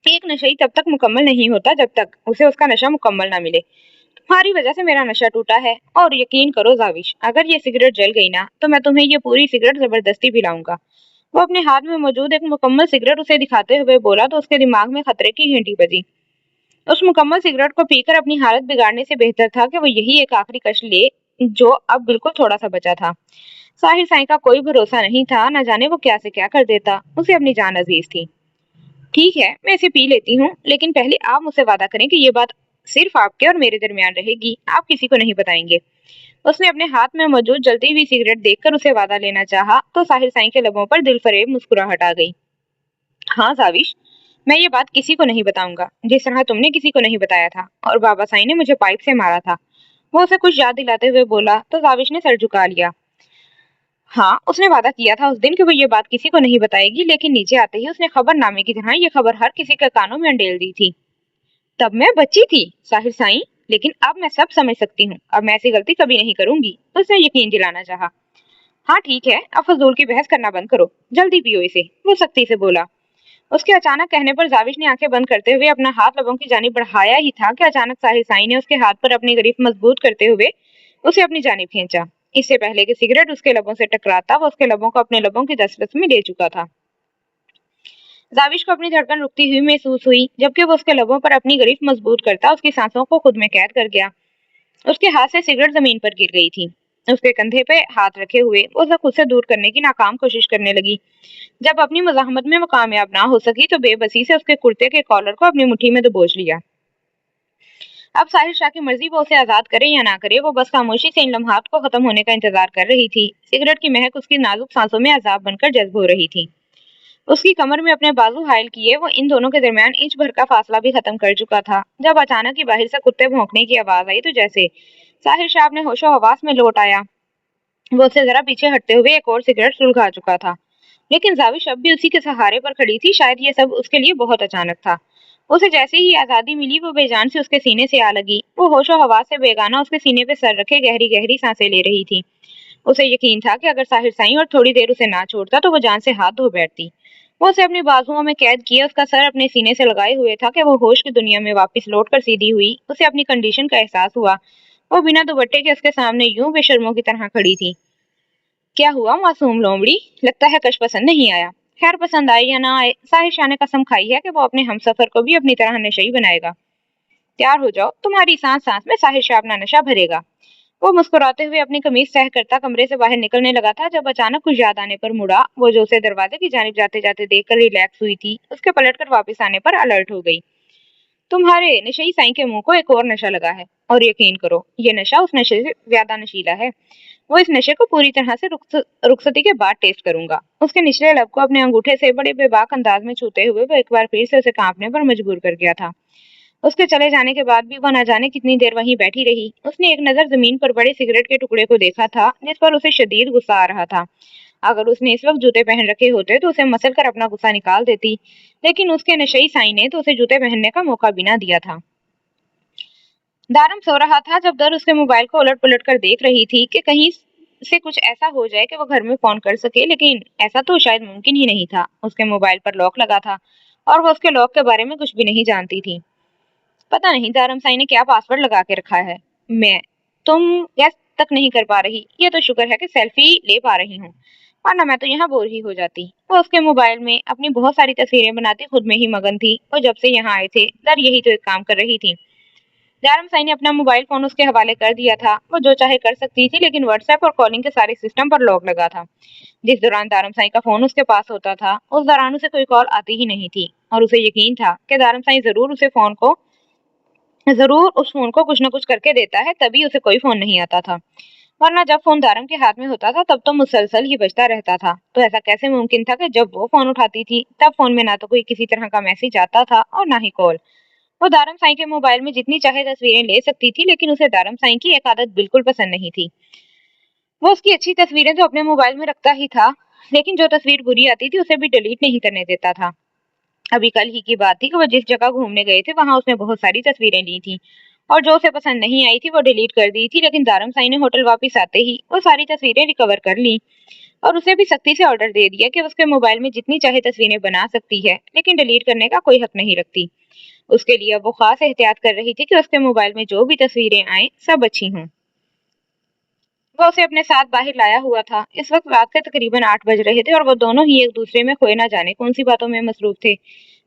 एक नशई तब तक मुकम्मल नहीं होता जब तक उसे उसका नशा मुकम्मल ना मिले। तुम्हारी वजह से मेरा नशा टूटा है, और यकीन करो जाविश, अगर ये सिगरेट जल गई ना तो मैं तुम्हें ये पूरी सिगरेट जबरदस्ती पिलाऊंगा। वो अपने हाथ में मौजूद एक मुकम्मल सिगरेट उसे दिखाते हुए बोला तो उसके दिमाग में खतरे की घंटी बजी। उस मुकम्मल सिगरेट को पीकर अपनी हालत बिगाड़ने से बेहतर था कि वो यही एक आखिरी कश ले, जो अब बिल्कुल थोड़ा सा बचा था। साहिर साईं का कोई भरोसा नहीं था, न जाने वो क्या से क्या कर देता। उसे अपनी जान अजीज थी। ठीक है, मैं इसे पी लेती हूँ, लेकिन पहले आप मुझसे वादा करें कि ये बात सिर्फ आपके और मेरे दरमियान रहेगी, आप किसी को नहीं बताएंगे। उसने अपने हाथ में मौजूद जलती हुई सिगरेट देखकर उसे वादा लेना चाहा, तो साहिर साईं के लबों पर दिलफरेब मुस्कुराहट आ गई। हाँ जाविश, मैं ये बात किसी को नहीं बताऊंगा, जिस तरह तुमने किसी को नहीं बताया था, और बाबा साईं ने मुझे पाइप से मारा था। वो उसे कुछ याद दिलाते हुए बोला, तो जाविश ने सर झुका लिया। हाँ, उसने वादा किया था उस दिन कि वो ये बात किसी को नहीं बताएगी, लेकिन नीचे आते ही उसने खबरनामे की तरह ये खबर हर किसी के कानों में अंडेल दी थी। तब मैं बच्ची थी साहिर साईं, लेकिन अब मैं सब समझ सकती हूँ। अब मैं ऐसी गलती कभी नहीं करूंगी, उसने यकीन दिलाना चाहा। हाँ ठीक है, अब फजूल की बहस करना बंद करो, जल्दी पियो इसे, वो सख्ती से बोला। उसके अचानक कहने पर जाविश ने आंखें बंद करते हुए अपना हाथ लबों की जानिब बढ़ाया ही था कि अचानक साहिर साईं ने उसके हाथ पर अपनी गिरफ्त मजबूत करते हुए उसे अपनी जानिब खींचा। इससे पहले कि सिगरेट उसके लबों से टकराता, वो उसके लबों को अपने लबों की दस्तरस में ले चुका था। जाविश को अपनी धड़कन रुकती हुई महसूस हुई, जबकि वो उसके लबों पर अपनी गिरफ्त मजबूत करता उसकी सांसों को खुद में कैद कर गया। उसके हाथ से सिगरेट जमीन पर गिर गई थी। اس کے کندھے پہ ہاتھ رکھے ہوئے وہ اسے خود سے دور کرنے کی ناکام کوشش کرنے لگی۔ جب اپنی مزاحمت میں وہ کامیاب نہ ہو سکی تو بے بسی سے اس کے کرتے کے کالر کو اپنی مٹھی میں دبوچ لیا۔ اب ساحر شاہ کی مرضی وہ اسے آزاد کرے یا نہ کرے، وہ بس خاموشی سے ان لمحات کو ختم ہونے کا انتظار کر رہی تھی۔ سگریٹ کی مہک اس کی نازک سانسوں میں عذاب بن کر جذب ہو رہی تھی۔ اس کی کمر میں اپنے بازو حائل کیے وہ ان دونوں کے درمیان انچ بھر کا فاصلہ بھی ختم کر چکا تھا۔ جب اچانک ہی باہر سے کتے بھونکنے کی آواز آئی تو جیسے ساحر شاہ اپنے ہوش و حواس میں لوٹ آیا۔ وہ اسے ذرا پیچھے ہٹتے ہوئے ایک اور سگریٹ سلگھا چکا تھا، لیکن زاوش اب بھی اسی کے سہارے پر کھڑی تھی۔ شاید یہ سب اس کے لیے بہت اچانک تھا۔ اسے جیسے ہی آزادی ملی وہ بے جان سے اس کے سینے سے آ لگی۔ وہ ہوش و حواس سے بیگانہ اس کے سینے پہ سر رکھے گہری گہری سانسیں لے رہی تھی۔ اسے یقین تھا کہ اگر ساحر سائیں اور تھوڑی دیر اسے نہ چھوڑتا تو وہ جان سے ہاتھ دھو بیٹھتی۔ وہ اسے اپنی بازوؤں میں قید کیے اس کا سر اپنے سینے سے لگائے ہوئے تھا کہ وہ ہوش کی دنیا میں واپس لوٹ کر سیدھی ہوئی۔ اسے اپنی کنڈیشن کا احساس ہوا۔ وہ بنا دوپٹے کے اس کے سامنے یوں بے شرموں کی طرح کھڑی تھی۔ کیا ہوا معصوم لومڑی؟ لگتا ہے کش پسند نہیں آیا۔ خیر پسند آئے یا نہ آئے، ساحر شاہ نے قسم کھائی ہے کہ وہ اپنے ہمسفر کو بھی اپنی طرح نشئی بنائے گا۔ تیار ہو جاؤ، تمہاری سانس سانس میں ساحر شاہ اپنا نشہ بھرے گا۔ وہ مسکراتے ہوئے اپنی قمیض تہہ کرتا کمرے سے باہر نکلنے لگا تھا جب اچانک کچھ یاد آنے پر مڑا۔ وہ جو اسے دروازے کی جانب جاتے جاتے دیکھ کر ریلیکس ہوئی تھی، اس کے پلٹ کر واپس آنے پر الرٹ ہو گئی۔ تمہارے نشئی سائیں کے منہ کو ایک اور نشہ لگا ہے، اور یقین کرو یہ نشہ اس نشے سے زیادہ نشیلا ہے۔ وہ اس نشے کو پوری طرح سے رخصتی کے بعد ٹیسٹ کروں گا۔ اس کے نچلے لب کو اپنے انگوٹھے سے بڑے بے باک انداز میں چھوتے ہوئے وہ ایک بار پھر سے اسے کانپنے پر مجبور کر گیا تھا۔ اس کے چلے جانے کے بعد بھی وہ نہ جانے کتنی دیر وہیں بیٹھی رہی۔ اس نے ایک نظر زمین پر بڑے سگریٹ کے ٹکڑے کو دیکھا تھا جس پر اسے شدید غصہ آ رہا تھا۔ اگر اس نے اس وقت جوتے پہن رکھے ہوتے تو اسے مسل کر اپنا غصہ نکال دیتی، لیکن اس کے نشئی سائیں نے تو اسے جوتے پہننے کا موقع بھی نہ دیا تھا۔ دارم سو رہا تھا جب در اس کے موبائل کو الٹ پلٹ کر دیکھ رہی تھی کہ کہیں سے کچھ ایسا ہو جائے کہ وہ گھر میں فون کر سکے، لیکن ایسا تو شاید ممکن ہی نہیں تھا۔ اس کے موبائل پر لاک لگا تھا اور وہ اس کے لاک کے بارے میں کچھ بھی نہیں جانتی تھی۔ پتہ نہیں دارم سائی نے کیا پاس ورڈ لگا کے رکھا ہے۔ تم گیس تک نہیں کر پا رہی، یہ تو شکر ہے کہ سیلفی لے پا رہی ہوں، ورنہ میں تو یہاں بور ہی ہو جاتی۔ وہ اس کے موبائل میں اپنی بہت ساری تصویریں بناتی خود میں ہی مگن تھی۔ وہ جب سے یہاں آئے تھے در یہی تو ایک کام کر رہی تھی۔ دارم سائی نے اپنا موبائل فون اس کے حوالے کر دیا تھا۔ وہ جو چاہے کر سکتی تھی، لیکن واٹس ایپ اور کالنگ کے سارے سسٹم پر لاک لگا تھا۔ جس دوران دارم سائی کا فون اس کے پاس ہوتا تھا اس دوران اسے کوئی کال آتی ہی نہیں تھی، اور اسے یقین تھا کہ دارم سائی ضرور اس فون کو کچھ نہ کچھ کر کے دیتا ہے، تبھی اسے کوئی فون نہیں آتا تھا، ورنہ جب فون دارم کے ہاتھ میں ہوتا تھا تب تو مسلسل ہی بجتا رہتا تھا۔ تو ایسا کیسے ممکن تھا کہ جب وہ فون اٹھاتی تھی تب فون میں نہ تو کوئی کسی طرح کا میسج آتا تھا اور نہ ہی کال۔ وہ دارم سائی کے موبائل میں جتنی چاہے تصویریں لے سکتی تھی، لیکن اسے دارم سائی کی ایک عادت بالکل پسند نہیں تھی۔ وہ اس کی اچھی تصویریں تو اپنے موبائل میں رکھتا ہی تھا، لیکن جو تصویر بری آتی تھی اسے بھی ڈیلیٹ نہیں کرنے دیتا تھا۔ ابھی کل ہی کی بات تھی کہ وہ جس جگہ گھومنے گئے تھے وہاں اس نے بہت ساری تصویریں لی تھی، اور جو اسے پسند نہیں آئی تھی وہ ڈیلیٹ کر دی تھی، لیکن دارم سائی نے ہوٹل واپس آتے ہی وہ ساری تصویریں ریکور کر لی اور اسے بھی سختی سے آرڈر دے دیا کہ اس کے موبائل میں جتنی چاہے تصویریں بنا سکتی ہے، لیکن ڈیلیٹ کرنے کا کوئی حق نہیں رکھتی۔ اس کے لیے وہ خاص احتیاط کر رہی تھی کہ اس کے موبائل میں جو بھی تصویریں آئیں سب اچھی ہوں۔ وہ اسے اپنے ساتھ باہر لایا ہوا تھا۔ اس وقت رات کے تقریباً 8 بج رہے تھے اور وہ دونوں ہی ایک دوسرے میں کھوئے نہ جانے کون سی باتوں میں مصروف تھے۔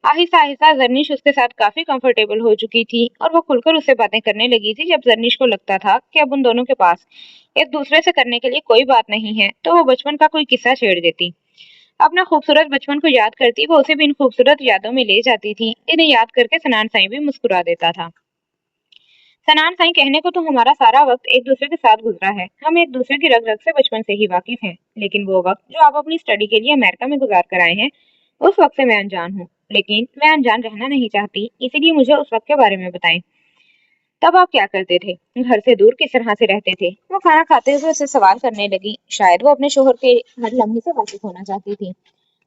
آہستہ آہستہ زرنش اس کے ساتھ کافی کمفرٹیبل ہو چکی تھی اور وہ کھل کر اس سے باتیں کرنے لگی تھی۔ جب زرنش کو لگتا تھا کہ اب ان دونوں کے پاس ایک دوسرے سے کرنے کے لیے کوئی بات نہیں ہے تو وہ بچپن کا کوئی قصہ چھیڑ دیتی، اپنا خوبصورت بچپن کو یاد کرتی۔ وہ اسے بھی ان خوبصورت یادوں میں لے جاتی تھی۔ انہیں یاد کر کے سنان سائی بھی مسکرا دیتا تھا۔ سنان سائی کہنے کو تو ہمارا سارا وقت ایک دوسرے کے ساتھ گزرا ہے، ہم ایک دوسرے کی رگ رگ سے بچپن سے ہی واقف ہیں، لیکن وہ وقت جو آپ اپنی اسٹڈی کے لیے امریکہ میں گزار کر آئے ہیں اس وقت سے میں انجان ہوں، لیکن میں انجان رہنا نہیں چاہتی، اسی لیے مجھے اس وقت کے بارے میں بتائیں۔ تب آپ کیا کرتے تھے؟ گھر سے دور کس طرح سے رہتے تھے؟ وہ کھانا کھاتے ہوئے اسے سوال کرنے لگی۔ شاید وہ اپنے شوہر کے ہر لمحے سے واقف ہونا چاہتی تھی،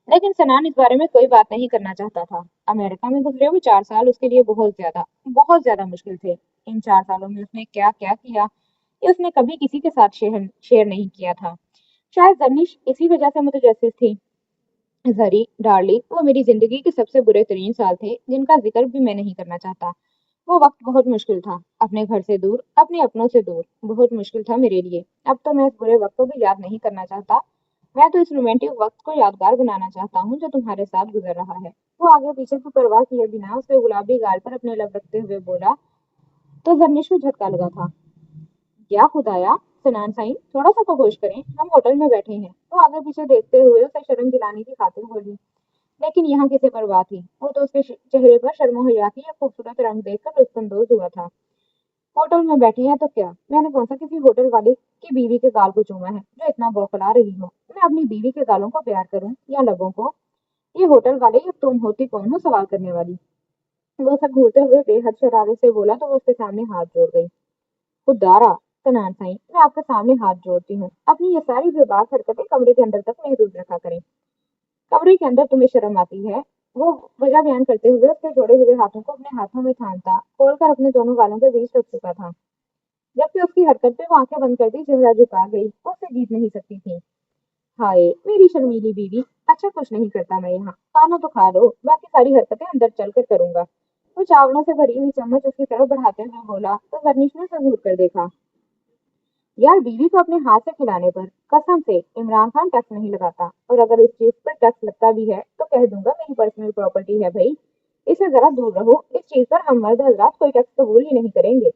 لیکن سنان اس بارے میں کوئی بات نہیں کرنا چاہتا تھا۔ امریکہ میں گزرے ہوئے 4 سال اس کے لیے بہت زیادہ مشکل تھے۔ ان 4 سالوں میں اس نے کیا کیا کیا یہ اس نے کبھی کسی کے ساتھ شیئر نہیں کیا تھا۔ شاید زرنش اسی وجہ سے متجسس تھی۔ زری ڈارلنگ، وہ میری زندگی کے سب سے برے ترین سال تھے جن کا ذکر بھی میں نہیں کرنا چاہتا۔ وہ وقت بہت مشکل تھا، اپنے گھر سے دور، اپنے اپنوں سے دور، بہت مشکل تھا میرے لیے۔ اب تو میں اس برے وقت کو بھی یاد نہیں کرنا چاہتا، میں تو اس رومانٹک وقت کو یادگار بنانا چاہتا ہوں جو تمہارے ساتھ گزر رہا ہے۔ وہ آگے پیچھے کی پرواہ کیے بنا اس کے گلابی گال پر اپنے لب رکھتے ہوئے بولا تو زرنش کو جھٹکا لگا تھا۔ یا خدایا، सनान साईं, थोड़ा सा तो होश करें, हम होटल में बैठे हैं। वो आगे पीछे देखते हुए उसे शर्म दिलाने की खातिर बोली, लेकिन यहाँ किसे परवाह थी। वो तो उसके चेहरे पर शर्मो हया की एक खूबसूरत रंग देखकर लुत्फानंदोज हुआ था। होटल में बैठे हैं तो क्या, मैंने कौन सा किसी होटल वाले की बीवी के गाल को चूमा है जो इतना बौखला रही हो। मैं अपनी बीवी के गालों को प्यार करूं या लबों को? ये होटल वाले या तुम होती कौन हो सवाल करने वाली? वो सब घूरते हुए बेहद शरारत से बोला तो वो उसके सामने हाथ जोड़ गई। खुदारा सनान साईं, मैं आपके सामने हाथ जोड़ती हूँ, अपनी ये सारी बेबाक हरकतें कमरे के अंदर तक महदूद रखा करें। कमरे के अंदर तुम्हें शर्म आती है? वो वजह बयान करते हुए उसके जोड़े हुए हाथों को अपने हाथों में थामता, खोलकर अपने दोनों गालों के बीच रख चुका था। जबकि उसकी हरकत पे वो आंखें बंद करती चेहरा झुका गई। वो उसे जीत नहीं सकती थी। हाय मेरी शर्मीली बीवी, अच्छा कुछ नहीं करता मैं यहाँ, खाना तो खा लो, बाकी सारी हरकतें अंदर चलकर करूंगा। वो चावलों से भरी हुई चम्मच उसकी तरफ बढ़ाते हुए बोला तो गर्निश ने उसे घूर कर देखा। यार बीवी को अपने हाथ से खिलाने पर कसम से इमरान खान टैक्स नहीं लगाता, और अगर इस चीज पर टैक्स लगता भी है तो कह दूंगा मेरी पर्सनल प्रॉपर्टी है भाई, इससे जरा दूर रहो। इस चीज पर हम मर्द हजरात कोई टैक्स कबूल ही नहीं करेंगे।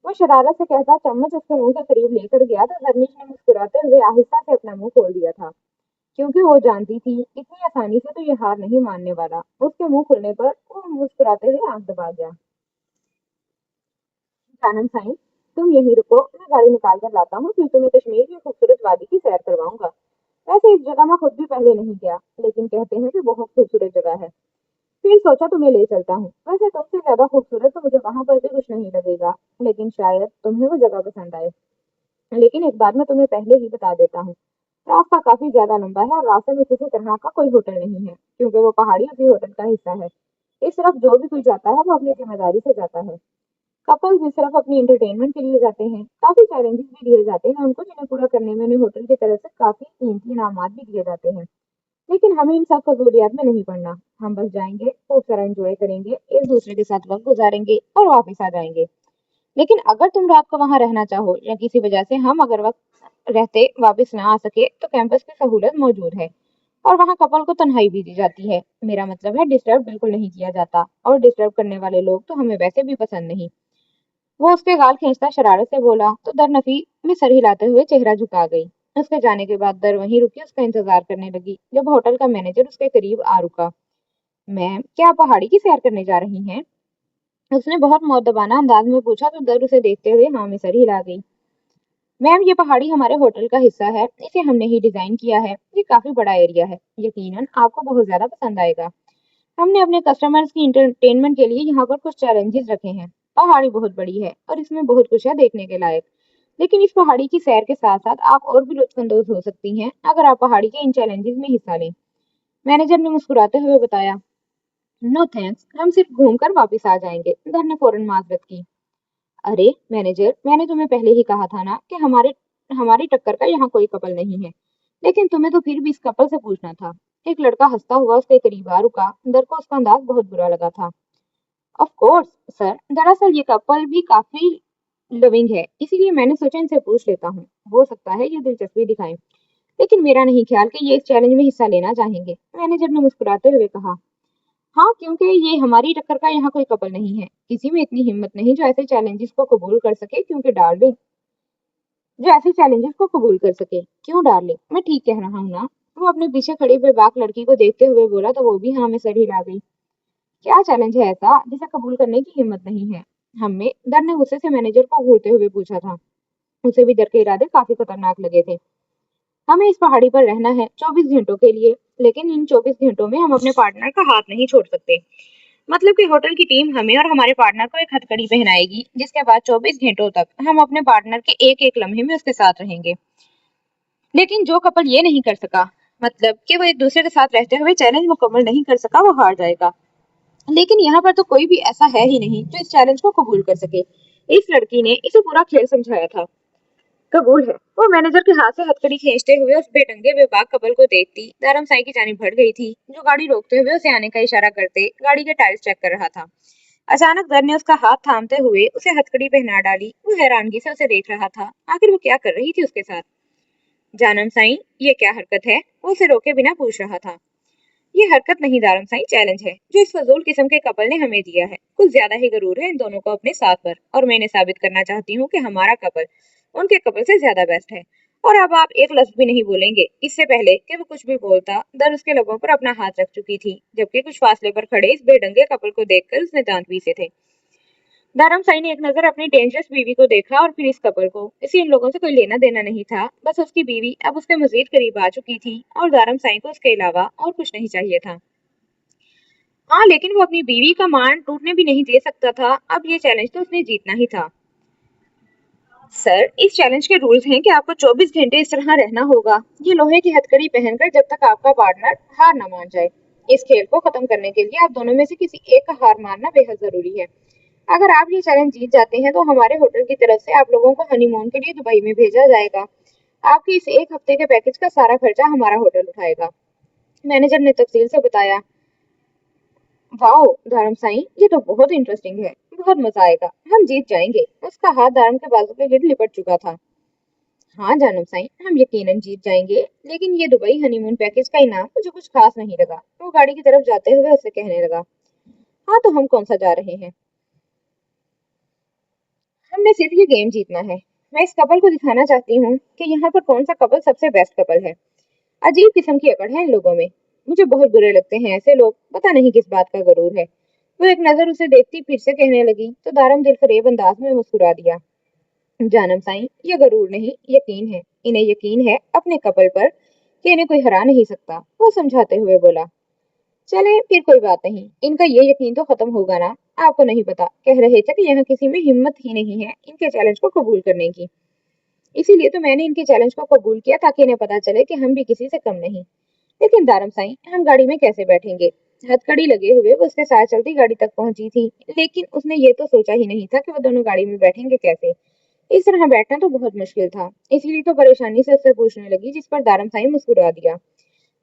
वो शरारत से कहता चम्मच उसके मुंह के करीब लेकर गया तो गर्निश ने मुस्कुराते हुए आहिस्ता से अपना मुंह खोल दिया था, क्योंकि वो जानती थी इतनी आसानी से तो ये हार नहीं मानने वाला। उसके मुंह खुलने पर वो मुस्कुराते हुए आंख दबा गया। जानम साईं, तुम यहीं रुको, मैं गाड़ी निकाल कर लाता हूँ, फिर तुम्हें कश्मीर की खूबसूरत वादी की सैर करवाऊंगा। वैसे इस जगह मैं खुद भी पहले नहीं गया, लेकिन कहते हैं कि बहुत खूबसूरत जगह है। फिर सोचा तुम्हें ले चलता हूँ। वैसे तुमसे ज्यादा खूबसूरत तो मुझे वहां पर भी कुछ नहीं लगेगा, लेकिन शायद तुम्हें वो जगह पसंद आए। लेकिन एक बात मैं तुम्हें पहले ही बता देता हूँ, रास्ता काफी ज्यादा लंबा है और रास्ते में किसी तरह का कोई होटल नहीं है, क्योंकि वो पहाड़ी उसी होटल का हिस्सा है। इस तरफ जो भी कोई जाता है वो अपनी जिम्मेदारी से जाता है। कपल्स भी सिर्फ अपनी एंटरटेनमेंट के लिए जाते हैं। काफी चैलेंजेस भी दिए जाते हैं उनको, जिन्हें पूरा करने में उन्हें होटल की तरफ से काफी कीमती इनामात भी दिए जाते हैं। लेकिन हमें इन सब फजूलियात में नहीं पड़ना। हम बस जाएंगे, खूब सारा एंजॉय करेंगे, एक दूसरे के साथ वक्त गुजारेंगे और वापस आ जाएंगे। लेकिन अगर तुम रात को वहां रहना चाहो या किसी वजह से हम अगर वक्त रहते वापस ना आ सके तो कैंपस की सहूलत मौजूद है, और वहाँ कपल को तन्हाई भी दी जाती है। मेरा मतलब है डिस्टर्ब बिल्कुल नहीं किया जाता, और डिस्टर्ब करने वाले लोग तो हमें वैसे भी पसंद नहीं। वो उसके गाल खींचता शरारत से बोला तो दरनफी में सर हिलाते हुए चेहरा झुका गई। उसके जाने के बाद दर वहीं रुकी उसका इंतजार करने लगी। जब होटल का मैनेजर उसके करीब आ रुका, मैम क्या आप पहाड़ी की सैर करने जा रही हैं? उसने बहुत मुअद्दबाना अंदाज में पूछा तो दर उसे देखते हुए हाँ में सर हिला गई। मैम ये पहाड़ी हमारे होटल का हिस्सा है, इसे हमने ही डिजाइन किया है। ये काफी बड़ा एरिया है, यकीनन आपको बहुत ज्यादा पसंद आएगा। हमने अपने कस्टमर्स की इंटरटेनमेंट के लिए यहाँ पर कुछ चैलेंजेस रखे हैं। पहाड़ी बहुत बड़ी है और इसमें बहुत कुछ है देखने के लायक, लेकिन इस पहाड़ी की सैर के साथ साथ आप और भी लुत्फानंदोज हो सकती हैं अगर आप पहाड़ी के इन चैलेंजेस में हिस्सा लें। मैनेजर ने मुस्कुराते हुए बताया, नो थैंक्स, हम सिर्फ घूमकर वापस आ जाएंगे। घर ने फौरन माजरत की। अरे मैनेजर, मैंने तुम्हें पहले ही कहा था ना कि हमारे हमारी टक्कर का यहाँ कोई कपल नहीं है। लेकिन तुम्हें तो फिर भी इस कपल से पूछना था। एक लड़का हंसता हुआ उसके करीब आ रुका। दर को उसका अंदाज बहुत बुरा लगा था। ऑफ कोर्स सर, दरअसल ये कपल भी काफी लविंग है, इसीलिए मैंने सोचा इनसे पूछ लेता हूँ, हो सकता है ये दिलचस्पी दिखाएं। लेकिन मेरा नहीं ख्याल कि ये इस चैलेंज में हिस्सा लेना चाहेंगे, मैनेजर ने मुस्कुराते हुए कहा। हाँ, क्योंकि ये हमारी टक्कर का यहाँ कोई कपल नहीं है। किसी में इतनी हिम्मत नहीं जो ऐसे चैलेंजेस को कबूल कर सके, क्योंकि डार्लिंग जो ऐसे चैलेंजेस को कबूल कर सके। क्यों डार्लिंग, मैं ठीक कह रहा हूँ ना? वो अपने पीछे खड़ी बेबाक लड़की को देखते हुए बोला तो वो भी हाँ में सर हिला गई। क्या चैलेंज है ऐसा जिसे कबूल करने की हिम्मत नहीं है हमें? दर ने गुस्से से मैनेजर को घूरते हुए पूछा था। उसे भी दर के इरादे काफी खतरनाक लगे थे। हमें इस पहाड़ी पर रहना है 24 घंटों के लिए, लेकिन इन 24 घंटों में हम अपने पार्टनर का हाथ नहीं छोड़ सकते। मतलब कि होटल की टीम हमें और हमारे पार्टनर को एक हथकड़ी पहनाएगी, जिसके बाद 24 घंटों तक हम अपने पार्टनर के एक एक लम्हे में उसके साथ रहेंगे। लेकिन जो कपल ये नहीं कर सका, मतलब कि वो एक दूसरे के साथ रहते हुए चैलेंज मुकम्मल नहीं कर सका, वो हार जाएगा। लेकिन यहाँ पर तो कोई भी ऐसा है ही नहीं जो इस चैलेंज को कबूल कर सके। इस लड़की ने इसे पूरा खेल समझाया था। कबूल है। वो मैनेजर के हाथ से हथकड़ी खींचते हुए उस बेढंगे बेबाक कपल को देखती धर्म साई की जानिब बढ़ गई थी, जो गाड़ी रोकते हुए उसे आने का इशारा करते गाड़ी के टायर्स चेक कर रहा था। अचानक दर ने उसका हाथ थामते हुए उसे हथकड़ी पहना डाली। वो हैरानगी से उसे देख रहा था। आखिर वो क्या कर रही थी उसके साथ? जानम साई, ये क्या हरकत है? वो उसे रोके बिना पूछ रहा था। ये हरकत नहीं दारम साई, चैलेंज है जो इस फजूल किस्म के कपल ने हमें दिया है। कुछ ज्यादा ही गरूर है इन दोनों को अपने साथ पर, और मैं इन्हें साबित करना चाहती हूँ कि हमारा कपल उनके कपल से ज्यादा बेस्ट है। और अब आप एक लफ्ज भी नहीं बोलेंगे। इससे पहले कि वो कुछ भी बोलता, दर उसके लबों पर अपना हाथ रख चुकी थी, जबकि कुछ फासले पर खड़े इस बेढंगे कपल को देखकर उसने दांत पीसे थे। धर्मसाई ने एक नजर अपनी डेंजरस बीवी को देखा और फिर इस कपल को। इसे इन लोगों से कोई लेना देना नहीं था, बस उसकी बीवी अब उसके मजीद करीब आ चुकी थी और धर्मसाई को उसके अलावा और कुछ नहीं चाहिए था। हाँ, लेकिन वो अपनी बीवी का मान टूटने भी नहीं दे सकता था। अब ये चैलेंज तो उसने जीतना ही था। सर, इस चैलेंज के रूल्स हैं कि आपको 24 घंटे इस तरह रहना होगा, ये लोहे की हथकड़ी पहनकर, जब तक आपका पार्टनर हार ना मान जाए। इस खेल को खत्म करने के लिए आप दोनों में से किसी एक का हार मानना बेहद जरूरी है। अगर आप ये चैलेंज जीत जाते हैं तो हमारे होटल की तरफ से आप लोगों को हनीमून के लिए दुबई में भेजा जाएगा। आपके इस एक हफ्ते के पैकेज का सारा खर्चा हमारा होटल उठाएगा। मैनेजर ने तफसील से बताया। वाओ धर्मसाई, ये तो बहुत इंटरेस्टिंग है। बहुत मजा आएगा, हम जीत जाएंगे। उसका हाथ धर्म के बाजू पे गिर लिपट चुका था। हाँ जानम साई, हम यकीनन जीत जाएंगे, लेकिन ये दुबई हनीमून पैकेज का इनाम मुझे कुछ खास नहीं लगा। वो गाड़ी की तरफ जाते हुए उससे कहने लगा। हाँ, तो हम कौन सा जा रहे हैं? हमने सिर्फ ये गेम जीतना है। मैं इस कपल को दिखाना चाहती हूँ कि यहाँ पर कौन सा कपल सबसे बेस्ट कपल है। अजीब किस्म की अकड़ है इन लोगों में। मुझे बहुत बुरे लगते हैं ऐसे लोग, पता नहीं किस बात का गरूर है। वो एक नजर उसे देखती फिर से कहने लगी तो दारम दिल फरेब अंदाज में मुस्कुरा दिया। जानम साईं, ये गरूर नहीं, यकीन है। इन्हें यकीन है अपने कपल पर कि इन्हें कोई हरा नहीं सकता। वो समझाते हुए बोला। चले फिर कोई बात नहीं, इनका ये यकीन तो खत्म होगा ना। आपको नहीं पता, कह रहे थे कि यहाँ किसी में हिम्मत ही नहीं है इनके चैलेंज को कबूल करने की। इसीलिए तो मैंने इनके चैलेंज को कबूल किया, ताकि इन्हें पता चले कि हम भी किसी से कम नहीं। लेकिन दारम साईं, हम गाड़ी में कैसे बैठेंगे? हथकड़ी लगे हुए वो उसके साथ चलती गाड़ी तक पहुंची थी, लेकिन उसने ये तो सोचा ही नहीं था कि वो दोनों गाड़ी में बैठेंगे कैसे। इस तरह बैठना तो बहुत मुश्किल था, इसीलिए तो परेशानी से उससे पूछने लगी, जिस पर दारम साईं मुस्कुरा दिया।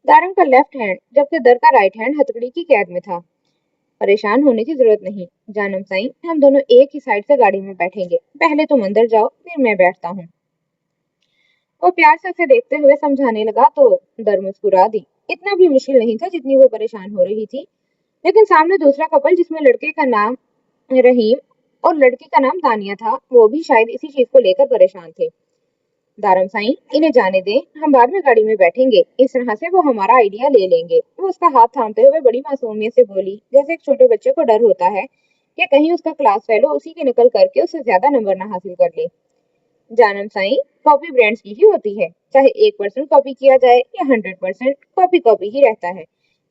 दारम का लेफ्ट हैंड, जबकि दर का राइट हैंड हथकड़ी की कैद में था। परेशान होने की जरूरत नहीं जानम साईं, हम दोनों एक ही साइड से गाड़ी में बैठेंगे। पहले तुम अंदर जाओ, फिर मैं बैठता हूँ। वो प्यार से उसे देखते हुए समझाने लगा तो दर मुस्कुरा दी। इतना भी मुश्किल नहीं था जितनी वो परेशान हो रही थी। लेकिन सामने दूसरा कपल, जिसमें लड़के का नाम रहीम और लड़की का नाम तानिया था, वो भी शायद इसी चीज को लेकर परेशान थे। दारम साईं, इन्हें जाने दें, हम बाद में गाड़ी में बैठेंगे। इस तरह से वो हमारा आइडिया ले लेंगे। वो उसका हाथ थामते हुए बड़ी मासूमियत से बोली, जैसे एक छोटे बच्चे को डर होता है कि कहीं उसका क्लास फेलो उसी की नकल करके उससे ज्यादा नंबर ना हासिल कर ले। जानम साईं, कॉपी ब्रांड्स की ही होती है। चाहे 1% कॉपी किया जाए या 100%, कॉपी कॉपी ही रहता है।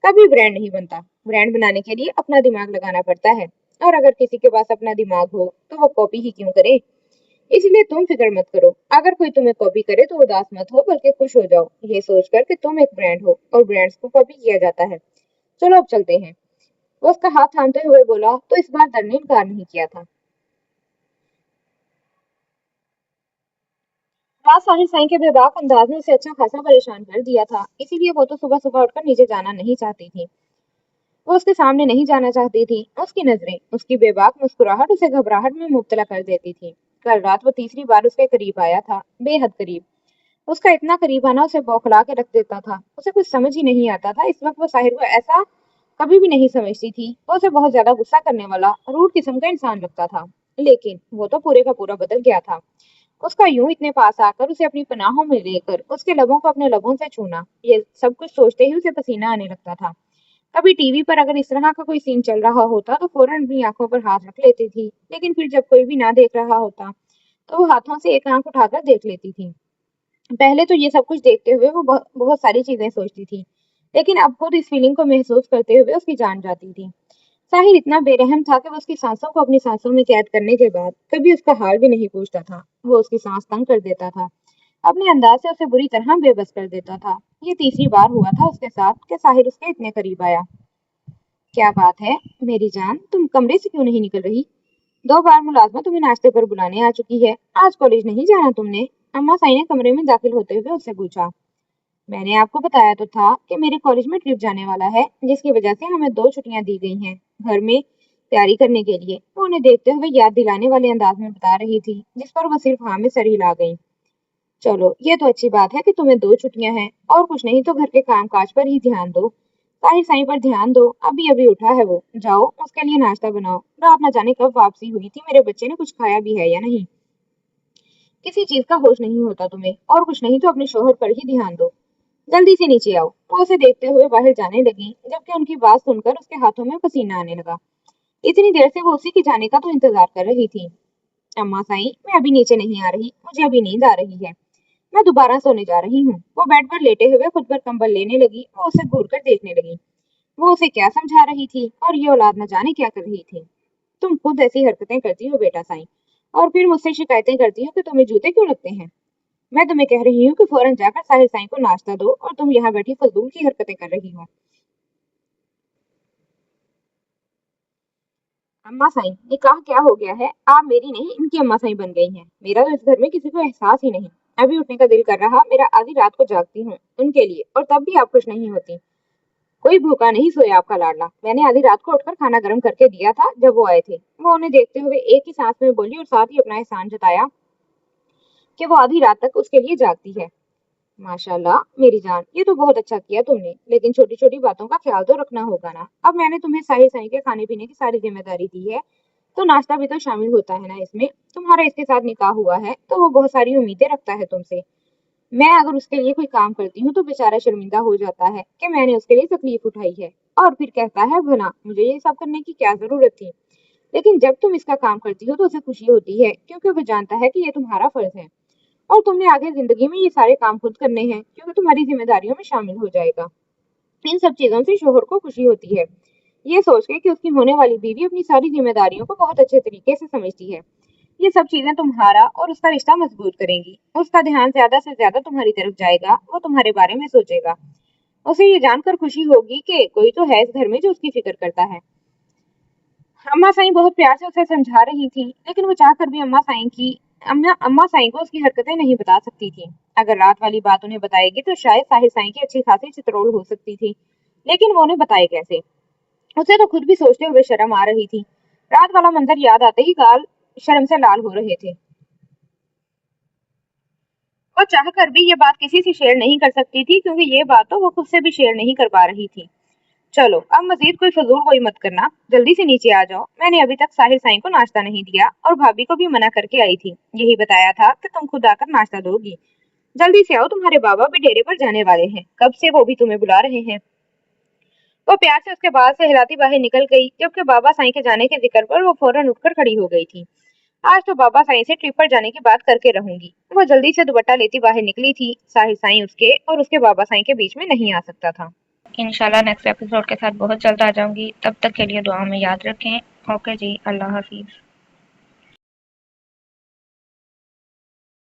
कभी ब्रांड नहीं बनता। ब्रांड बनाने के लिए अपना दिमाग लगाना पड़ता है, और अगर किसी के पास अपना दिमाग हो तो वो कॉपी ही क्यों करे। इसलिए तुम फिक्र मत करो। अगर कोई तुम्हें कॉपी करे तो उदास मत हो, बल्कि खुश हो जाओ, ये सोचकर कि तुम एक ब्रांड हो और ब्रांड्स को कॉपी किया जाता है। चलो अब चलते हैं। वो उसका हाथ थामते हुए बोला तो इस बार दर ने इनकार नहीं किया था। रात साहिर साईं के बेबाक अंदाज ने उसे अच्छा खासा परेशान कर दिया था, इसीलिए वो तो सुबह सुबह उठकर नीचे जाना नहीं चाहती थी। वो उसके सामने नहीं जाना चाहती थी। उसकी नजरें, उसकी बेबाक मुस्कुराहट उसे घबराहट में मुब्तला कर देती थी। कल रात वो तीसरी बार उसके करीब आया था, बेहद करीब। उसका इतना करीब आना उसे बौखला के रख देता था। उसे कुछ समझ ही नहीं आता था। इस वक्त वो साहिर को ऐसा कभी भी नहीं समझती थी। वो उसे बहुत ज्यादा गुस्सा करने वाला रूड किस्म का इंसान लगता था, लेकिन वो तो पूरे का पूरा बदल गया था। उसका यूं इतने पास आकर, उसे अपनी पनाहों में लेकर, उसके लबों को अपने लबों से छूना, ये सब कुछ सोचते ही उसे पसीना आने लगता था। कभी टीवी पर अगर इस तरह का कोई सीन चल रहा होता तो फौरन अपनी आंखों पर हाथ रख लेती थी, लेकिन फिर जब कोई भी ना देख रहा होता तो वो हाथों से एक आंख उठाकर देख लेती थी। पहले तो ये सब कुछ देखते हुए वो बहुत बहुत सारी चीजें सोचती थी, लेकिन अब खुद इस फीलिंग को महसूस करते हुए उसकी जान जाती थी। साहिर इतना बेरहम था कि वो उसकी सांसों को अपनी सांसों में कैद करने के बाद कभी उसका हाल भी नहीं पूछता था। वो उसकी सांस तंग कर देता था, अपने अंदाज से उसे बुरी तरह बेबस कर देता था। ये तीसरी बार हुआ था उसके साथ कि साहिर उसके इतने करीब आया। क्या बात है मेरी जान, तुम कमरे से क्यों नहीं निकल रही? 2 बार मुलाजमा तुम्हें नाश्ते पर बुलाने आ चुकी है, आज कॉलेज नहीं जाना तुमने? अम्मा साई ने कमरे में दाखिल होते हुए उससे पूछा। मैंने आपको बताया तो था कि मेरे कॉलेज में ट्रिप जाने वाला है, जिसकी वजह से हमें 2 छुट्टियां दी गई हैं घर में तैयारी करने के लिए। वो उन्हें देखते हुए याद दिलाने वाले अंदाज में बता रही थी, जिस पर वो सिर्फ हाँ में सर हिला गई। चलो, ये तो अच्छी बात है कि तुम्हें 2 छुट्टियां हैं, और कुछ नहीं तो घर के काम काज पर ही ध्यान दो। साहिर साईं पर ध्यान दो, अभी अभी उठा है वो, जाओ उसके लिए नाश्ता बनाओ। रात न जाने कब वापसी हुई थी, मेरे बच्चे ने कुछ खाया भी है या नहीं। किसी चीज का होश नहीं होता तुम्हें, और कुछ नहीं तो अपने शोहर पर ही ध्यान दो। जल्दी से नीचे आओ। वो उसे देखते हुए बाहर जाने लगी, जबकि उनकी बात सुनकर उसके हाथों में पसीना आने लगा। इतनी देर से वो उसी के जाने का तो इंतजार कर रही थी। अम्मा साईं, मैं अभी नीचे नहीं आ रही, मुझे अभी नींद आ रही है, मैं दोबारा सोने जा रही हूँ। वो बेड पर लेटे हुए खुद पर कंबल लेने लगी। वो उसे घूर कर देखने लगी। वो उसे क्या समझा रही थी, और ये औलाद न जाने क्या कर रही थी। तुम खुद ऐसी हरकतें करती हो बेटा साईं, और फिर मुझसे शिकायतें करती हो कि तुम्हें जूते क्यों लगते हैं। मैं तुम्हें कह रही हूँ कि फौरन जाकर साहिर साईं को नाश्ता दो, और तुम यहाँ बैठी फजूल की हरकतें कर रही हो। अम्मा साईं, निकाह क्या हो गया है, आप मेरी नहीं इनकी अम्मा साईं बन गई हैं। मेरा तो इस घर में किसी को एहसास ही नहीं। अभी उठने का दिल कर रहा, मेरा आधी रात को जागती हूँ उनके लिए, और तब भी आप खुश नहीं होती। कोई भूखा नहीं सोया आपका लाडला। मैंने आधी रात को उठकर खाना गर्म करके दिया था जब वो आए थे। वो उन्हें देखते हुए एक ही सांस में बोली, और साथ ही अपना एहसान जताया कि वो आधी रात तक उसके लिए जागती है। माशाल्लाह मेरी जान, ये तो बहुत अच्छा किया तुमने, लेकिन छोटी छोटी बातों का ख्याल तो रखना होगा ना। अब मैंने तुम्हें साहिर साईं के खाने पीने की सारी जिम्मेदारी दी है, तो नाश्ता भी तो शामिल होता है ना इसमें। तुम्हारा इसके साथ निकाह हुआ है तो वो बहुत सारी उम्मीदें रखता है तुमसे। मैं अगर उसके लिए कोई काम करती हूँ तो बेचारा शर्मिंदा हो जाता है कि मैंने उसके लिए तकलीफ उठाई है, और फिर कहता है भला मुझे ये सब करने की क्या जरूरत थी। लेकिन जब तुम इसका काम करती हो तो उसे खुशी होती है, क्योंकि वो जानता है कि ये तुम्हारा फर्ज है, और तुमने आगे जिंदगी में ये सारे काम खुद करने हैं, क्योंकि तुम्हारी जिम्मेदारियों में शामिल हो जाएगा। इन सब चीजों से शोहर को खुशी होती है, ये सोच के कि उसकी होने वाली बीवी अपनी सारी जिम्मेदारियों को बहुत अच्छे तरीके से समझती है। ये सब चीजें तुम्हारा और उसका रिश्ता मजबूत करेंगी। उसका ध्यान ज्यादा से ज्यादा तुम्हारी तरफ जाएगा, वो तुम्हारे बारे में सोचेगा। उसे ये जानकर खुशी होगी कि कोई तो है इस घर में जो उसकी फिक्र करता है। अम्मा साईं बहुत प्यार से उसे समझा रही थी, लेकिन वो चाहकर भी अम्मा साईं को उसकी हरकतें नहीं बता सकती थी। अगर रात वाली बात उन्हें बताएगी तो शायद साहिर साईं की अच्छी खासी चित्रोल हो सकती थी, लेकिन वो उन्हें बताए कैसे। उसे तो खुद भी सोचते हुए शर्म आ रही थी। रात वाला मंजर याद आते ही गाल शर्म से लाल हो रहे थे। वो चाहकर भी ये बात किसी से शेयर नहीं कर सकती थी, क्योंकि ये बात तो वो खुद से भी शेयर नहीं कर पा रही थी। चलो अब मजीद कोई फजूल कोई मत करना, जल्दी से नीचे आ जाओ। मैंने अभी तक साहिर साईं को नाश्ता नहीं दिया, और भाभी को भी मना करके आई थी। यही बताया था कि तुम खुद आकर नाश्ता दोगी। जल्दी से आओ, तुम्हारे बाबा भी डेरे पर जाने वाले हैं, कब से वो भी तुम्हें बुला रहे हैं। वो प्यार से उसके बाल से हिलाती बाहर निकल गई, जबकि बाबा साईं के जाने के जिक्र पर वो फौरन उठकर खड़ी हो गई थी। आज तो बाबा साईं से ट्रिप पर जाने की बात करके रहूंगी। वो जल्दी से दुपट्टा लेती बाहर निकली थी। साहिर साईं उसके और उसके बाबा साईं के बीच में नहीं आ सकता था। इंशाल्लाह नेक्स्ट एपिसोड के साथ बहुत जल्द आ जाऊंगी। तब तक के लिए दुआ में याद रखें। ओके जी, अल्लाह हाफिज।